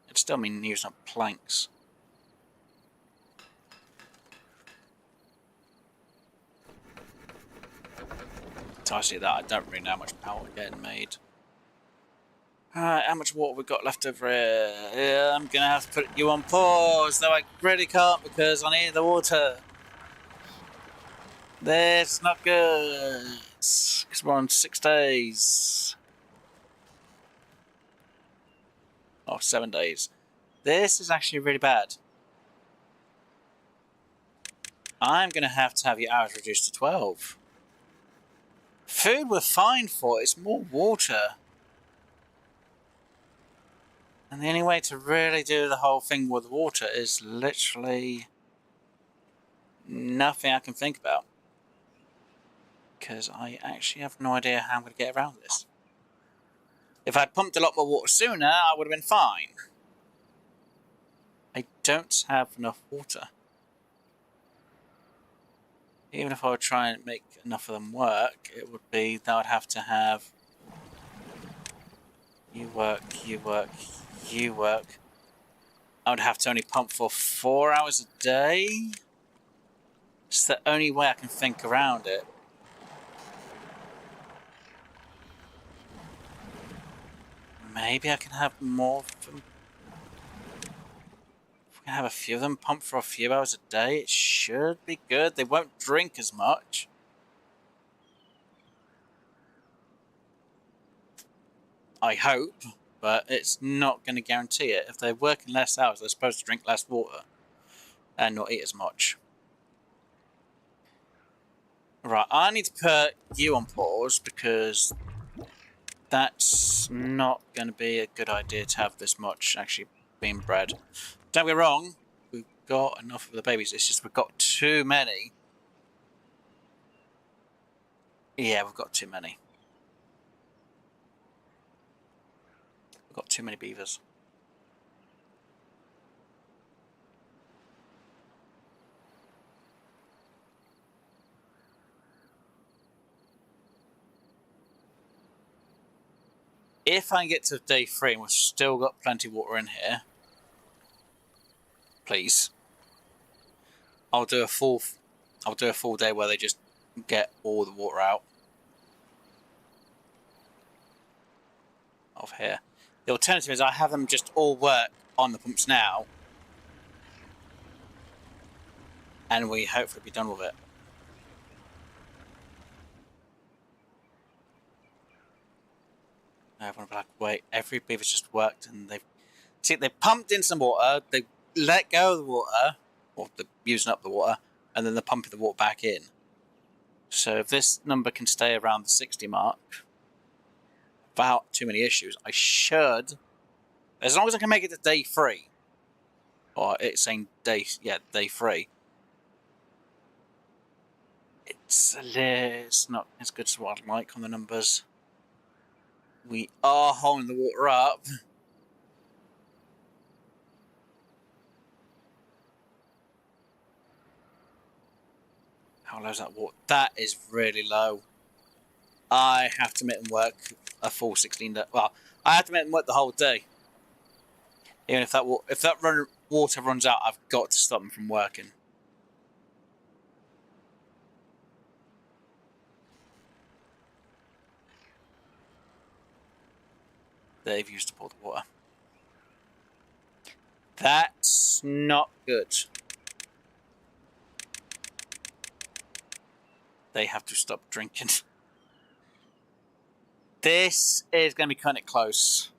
It'd still mean using up planks. I see that I don't really know how much power we're getting made. Alright, how much water we got left over here? Yeah, I'm gonna have to put you on pause, though I really can't because I need the water. This is not good. Because we're on 6 days. Oh, 7 days. This is actually really bad. I'm gonna have to have your hours reduced to 12. Food we're fine for, it's more water. And the only way to really do the whole thing with water is literally nothing I can think about. Because I actually have no idea how I'm going to get around this. If I'd pumped a lot more water sooner, I would have been fine. I don't have enough water. Even if I would try and make enough of them work, it would be that I would have to have you work, you work, you work. I would have to only pump for 4 hours a day. It's the only way I can think around it. Maybe I can have more of them. If we can have a few of them pump for a few hours a day, it should be good. They won't drink as much. I hope, but it's not going to guarantee it. If they're working less hours, they're supposed to drink less water and not eat as much. Right, I need to put you on pause because that's not going to be a good idea to have this much actually being bred. Don't get me wrong, we've got enough of the babies, it's just we've got too many. Yeah, we've got too many. We've got too many beavers. If I can get to day 3 and we've still got plenty of water in here, please, I'll do a full day where they just get all the water out of here. The alternative is I have them just all work on the pumps now, and we hopefully be done with it. Everyone will be like, wait, every beaver's just worked and they pumped in some water, they let go of the water, or they're using up the water, and then they're pumping the water back in. So if this number can stay around the 60 mark without too many issues, I should, as long as I can make it to day 3, or it's saying day 3, it's not as good as what I'd like on the numbers. We are holding the water up. How low is that water? That is really low. I have to make them work a full 16 day. Well, I have to make them work the whole day. Even if that water runs out, I've got to stop them from working. They've used up all the water. That's not good. They have to stop drinking. This is going to be kind of close.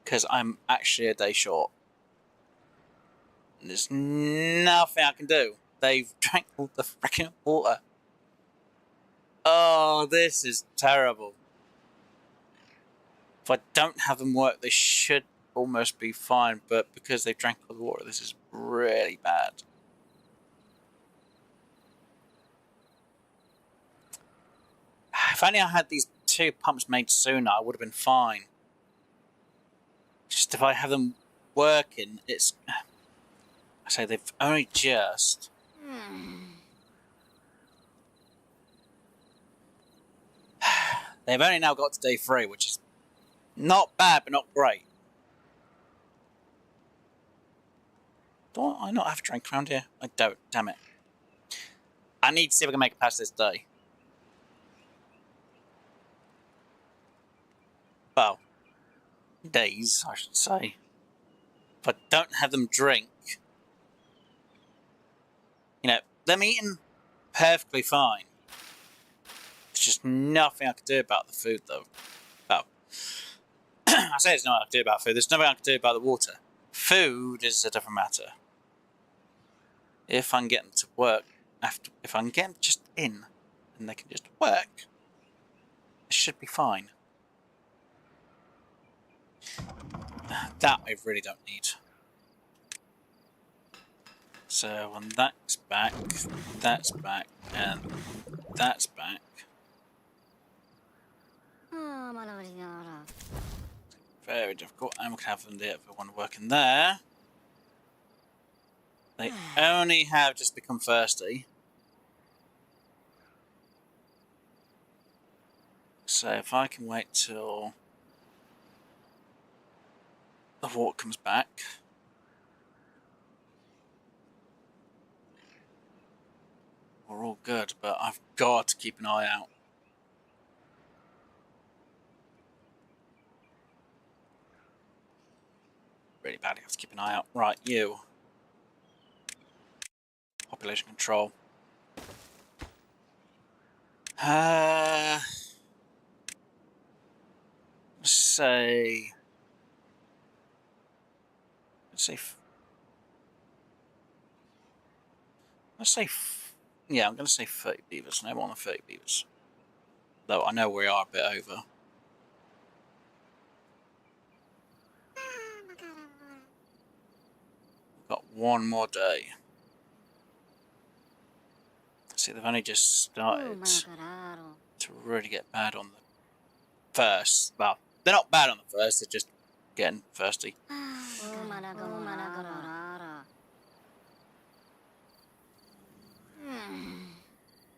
Because I'm actually a day short. And there's nothing I can do. They've drank all the freaking water. Oh, this is terrible. If I don't have them work, they should almost be fine. But because they've drank all the water, this is really bad. If only I had these 2 pumps made sooner, I would have been fine. Just if I have them working, it's... I say they've only just... They've only now got to day 3, which is not bad, but not great. Do I not have a drink around here? I don't, damn it. I need to see if I can make it past this day. Well, days, I should say. If I don't have them drink, you know, them eating perfectly fine. There's just nothing I can do about the food, though. Well, I say there's nothing I can do about food. There's nothing I can do about the water. Food is a different matter. If I can get them to work, if I can get them just in, and they can just work, it should be fine. That I really don't need. So when that's back, and that's back. Very difficult, and we can have them there if we want to work in there. They only have just become thirsty. So if I can wait till the water comes back. We're all good, but I've got to keep an eye out. Really badly have to keep an eye out. Right, you. Population control. Let's say... Yeah, I'm going to say 30 beavers. No more than 30 beavers. Though I know we are a bit over. We've got one more day. See, they've only just started to really get bad on the first. Well, they're not bad on the first, they're just getting thirsty.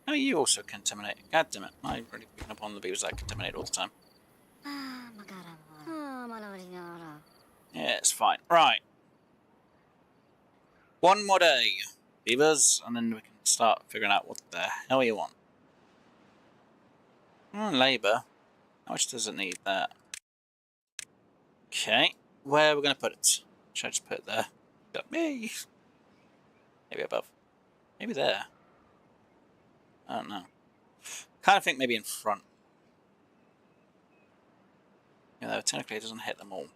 Oh, you also contaminate. God damn it. I'm really picking up on the beavers that contaminate all the time. Yeah, it's fine. Right. One more day, beavers, and then we can start figuring out what the hell you want. Labour. How much does it need that? Okay. Where are we going to put it? Should I just put it there? Got me. Maybe above. Maybe there. I don't know. Kind of think maybe in front. You know, technically it doesn't hit them all.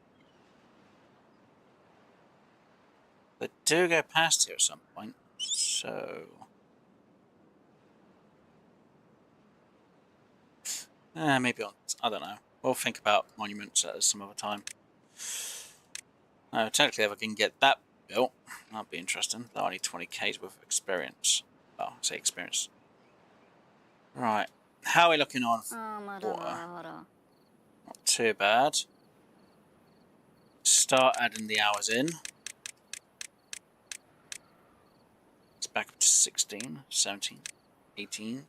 They do go past here at some point, so... maybe on... I don't know. We'll think about monuments at some other time. Technically if I can get that built, that'll be interesting. Though I need 20k's worth of experience. Well, I say experience. Right. How are we looking on water? Not too bad. Start adding the hours in. It's back up to 16, 17, 18.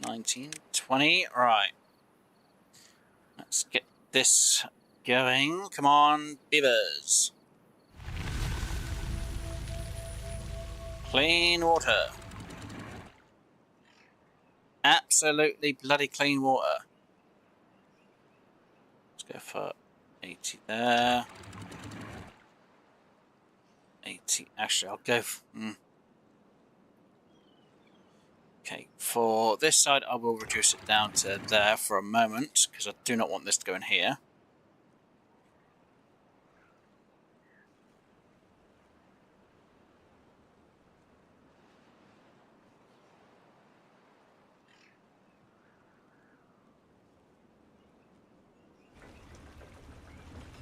19, 20. Right. Let's get this going. Come on, beavers. Clean water. Absolutely bloody clean water. Let's go for 80 there. 80. Actually, I'll go for... Okay, for this side, I will reduce it down to there for a moment, because I do not want this to go in here.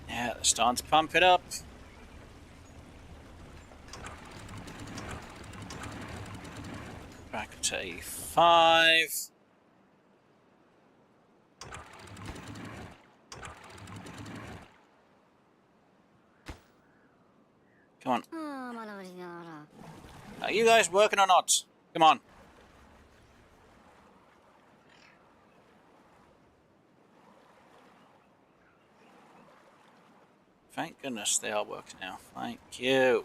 Yeah, they're starting to pump it up. Back to 85. Come on. Are you guys working or not? Come on. Thank goodness they are working now. Thank you.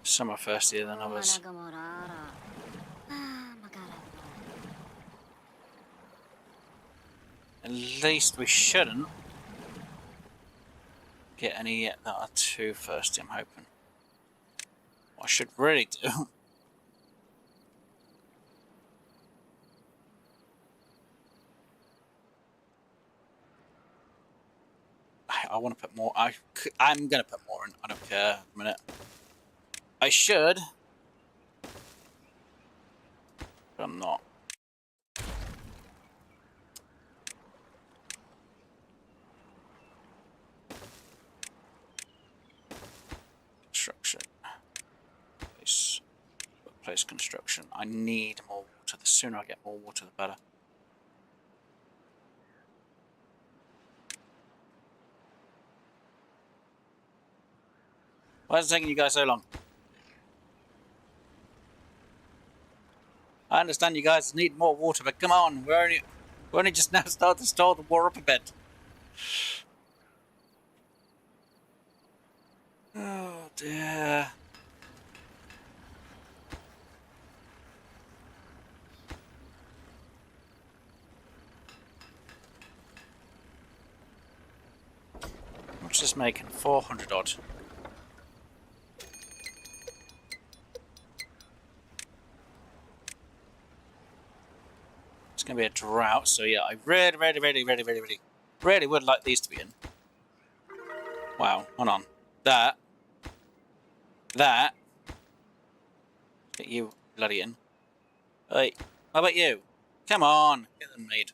Some are thirstier than others. At least we shouldn't get any yet that are too thirsty, I'm hoping. What I should really do... I want to put more... I'm going to put more in. I don't care. A minute. I should. But I'm not. Construction. Workplace construction. I need more water. The sooner I get more water, the better. Why is it taking you guys so long? I understand you guys need more water, but come on, we're only just now starting to store the water up a bit. Oh dear. What's this making? 400 odd. It's going to be a drought, so yeah, I really would like these to be in. Wow, hold on. That. Get you bloody in. Hey, how about you? Come on, get them made.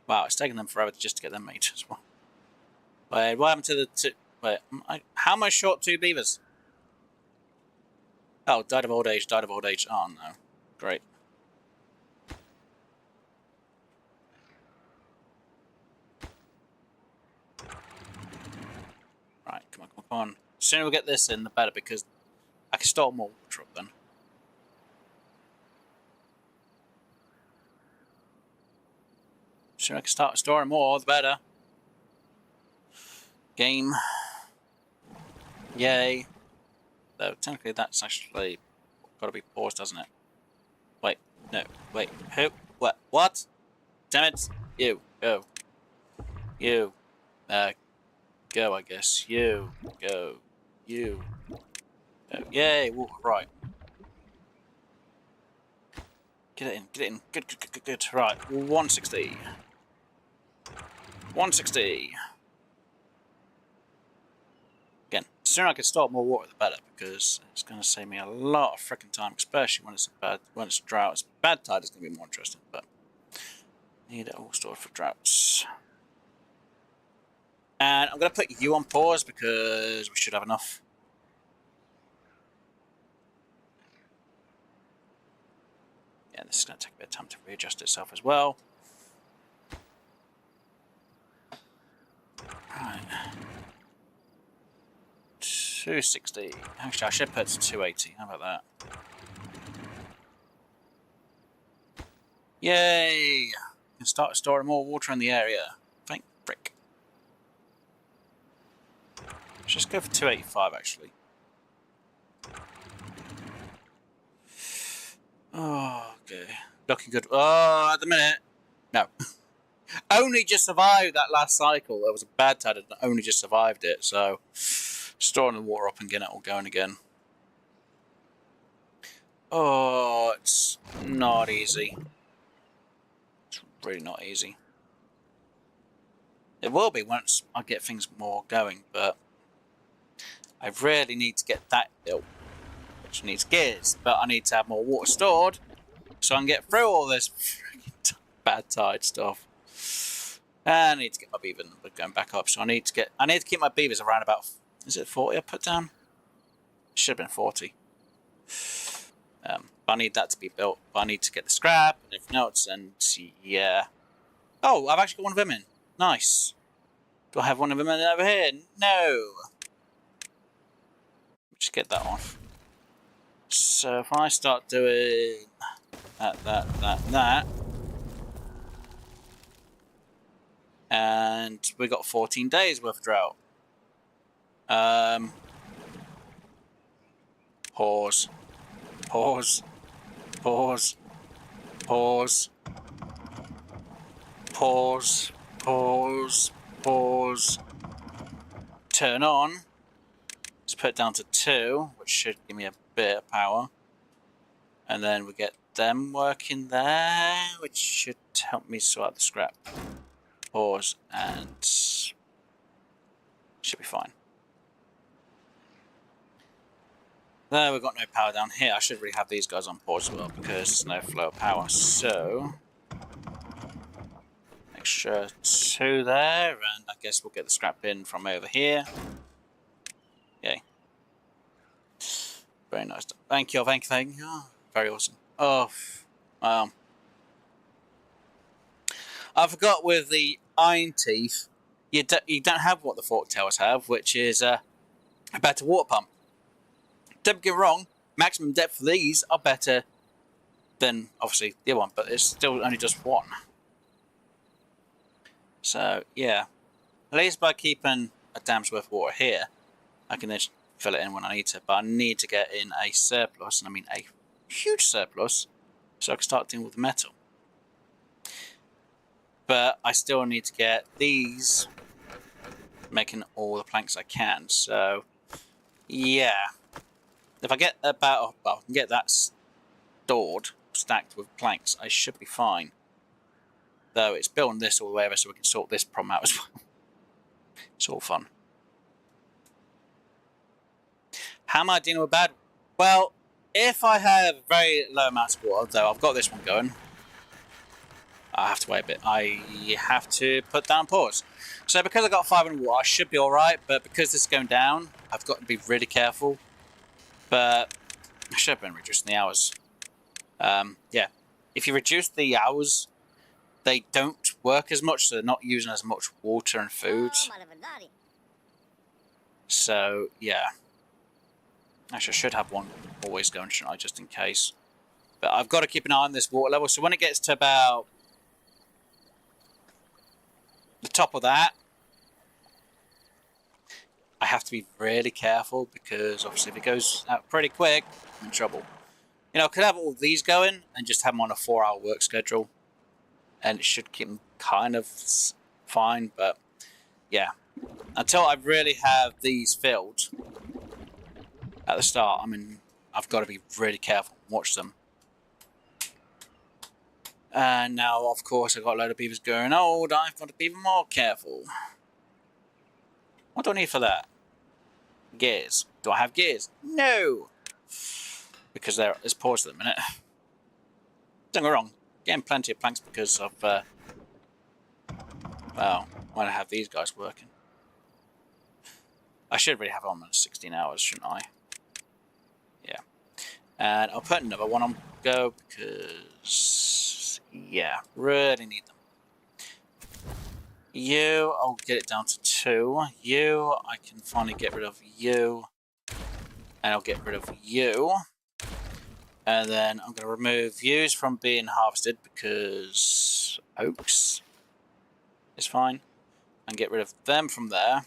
Wow, it's taken them forever just to get them made as well. Wait, what happened to the two? Wait, how am I short 2 beavers? Oh, died of old age, died of old age. Oh no. Great. Right, come on, come on. The sooner we get this in, the better, because I can store more water up then. The sooner I can start storing more, the better. Game. Yay. Though, technically that's actually got to be paused, doesn't it? Wait, no, wait, who? What? Damn it! You, go. You. Go, I guess. You, go. You. Go. Yay, water, right. Get it in, get it in. Good. Right, 160. 160. Again, the sooner I can store more water, the better, because it's going to save me a lot of freaking time, especially when it's a drought. Bad tide is going to be more interesting, but I need it all stored for droughts. And I'm going to put you on pause because we should have enough. Yeah, this is going to take a bit of time to readjust itself as well. Right. 260. Actually, I should put it to 280. How about that? Yay! Can start storing more water in the area. Thank frick. Let's just go for 285 actually. Oh, okay. Looking good. Oh, at the minute. No. Only just survived that last cycle. There was a bad tide and only just survived it, so storing the water up and getting it all going again. Oh, it's not easy. It's really not easy. It will be once I get things more going, but I really need to get that built, which needs gears, but I need to have more water stored so I can get through all this freaking bad tide stuff. And I need to get my beaver number going back up, so I need to keep my beavers around about, is it 40 I put down? It should have been 40. But I need that to be built. But I need to get the scrap and everything else, and yeah. Oh, I've actually got one of them in. Nice. Do I have one of them in over here? No. Just get that off. So if I start doing that, and we got 14 days worth of drought. Pause. Turn on. Let's put it down to 2, which should give me a bit of power. And then we get them working there, which should help me sort out the scrap. Pause, and should be fine. There, we've got no power down here. I should really have these guys on pause as well because there's no flow of power. So, extra 2 there, and I guess we'll get the scrap in from over here. Yay. Very nice. Thank you. Very awesome. Oh, I forgot with the iron teeth, you don't have what the Folktails have, which is a better water pump. Don't get me wrong, maximum depth for these are better than obviously the other one, but it's still only just one. So yeah, at least by keeping a dam's worth of water here, I can then fill it in when I need to. But I need to get in a surplus, and I mean a huge surplus, so I can start dealing with the metal. But I still need to get these making all the planks I can. So yeah, if I get about, well, I can get that stored, stacked with planks, I should be fine. Though it's building this all the way over so we can sort this problem out as well. It's all fun. How am I dealing with bad? Well, if I have very low amounts of water, though I've got this one going, I have to wait a bit. I have to put down pause. So because I got 500 water, I should be alright, but because this is going down, I've got to be really careful. But I should have been reducing the hours. Yeah, if you reduce the hours, they don't work as much, so they're not using as much water and food. So, yeah. Actually, I should have one always going, shouldn't I, just in case. But I've got to keep an eye on this water level, so when it gets to about the top of that, I have to be really careful, because obviously if it goes out pretty quick, I'm in trouble. You know, I could have all these going and just have them on a 4-hour work schedule, and it should keep them kind of fine, but yeah. Until I really have these filled at the start, I mean, I've got to be really careful and watch them. And now, of course, I've got a load of beavers going old. I've got to be even more careful. What do I need for that? Gears. Do I have gears? No! Because there's pause at the minute. Don't get me wrong. Getting plenty of planks because of, well, when I have these guys working. I should really have them on 16 hours, shouldn't I? Yeah. And I'll put another one on go because, yeah, really need them. You, I'll get it down to 2. You, I can finally get rid of you. And I'll get rid of you. And then I'm going to remove yous from being harvested because oaks is fine. And get rid of them from there.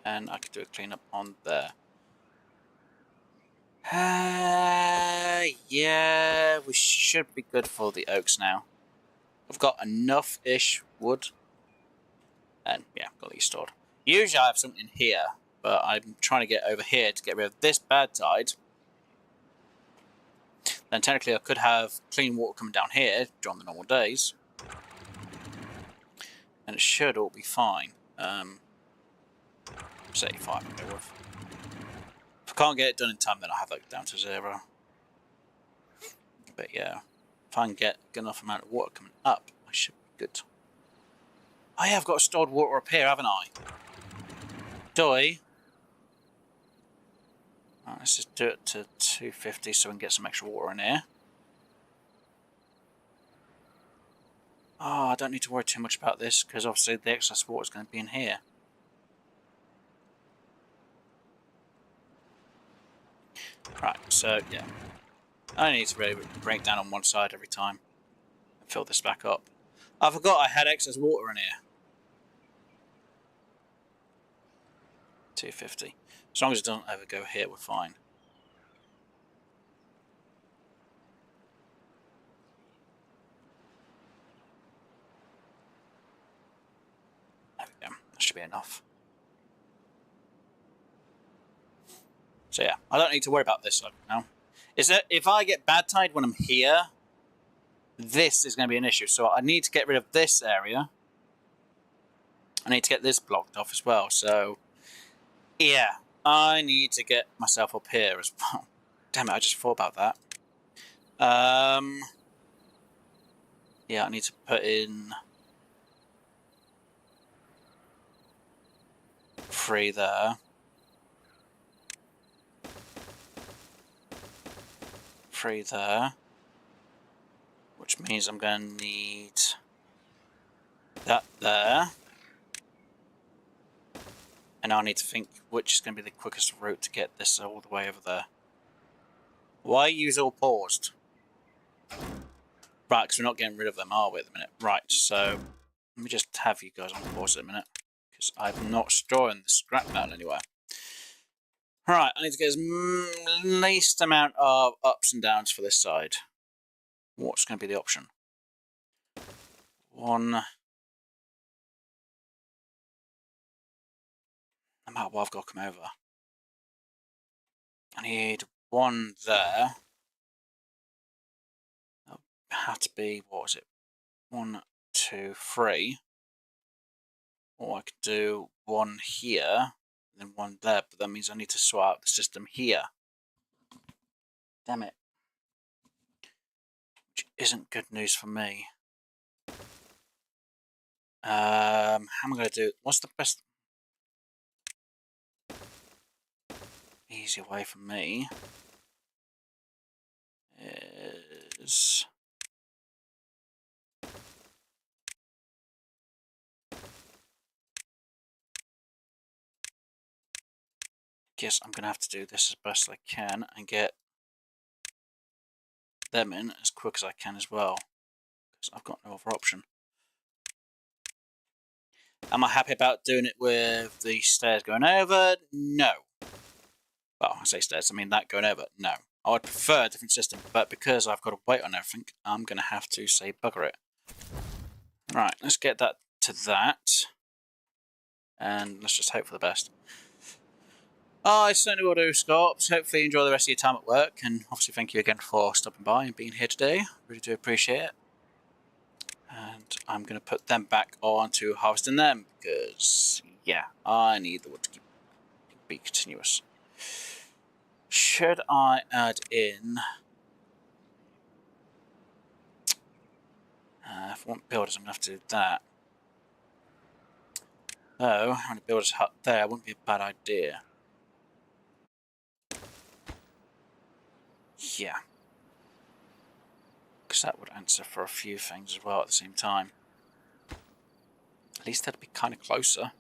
And I can do a cleanup on there. Yeah, we should be good for the oaks now. I've got enough-ish wood. And yeah, got these stored. Usually I have something in here, but I'm trying to get over here to get rid of this bad tide. Then technically I could have clean water coming down here during the normal days. And it should all be fine. 75 to go with. If I can't get it done in time, then I'll have that down to 0. But yeah, if I can get a good enough amount of water coming up, I should be good. Oh yeah, I've got stored water up here, haven't I? Do I? Right, let's just do it to 250 so we can get some extra water in here. Oh, I don't need to worry too much about this because obviously the excess water is going to be in here. Right, so yeah. I need to really break down on one side every time and fill this back up. I forgot I had excess water in here. 250. As long as it doesn't ever go here, we're fine. There we go. That should be enough. So yeah, I don't need to worry about this now. Is that if I get bad tide when I'm here, this is going to be an issue. So I need to get rid of this area. I need to get this blocked off as well. So yeah, I need to get myself up here as well. Damn it, I just thought about that. Yeah, I need to put in 3 there. 3 there. Which means I'm going to need that there. And I need to think which is going to be the quickest route to get this all the way over there. Why use all paused? Right, because we're not getting rid of them, are we, at the minute? Right, so let me just have you guys on pause a minute, because I'm not storing the scrap metal anywhere. Right, I need to get as least amount of ups and downs for this side. What's going to be the option? One. No matter what, I've got to come over. I need one there. That'll have to be, what was it? 1, 2, 3. Or I could do one here, and then one there, but that means I need to sort out the system here. Damn it. Which isn't good news for me. How am I going to do it? What's the best easy way for me? Is guess I'm going to have to do this as best I can and get them in as quick as I can as well, because I've got no other option. Am I happy about doing it with the stairs going over? No. Well, I say stairs, I mean that going over. No. I would prefer a different system, but because I've got to wait on everything, I'm going to have to say bugger it. Right, let's get that to that. And let's just hope for the best. I certainly will do, Scott. Hopefully you enjoy the rest of your time at work. And obviously thank you again for stopping by and being here today. Really do appreciate it. And I'm going to put them back on to harvesting them. Because, yeah, I need the wood to be continuous. Should I add in... if I want builders, I'm going to have to do that. Oh, having a builder's hut there wouldn't be a bad idea. Yeah. Because that would answer for a few things as well at the same time. At least that'd be kind of closer.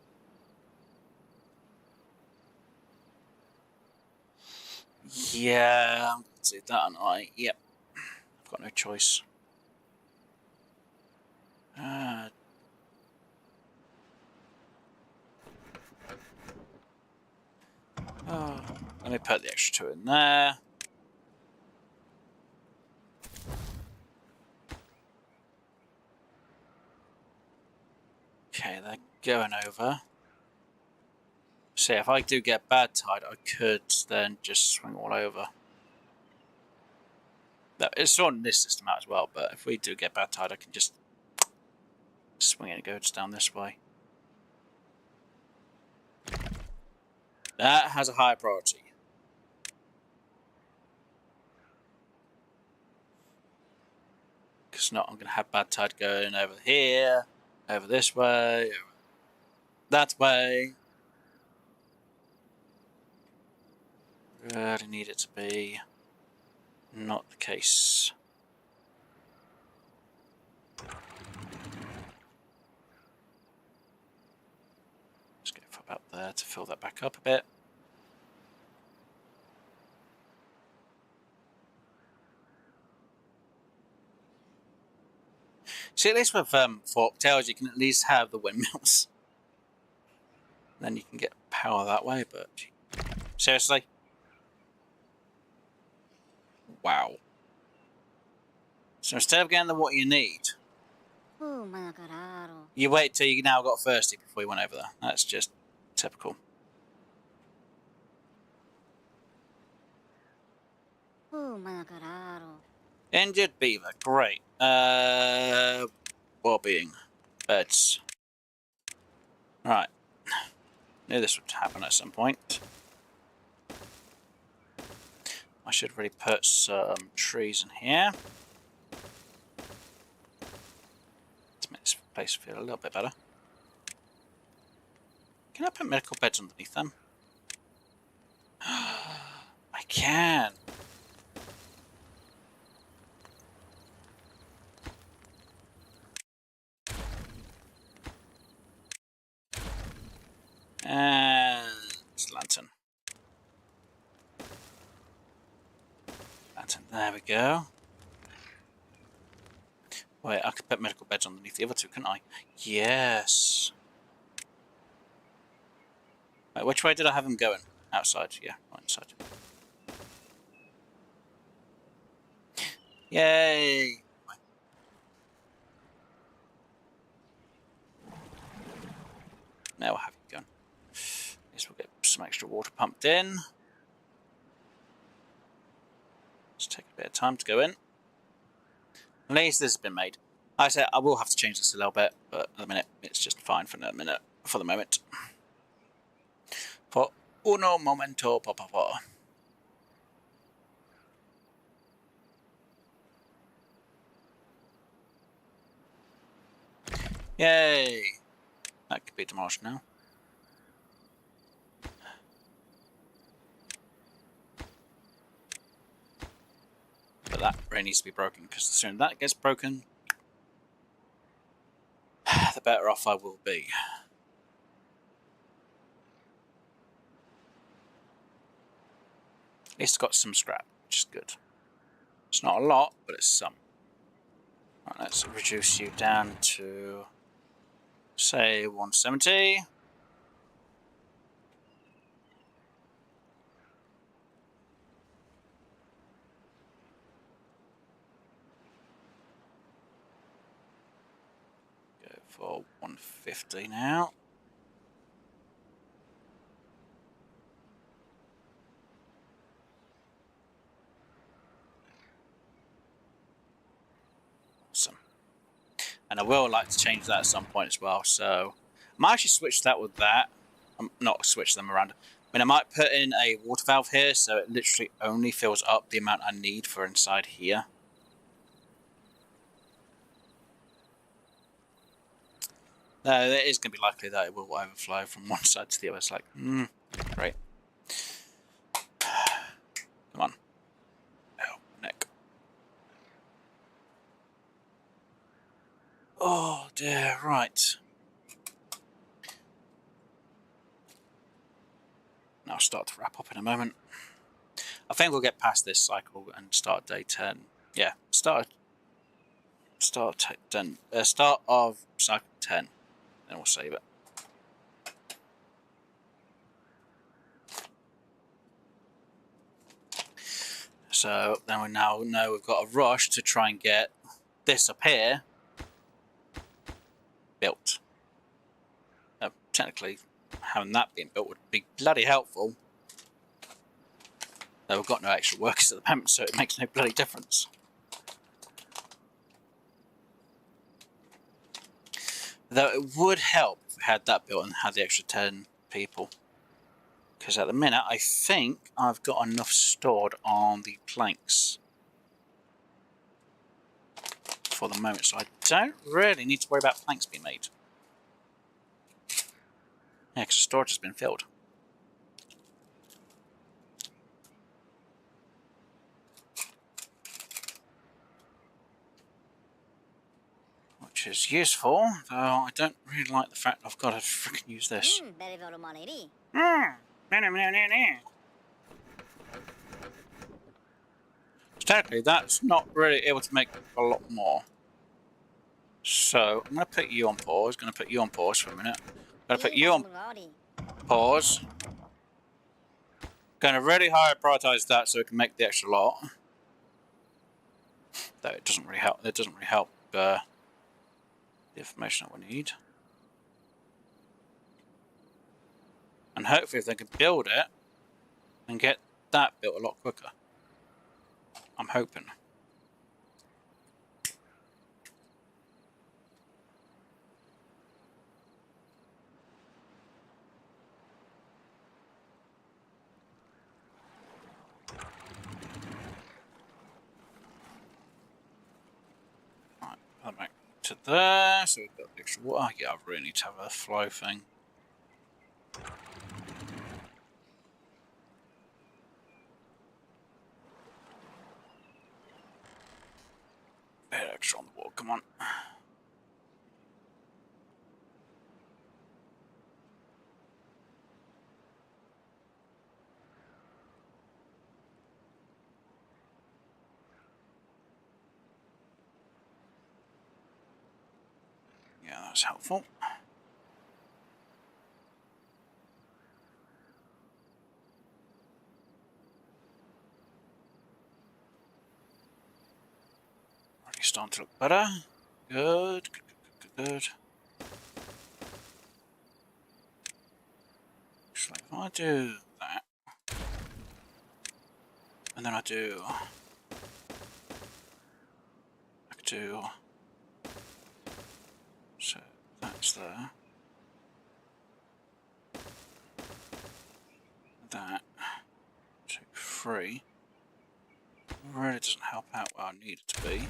Yeah, I'm going to do that, aren't I? Yep. I've got no choice. Let me put the extra 2 in there. Okay, they're going over. See, if I do get bad tide, I could then just swing all over. It's sorting this system out as well, but if we do get bad tide, I can just swing it and go just down this way. That has a higher priority. Because not, I'm going to have bad tide going over here, over this way, over that way. Really need it to be not the case. Let's go for about there to fill that back up a bit. See, at least with Folktails, you can at least have the windmills. Then you can get power that way, but seriously? Wow. So instead of getting the what you need, you wait till you now got thirsty before you went over there. That's just typical. Injured beaver, great. Well-being. Beds. Right. Knew this would happen at some point. I should really put some trees in here to make this place feel a little bit better. Can I put medical beds underneath them? I can. And There we go. Wait, I could put medical beds underneath the other two, couldn't I? Yes. Wait, which way did I have them going? Outside, yeah, right inside. Yay! Now we'll have it going. I guess we'll get some extra water pumped in. Just take a bit of time to go in. At least this has been made. Like I said, I will have to change this a little bit, but at the minute it's just fine for the moment. For uno momento, por favor. Yay! That could be demolished now. But that really needs to be broken, because the sooner that gets broken, the better off I will be. At least I've got some scrap, which is good. It's not a lot, but it's some. Right, let's reduce you down to, say, 170. Go for 150 now. Awesome. And I will like to change that at some point as well, so I might actually switch that with that. Not switch them around. I mean, I might put in a water valve here, so it literally only fills up the amount I need for inside here. No, it is going to be likely that it will overflow from one side to the other. It's like, great. Come on. Oh, neck. Oh dear, right. I'll start to wrap up in a moment. I think we'll get past this cycle and start day 10. Yeah, start of cycle 10. Then we'll save it. So then we now know we've got a rush to try and get this up here built. Technically, having that being built would be bloody helpful. Though we've got no extra workers at the moment, so it makes no bloody difference. Though it would help if we had that built and had the extra 10 people. Because at the minute, I think I've got enough stored on the planks for the moment, so I don't really need to worry about planks being made. Yeah, because the storage has been filled. Which is useful, though I don't really like the fact I've got to freaking use this. Technically, that's not really able to make a lot more. So, I'm going to put you on pause. Going to put you on pause for a minute. Going to put you on pause. Going to really high prioritize that so it can make the extra lot. Though it doesn't really help. It doesn't really help the information that we need. And hopefully, if they can build it and get that built a lot quicker. I'm hoping. Right, put that back to there. So we've got extra water. Yeah, I really need to have a flow thing. Bit extra on the wall, come on. That's helpful. Already starting to look better. Good, good, good, good, good. Actually, if I do that, and then I do, so that's there. That, 2, 3. Really doesn't help out where I need it to be.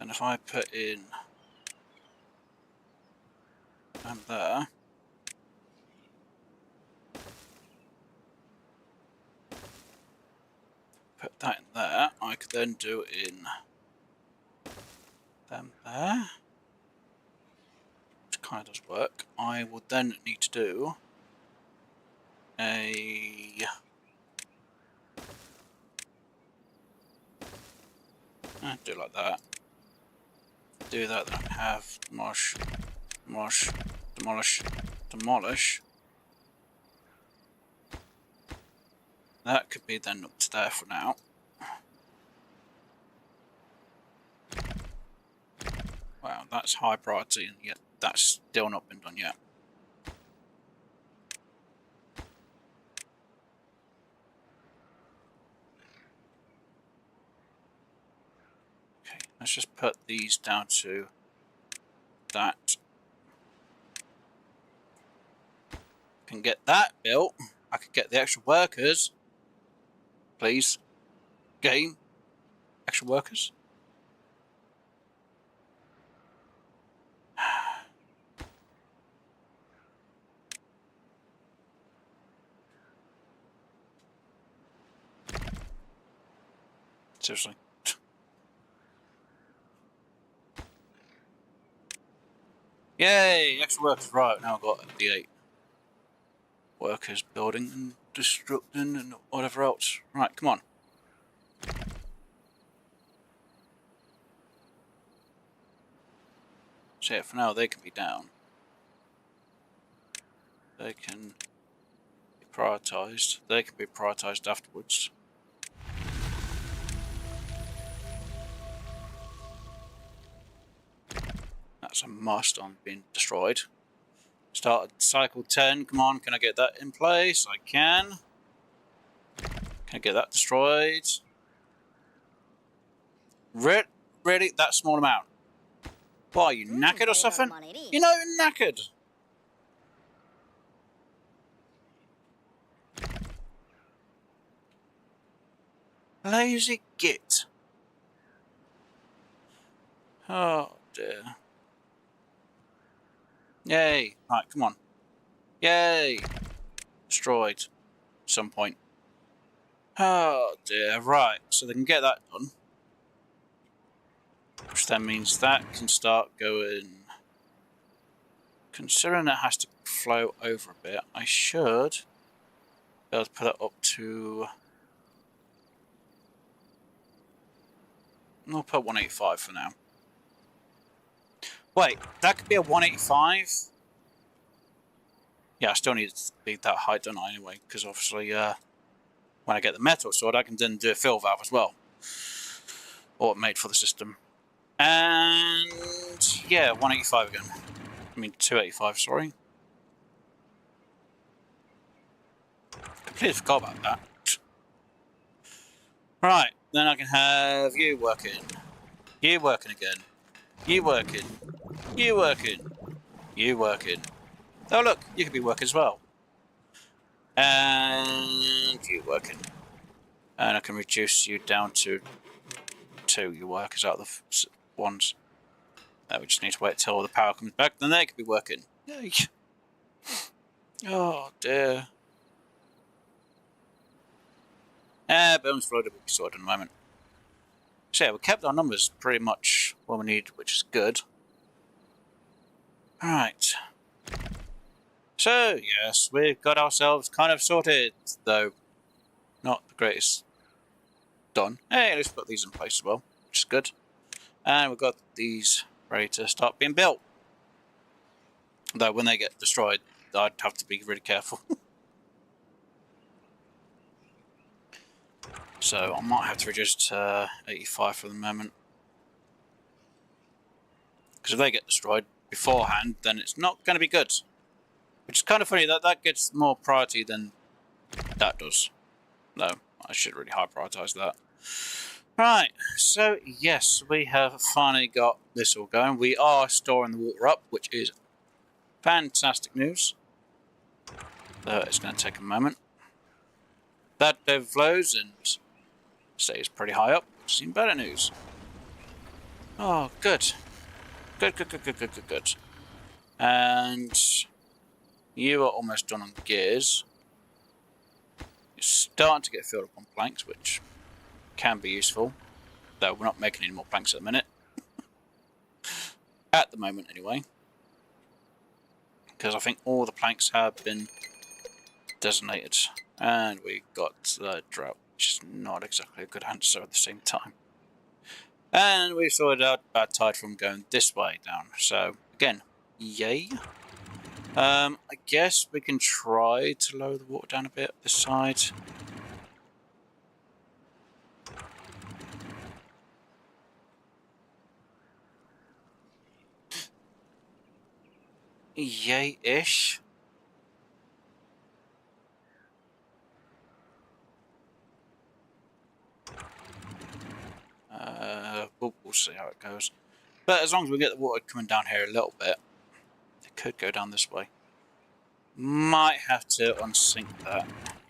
And if I put in and there, put that in there, I could then do it in them there, which kind of does work. I would then need to do do it like that. Do that, then I have demolish, demolish, demolish, demolish. That could be then up to there for now. Wow, that's high priority, and yet that's still not been done yet. Okay, let's just put these down to that. Can get that built. I could get the extra workers. Please. Game. Extra workers. Seriously. Yay! Extra workers. Right, now I've got the 8 workers building and destructing and whatever else. Right, come on. So yeah, for now they can be down. They can be prioritised. They can be prioritised afterwards. That's a must on being destroyed. Start at cycle 10. Come on, can I get that in place? I can. Can I get that destroyed? Really? That small amount? What, are you knackered or something? You're not even knackered. Lazy git. Oh dear. Yay. Right, come on. Yay. Destroyed. At some point. Oh dear. Right, so they can get that done. Which then means that can start going. Considering it has to flow over a bit, I should be able to put it up to. I'll put 185 for now. Wait, that could be a 185? Yeah, I still need it to be that height, don't I, anyway? Because obviously, when I get the metal sword, I can then do a fill valve as well. Automate for the system. And yeah, 185 again. I mean, 285, sorry. Completely forgot about that. Right, then I can have you working. You working again. You working. You working. You working. Oh look, you could be working as well. And you working. And I can reduce you down to 2 you workers out of the ones. We just need to wait till the power comes back, then they could be working. Yay. Oh dear. Bones floated will be sorted in a moment. So yeah, we kept our numbers pretty much what we need, which is good. Alright. So, yes, we've got ourselves kind of sorted, though not the greatest done. Hey, let's put these in place as well, which is good. And we've got these ready to start being built. Though when they get destroyed, I'd have to be really careful. So I might have to reduce to 85 for the moment. Because if they get destroyed beforehand, then it's not going to be good. Which is kind of funny that that gets more priority than that does. No, I should really high prioritize that. Right, so yes, we have finally got this all going. We are storing the water up, which is fantastic news. Though it's going to take a moment. That overflows and stays pretty high up, which is even better news. Oh, good. Good. And you are almost done on gears. You're starting to get filled up on planks, which can be useful. Though we're not making any more planks at the minute. At the moment, anyway. Because I think all the planks have been designated. And we got the drought, which is not exactly a good answer at the same time. And we've sorted out bad tide from going this way down. So, again, yay. I guess we can try to lower the water down a bit this side. Yay-ish. We'll see how it goes. But as long as we get the water coming down here a little bit, it could go down this way. Might have to unsink that,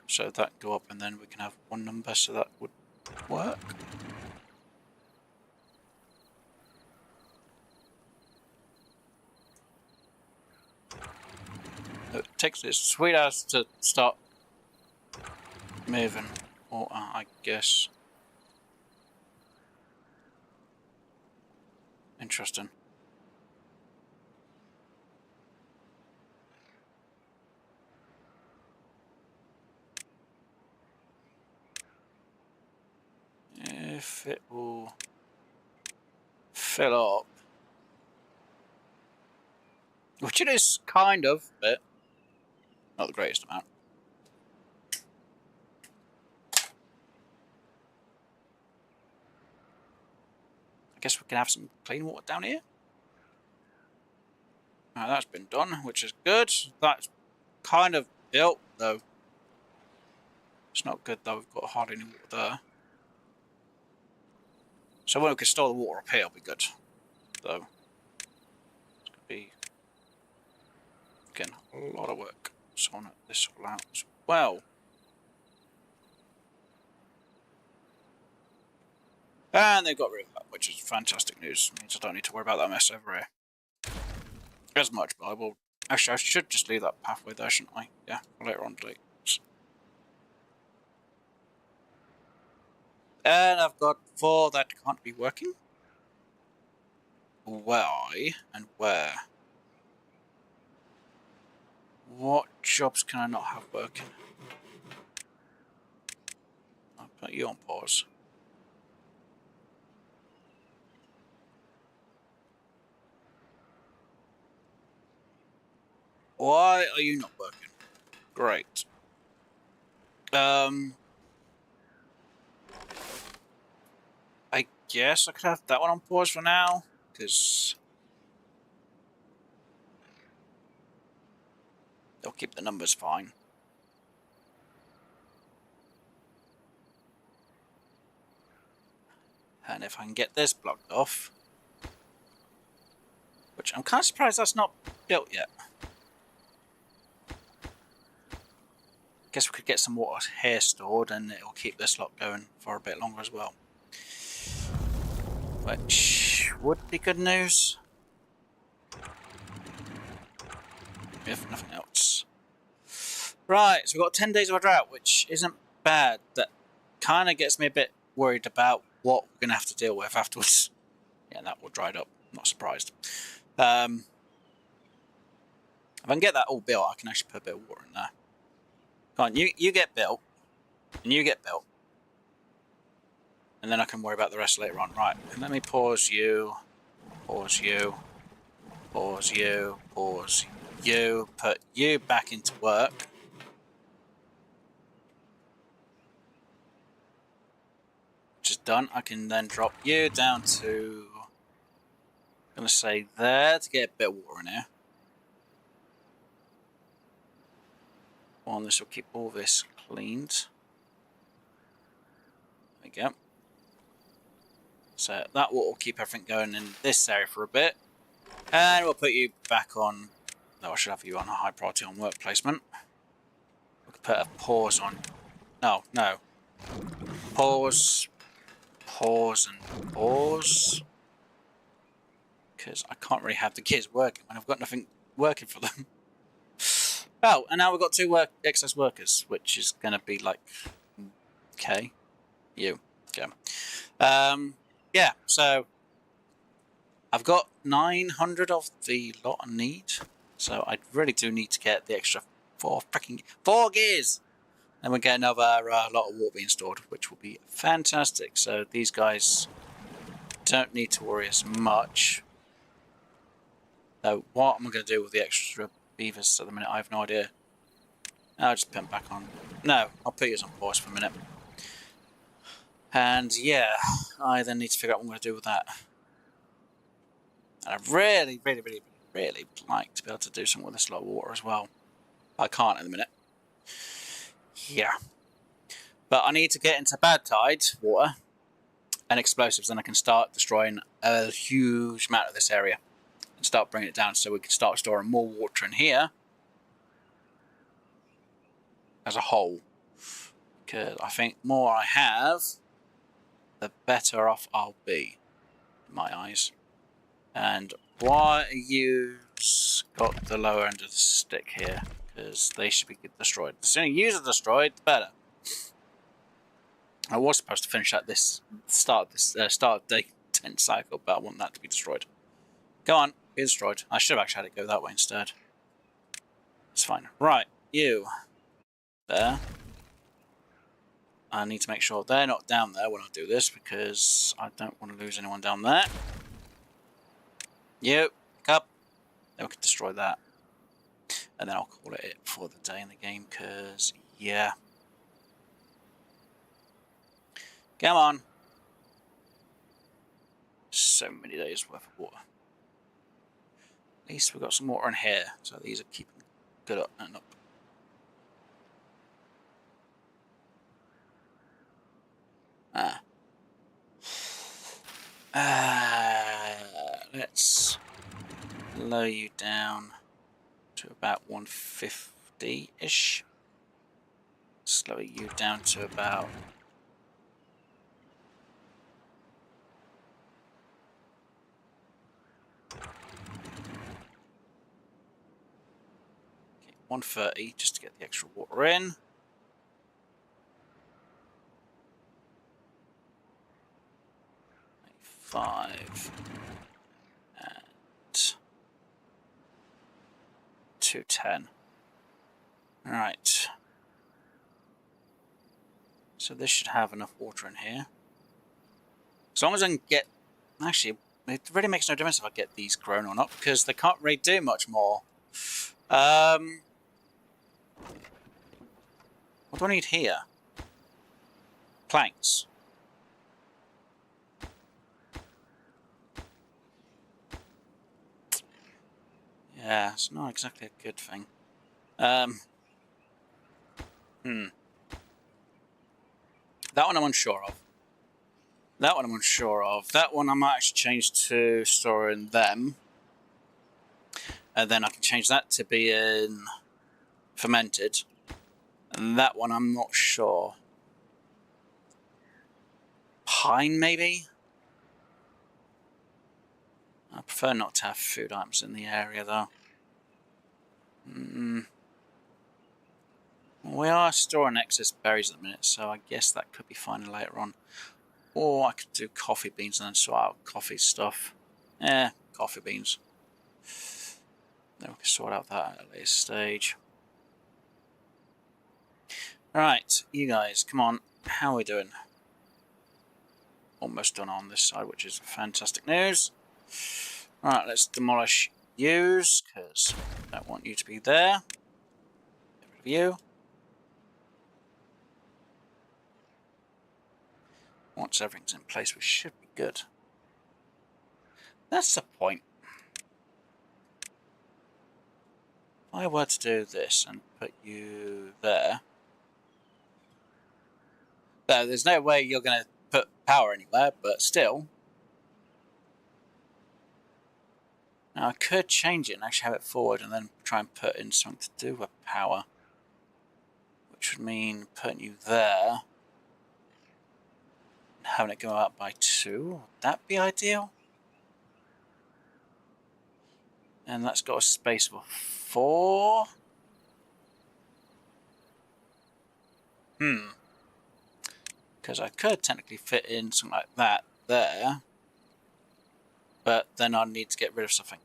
so that go up, and then we can have one number, so that would work. It takes its sweet ass to start moving, or I guess. Interesting. If it will fill up, which it is kind of, but not the greatest amount. I guess we can have some clean water down here. Now that's been done, which is good. That's kind of built, though. It's not good, though. We've got hardly any water there. So when we can store the water up here, it'll be good. Though it's going to be, again, a lot of work. So on this all out as well. And they got rid of that, which is fantastic news. It means I don't need to worry about that mess over here as much, but I will. Actually, I should just leave that pathway there, shouldn't I? Yeah, later on delete. And I've got 4 that can't be working. Why and where? What jobs can I not have working? I'll put you on pause. Why are you not working? Great. I guess I could have that one on pause for now, because they'll keep the numbers fine. And if I can get this blocked off, which I'm kind of surprised that's not built yet. Guess we could get some water here stored, and it'll keep this lot going for a bit longer as well. Which would be good news, if nothing else. Right, so we've got 10 days of a drought, which isn't bad. That kind of gets me a bit worried about what we're going to have to deal with afterwards. Yeah, that will dry up. I'm not surprised. If I can get that all built, I can actually put a bit of water in there. Come on, you get built, and you get built. And then I can worry about the rest later on. Right, let me pause you. Pause you. Pause you. Pause you. Put you back into work. Which is done. I can then drop you down to... I'm going to say there to get a bit of water in here. Well, this will keep all this cleaned. There we go. So that water will keep everything going in this area for a bit. And we'll put you back on... No, I should have you on a high priority on work placement. We could put a pause on... No. Pause. Pause and pause. Because I can't really have the kids working when I've got nothing working for them. Oh, and now we've got 2 excess workers, which is going to be like... Okay. You. Okay. Yeah, so... I've got 900 of the lot I need. So I really do need to get the extra 4 gears! Then we'll get another lot of water being stored, which will be fantastic. So these guys don't need to worry as much. So what am I going to do with the extra beavers at the minute? I have no idea. I'll just put them back on. No, I'll put you on pause for a minute. And yeah, I then need to figure out what I'm going to do with that. And I really like to be able to do something with this lot of water as well. I can't at the minute. Yeah. But I need to get into bad tide water and explosives, then I can start destroying a huge amount of this area. And start bringing it down so we can start storing more water in here as a whole. Because I think the more I have, the better off I'll be, in my eyes. And why you got the lower end of the stick here? Because they should be destroyed. The sooner you are destroyed, the better. I was supposed to finish at this start of day 10 cycle, but I want that to be destroyed. Go on, be destroyed. I should have actually had it go that way instead. It's fine. Right, you. There. I need to make sure they're not down there when I do this, because I don't want to lose anyone down there. You, pick up. Then we can destroy that. And then I'll call it for the day in the game, because, yeah. Come on. So many days worth of water. At least we've got some water in here, so these are keeping good up and up. Let's lower you down to about 150-ish. Slow you down to about... Okay, 130, just to get the extra water in. Five and 210. All right. So this should have enough water in here. As long as I can get... Actually, it really makes no difference if I get these grown or not, because they can't really do much more. What do I need here? Planks. Yeah, it's not exactly a good thing. That one I'm unsure of. That one I might actually change to storing them. And then I can change that to being fermented. And that one I'm not sure. Pine, maybe? I prefer not to have food items in the area, though. We are storing excess berries at the minute, so I guess that could be fine later on. Or I could do coffee beans and then sort out coffee stuff. Coffee beans. Then we can sort out that at a later stage. Right, you guys, come on. How are we doing? Almost done on this side, which is fantastic news. Right, let's demolish yous, because I don't want you to be there. Get rid of you. Once everything's in place, we should be good. That's the point. If I were to do this and put you there, there's no way you're going to put power anywhere, but still. Now I could change it and actually have it forward and then try and put in something to do with power. Which would mean putting you there. And having it go up by 2. Would that be ideal? And that's got a space for 4. Because I could technically fit in something like that there. But then I'd need to get rid of something.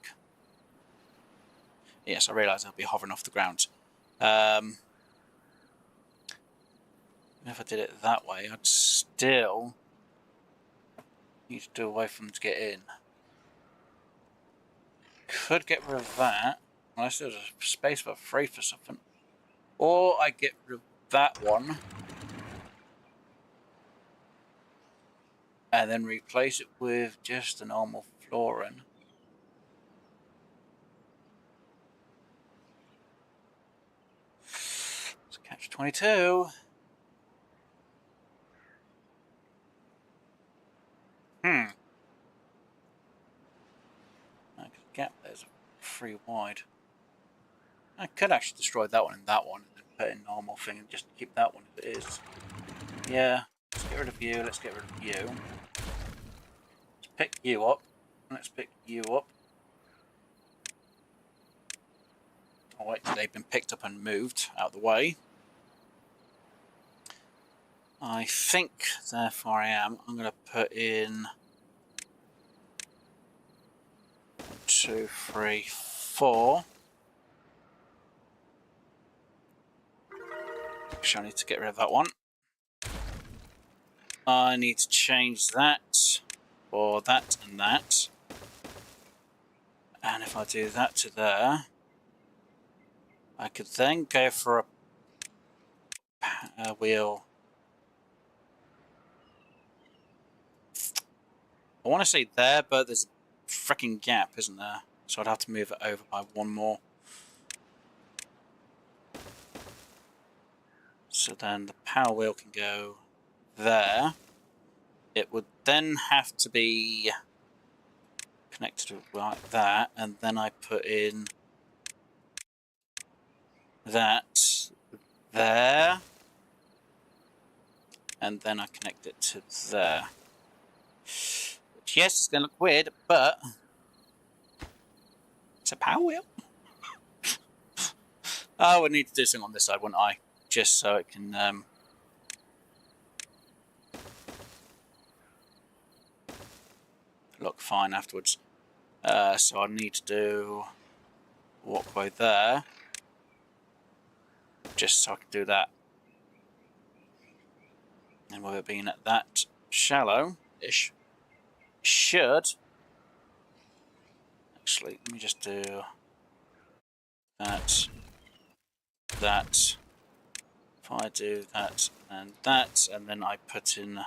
Yes, I realise I'll be hovering off the ground. If I did it that way, I'd still need to do a way for them to get in. Could get rid of that, unless there's a space for 3 for something. Or I get rid of that one. And then replace it with just a normal flooring. It's catch 22. I could gap there's 3 wide. I could actually destroy that one and that one and then put in normal thing and just keep that one as it is. Yeah, let's get rid of you, let's get rid of you. Let's pick you up. Let's pick you up. I'll wait till they've been picked up and moved out of the way. I think, therefore I am, I'm going to put in 2, 3, 4. Actually, I need to get rid of that one. I need to change that for that and that. And if I do that to there, I could then go for a wheel. I want to say there, but there's a freaking gap, isn't there? So I'd have to move it over by 1 more. So then the power wheel can go there. It would then have to be connected like that, and then I put in that there, and then I connect it to there. Which, yes, it's going to look weird, but it's a power wheel. I would need to do something on this side, wouldn't I? Just so it can look fine afterwards. So I need to do a walkway there, just so I can do that. And with it being at that shallow-ish, should actually, let me just do that, that. If I do that, and then I put in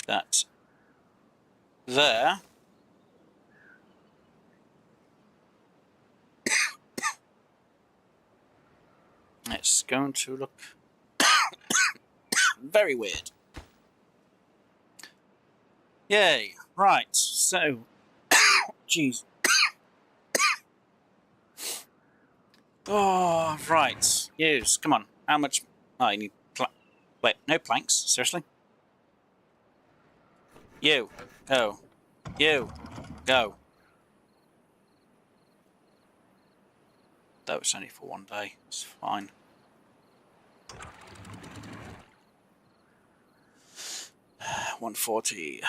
that there. It's going to look very weird. Yay. Right, so, jeez. Oh, right. Use, come on. How much? Oh, you need wait, no planks? Seriously? You, go. You, go. Though it's only for 1 day, it's fine. $140.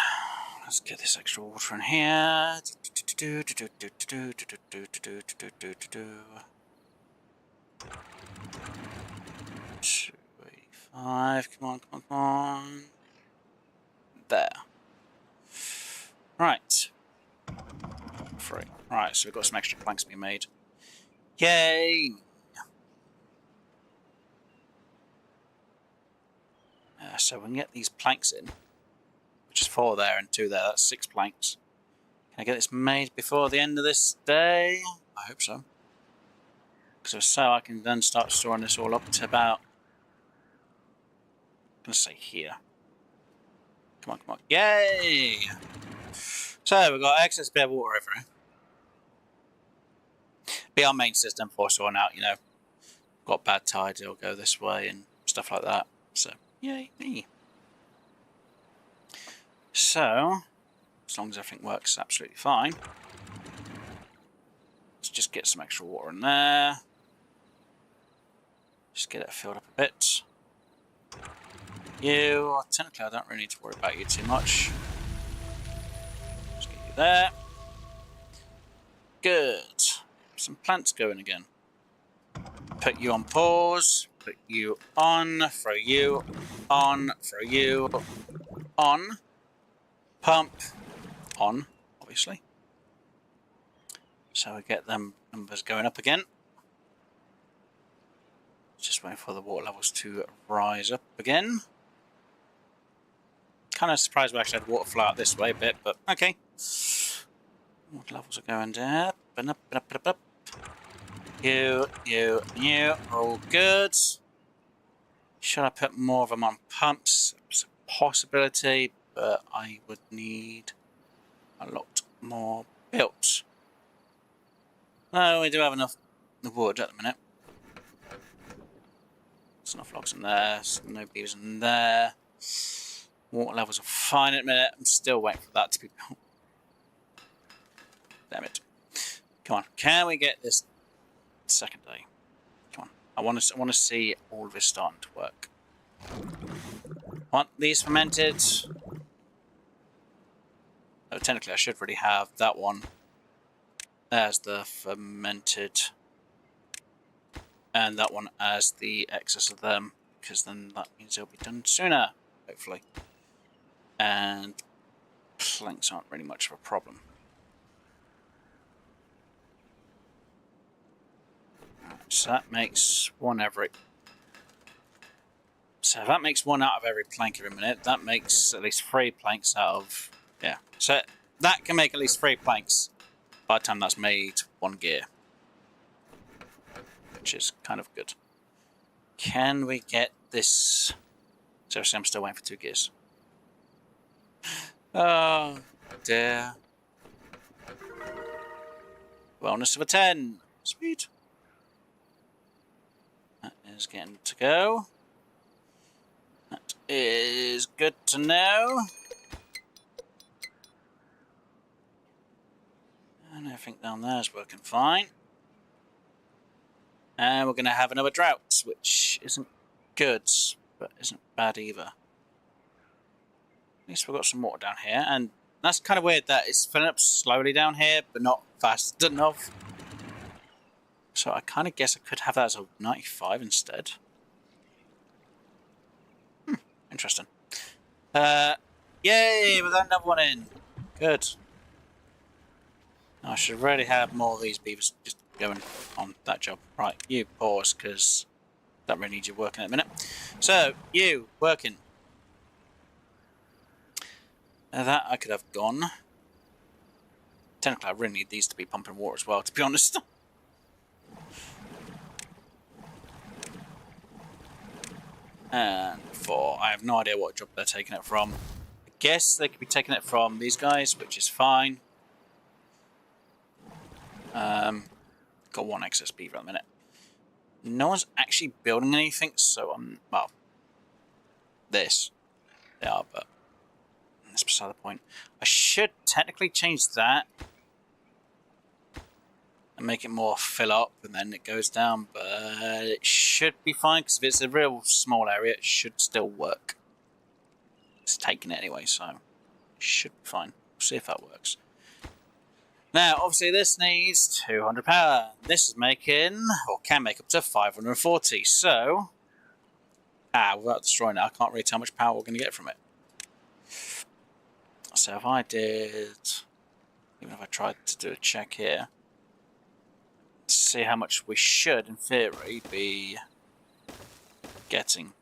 Let's get this extra water in here. 285. Come on, come on, come on. There. Right. Right, so we've got some extra planks being made. Yay! So we can get these planks in, which is 4 there and 2 there. That's 6 planks. Can I get this made before the end of this day? I hope so. Because if so, I can then start storing this all up to about... I'm going to say here. Come on, come on. Yay! So we've got excess bit of water everywhere. Be our main system for sorting out, you know, got bad tides, it'll go this way and stuff like that. So, yay me. So, as long as everything works absolutely fine, let's just get some extra water in there. Just get it filled up a bit. You, technically I don't really need to worry about you too much. Just get you there. Good. Some plants going again. Put you on pause. Put you on. Throw you on. Throw you on. Pump on, obviously. So we get them numbers going up again. Just waiting for the water levels to rise up again. Kind of surprised we actually had water flow out this way a bit, but okay. Water levels are going down. Up. You are all good. Should I put more of them on pumps? It's a possibility, but I would need a lot more built. No, we do have enough wood at the minute. There's enough logs in there, there's no beavers in there. Water levels are fine at the minute. I'm still waiting for that to be built. Damn it. Come on, can we get this second day? Come on, I want to see all of this starting to work. Want these fermented? Oh, technically I should really have that one as the fermented and that one as the excess of them, because then that means they'll be done sooner, hopefully. And planks aren't really much of a problem. So that makes one every... So that makes one out of every plank every minute. That makes at least 3 planks out of... Yeah. So that can make at least 3 planks by the time that's made 1 gear. Which is kind of good. Can we get this... Seriously, I'm still waiting for 2 gears. Oh, dear. Wellness of a 10. Sweet. That is getting to go. That is good to know. And everything down there is working fine. And we're going to have another drought, which isn't good, but isn't bad either. At least we've got some water down here, and that's kind of weird that it's filling up slowly down here, but not fast enough. So I kind of guess I could have that as a 95 instead. Interesting. Yay, we got another one in. Good. I should really have more of these beavers just going on that job. Right, you pause, because that really needs you working in a minute. So, you, working. Now that I could have gone. Technically, I really need these to be pumping water as well, to be honest. And 4, I have no idea what job they're taking it from. I guess they could be taking it from these guys, which is fine. Got 1 excess beaver at the minute. No one's actually building anything, so well, this. They are, but that's beside the point. I should technically change that and make it more fill up, and then it goes down, but it should be fine, because if it's a real small area, it should still work. It's taking it anyway, so it should be fine. We'll see if that works. Now, obviously, this needs 200 power. This is making, or can make up to 540, so... without destroying it, I can't really tell how much power we're going to get from it. So if I did... Even if I tried to do a check here... see how much we should, in theory, be getting.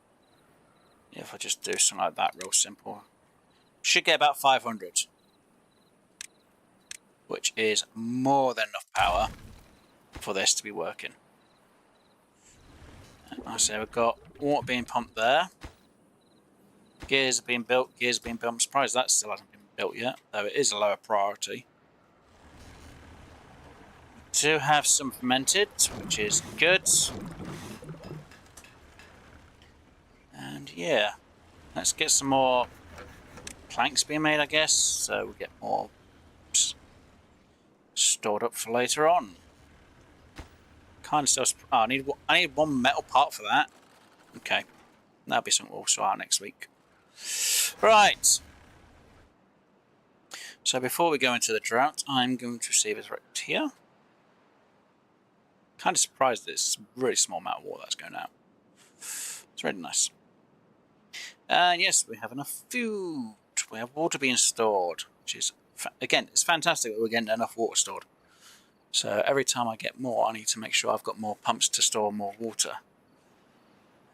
If I just do something like that, real simple. Should get about 500. Which is more than enough power for this to be working. I say we've got water being pumped there. Gears are being built, gears are being built. I'm surprised that still hasn't been built yet, though it is a lower priority. We do have some fermented, which is good. And yeah, let's get some more planks being made, I guess, so we get more stored up for later on. Kind of still. Oh, I need one metal part for that. Okay, that'll be something we'll sort out next week. Right. So before we go into the drought, I'm going to save as right here. Kind of surprised that it's a really small amount of water that's going out. It's really nice. And yes, we have enough food. We have water being stored, which is, again, it's fantastic that we're getting enough water stored. So every time I get more, I need to make sure I've got more pumps to store more water.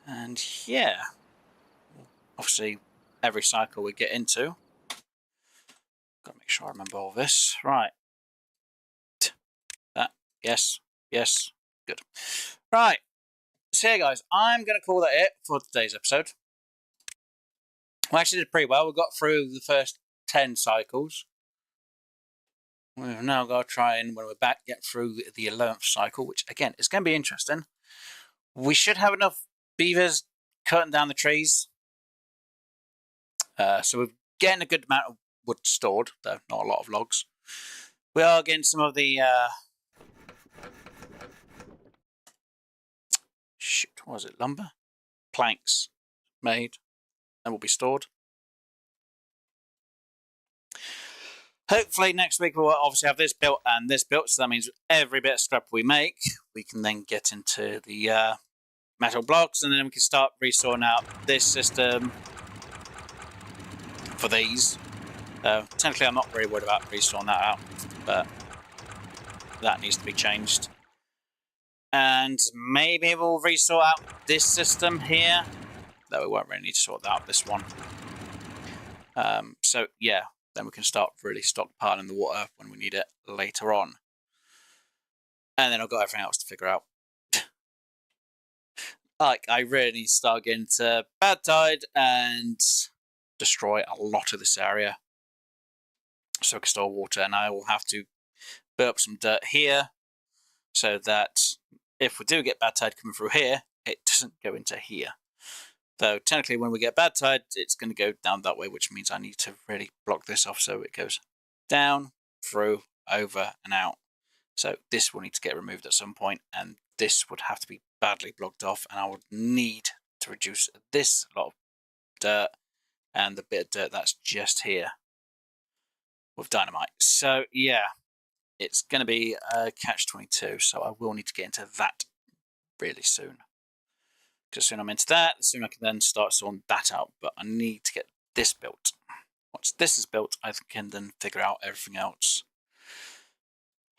And yeah, obviously every cycle we get into, got to make sure I remember all this. Right. That, yes, yes, good. Right. So yeah, guys, I'm going to call that it for today's episode. We actually did pretty well. We got through the first 10 cycles. We've now got to try and, when we're back, get through the 11th cycle, which, again, is going to be interesting. We should have enough beavers cutting down the trees. So we're getting a good amount of wood stored, though not a lot of logs. We are getting some of the... what was it? Lumber? Planks made and will be stored. Hopefully next week we'll obviously have this built and this built, so that means every bit of scrap we make, we can then get into the metal blocks, and then we can start restoring out this system for these. Technically I'm not very worried about restoring that out, but that needs to be changed. And maybe we'll restore out this system here, though we won't really need to sort out this one. So yeah, then we can start really stockpiling the water when we need it later on. And then I've got everything else to figure out. Like, I really need to start getting to bad tide and destroy a lot of this area so I can store water. And I will have to build up some dirt here so that if we do get bad tide coming through here, it doesn't go into here. Though technically when we get bad tide, it's going to go down that way, which means I need to really block this off so it goes down, through, over, and out. So this will need to get removed at some point, and this would have to be badly blocked off, and I would need to reduce this lot of dirt and the bit of dirt that's just here with dynamite. So yeah, it's going to be a catch-22, so I will need to get into that really soon. Because as soon as I'm into that, the sooner I can then start sorting that out. But I need to get this built. Once this is built, I can then figure out everything else.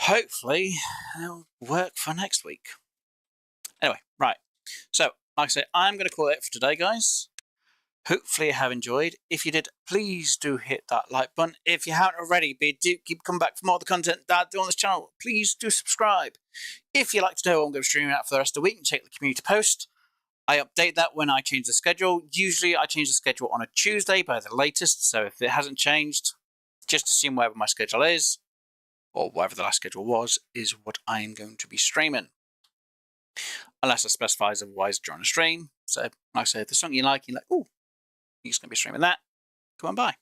Hopefully, it'll work for next week. Anyway, right. So, like I say, I'm going to call it for today, guys. Hopefully you have enjoyed. If you did, please do hit that like button. If you haven't already, do keep coming back for more of the content that I do on this channel. Please do subscribe. If you'd like to know what I'm going to be streaming out for the rest of the week, check the community post. I update that when I change the schedule. Usually I change the schedule on a Tuesday by the latest, so if it hasn't changed, just assume whatever my schedule is, or whatever the last schedule was, is what I'm going to be streaming. Unless I specify otherwise during a stream. So, like I said, if there's something you like, you're like, oh, he's going to be streaming that, come on by.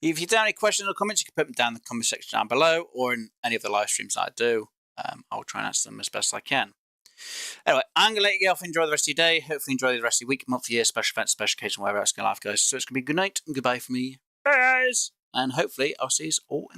If you have any questions or comments, you can put them down in the comment section down below, or in any of the live streams that I do. I'll try and answer them as best I can. Anyway, I'm going to let you get off and enjoy the rest of your day. Hopefully enjoy the rest of your week, month, year, special events, special occasion, whatever else in your life goes. So it's going to be good night and goodbye from me. Bye, guys. And hopefully I'll see you all in the next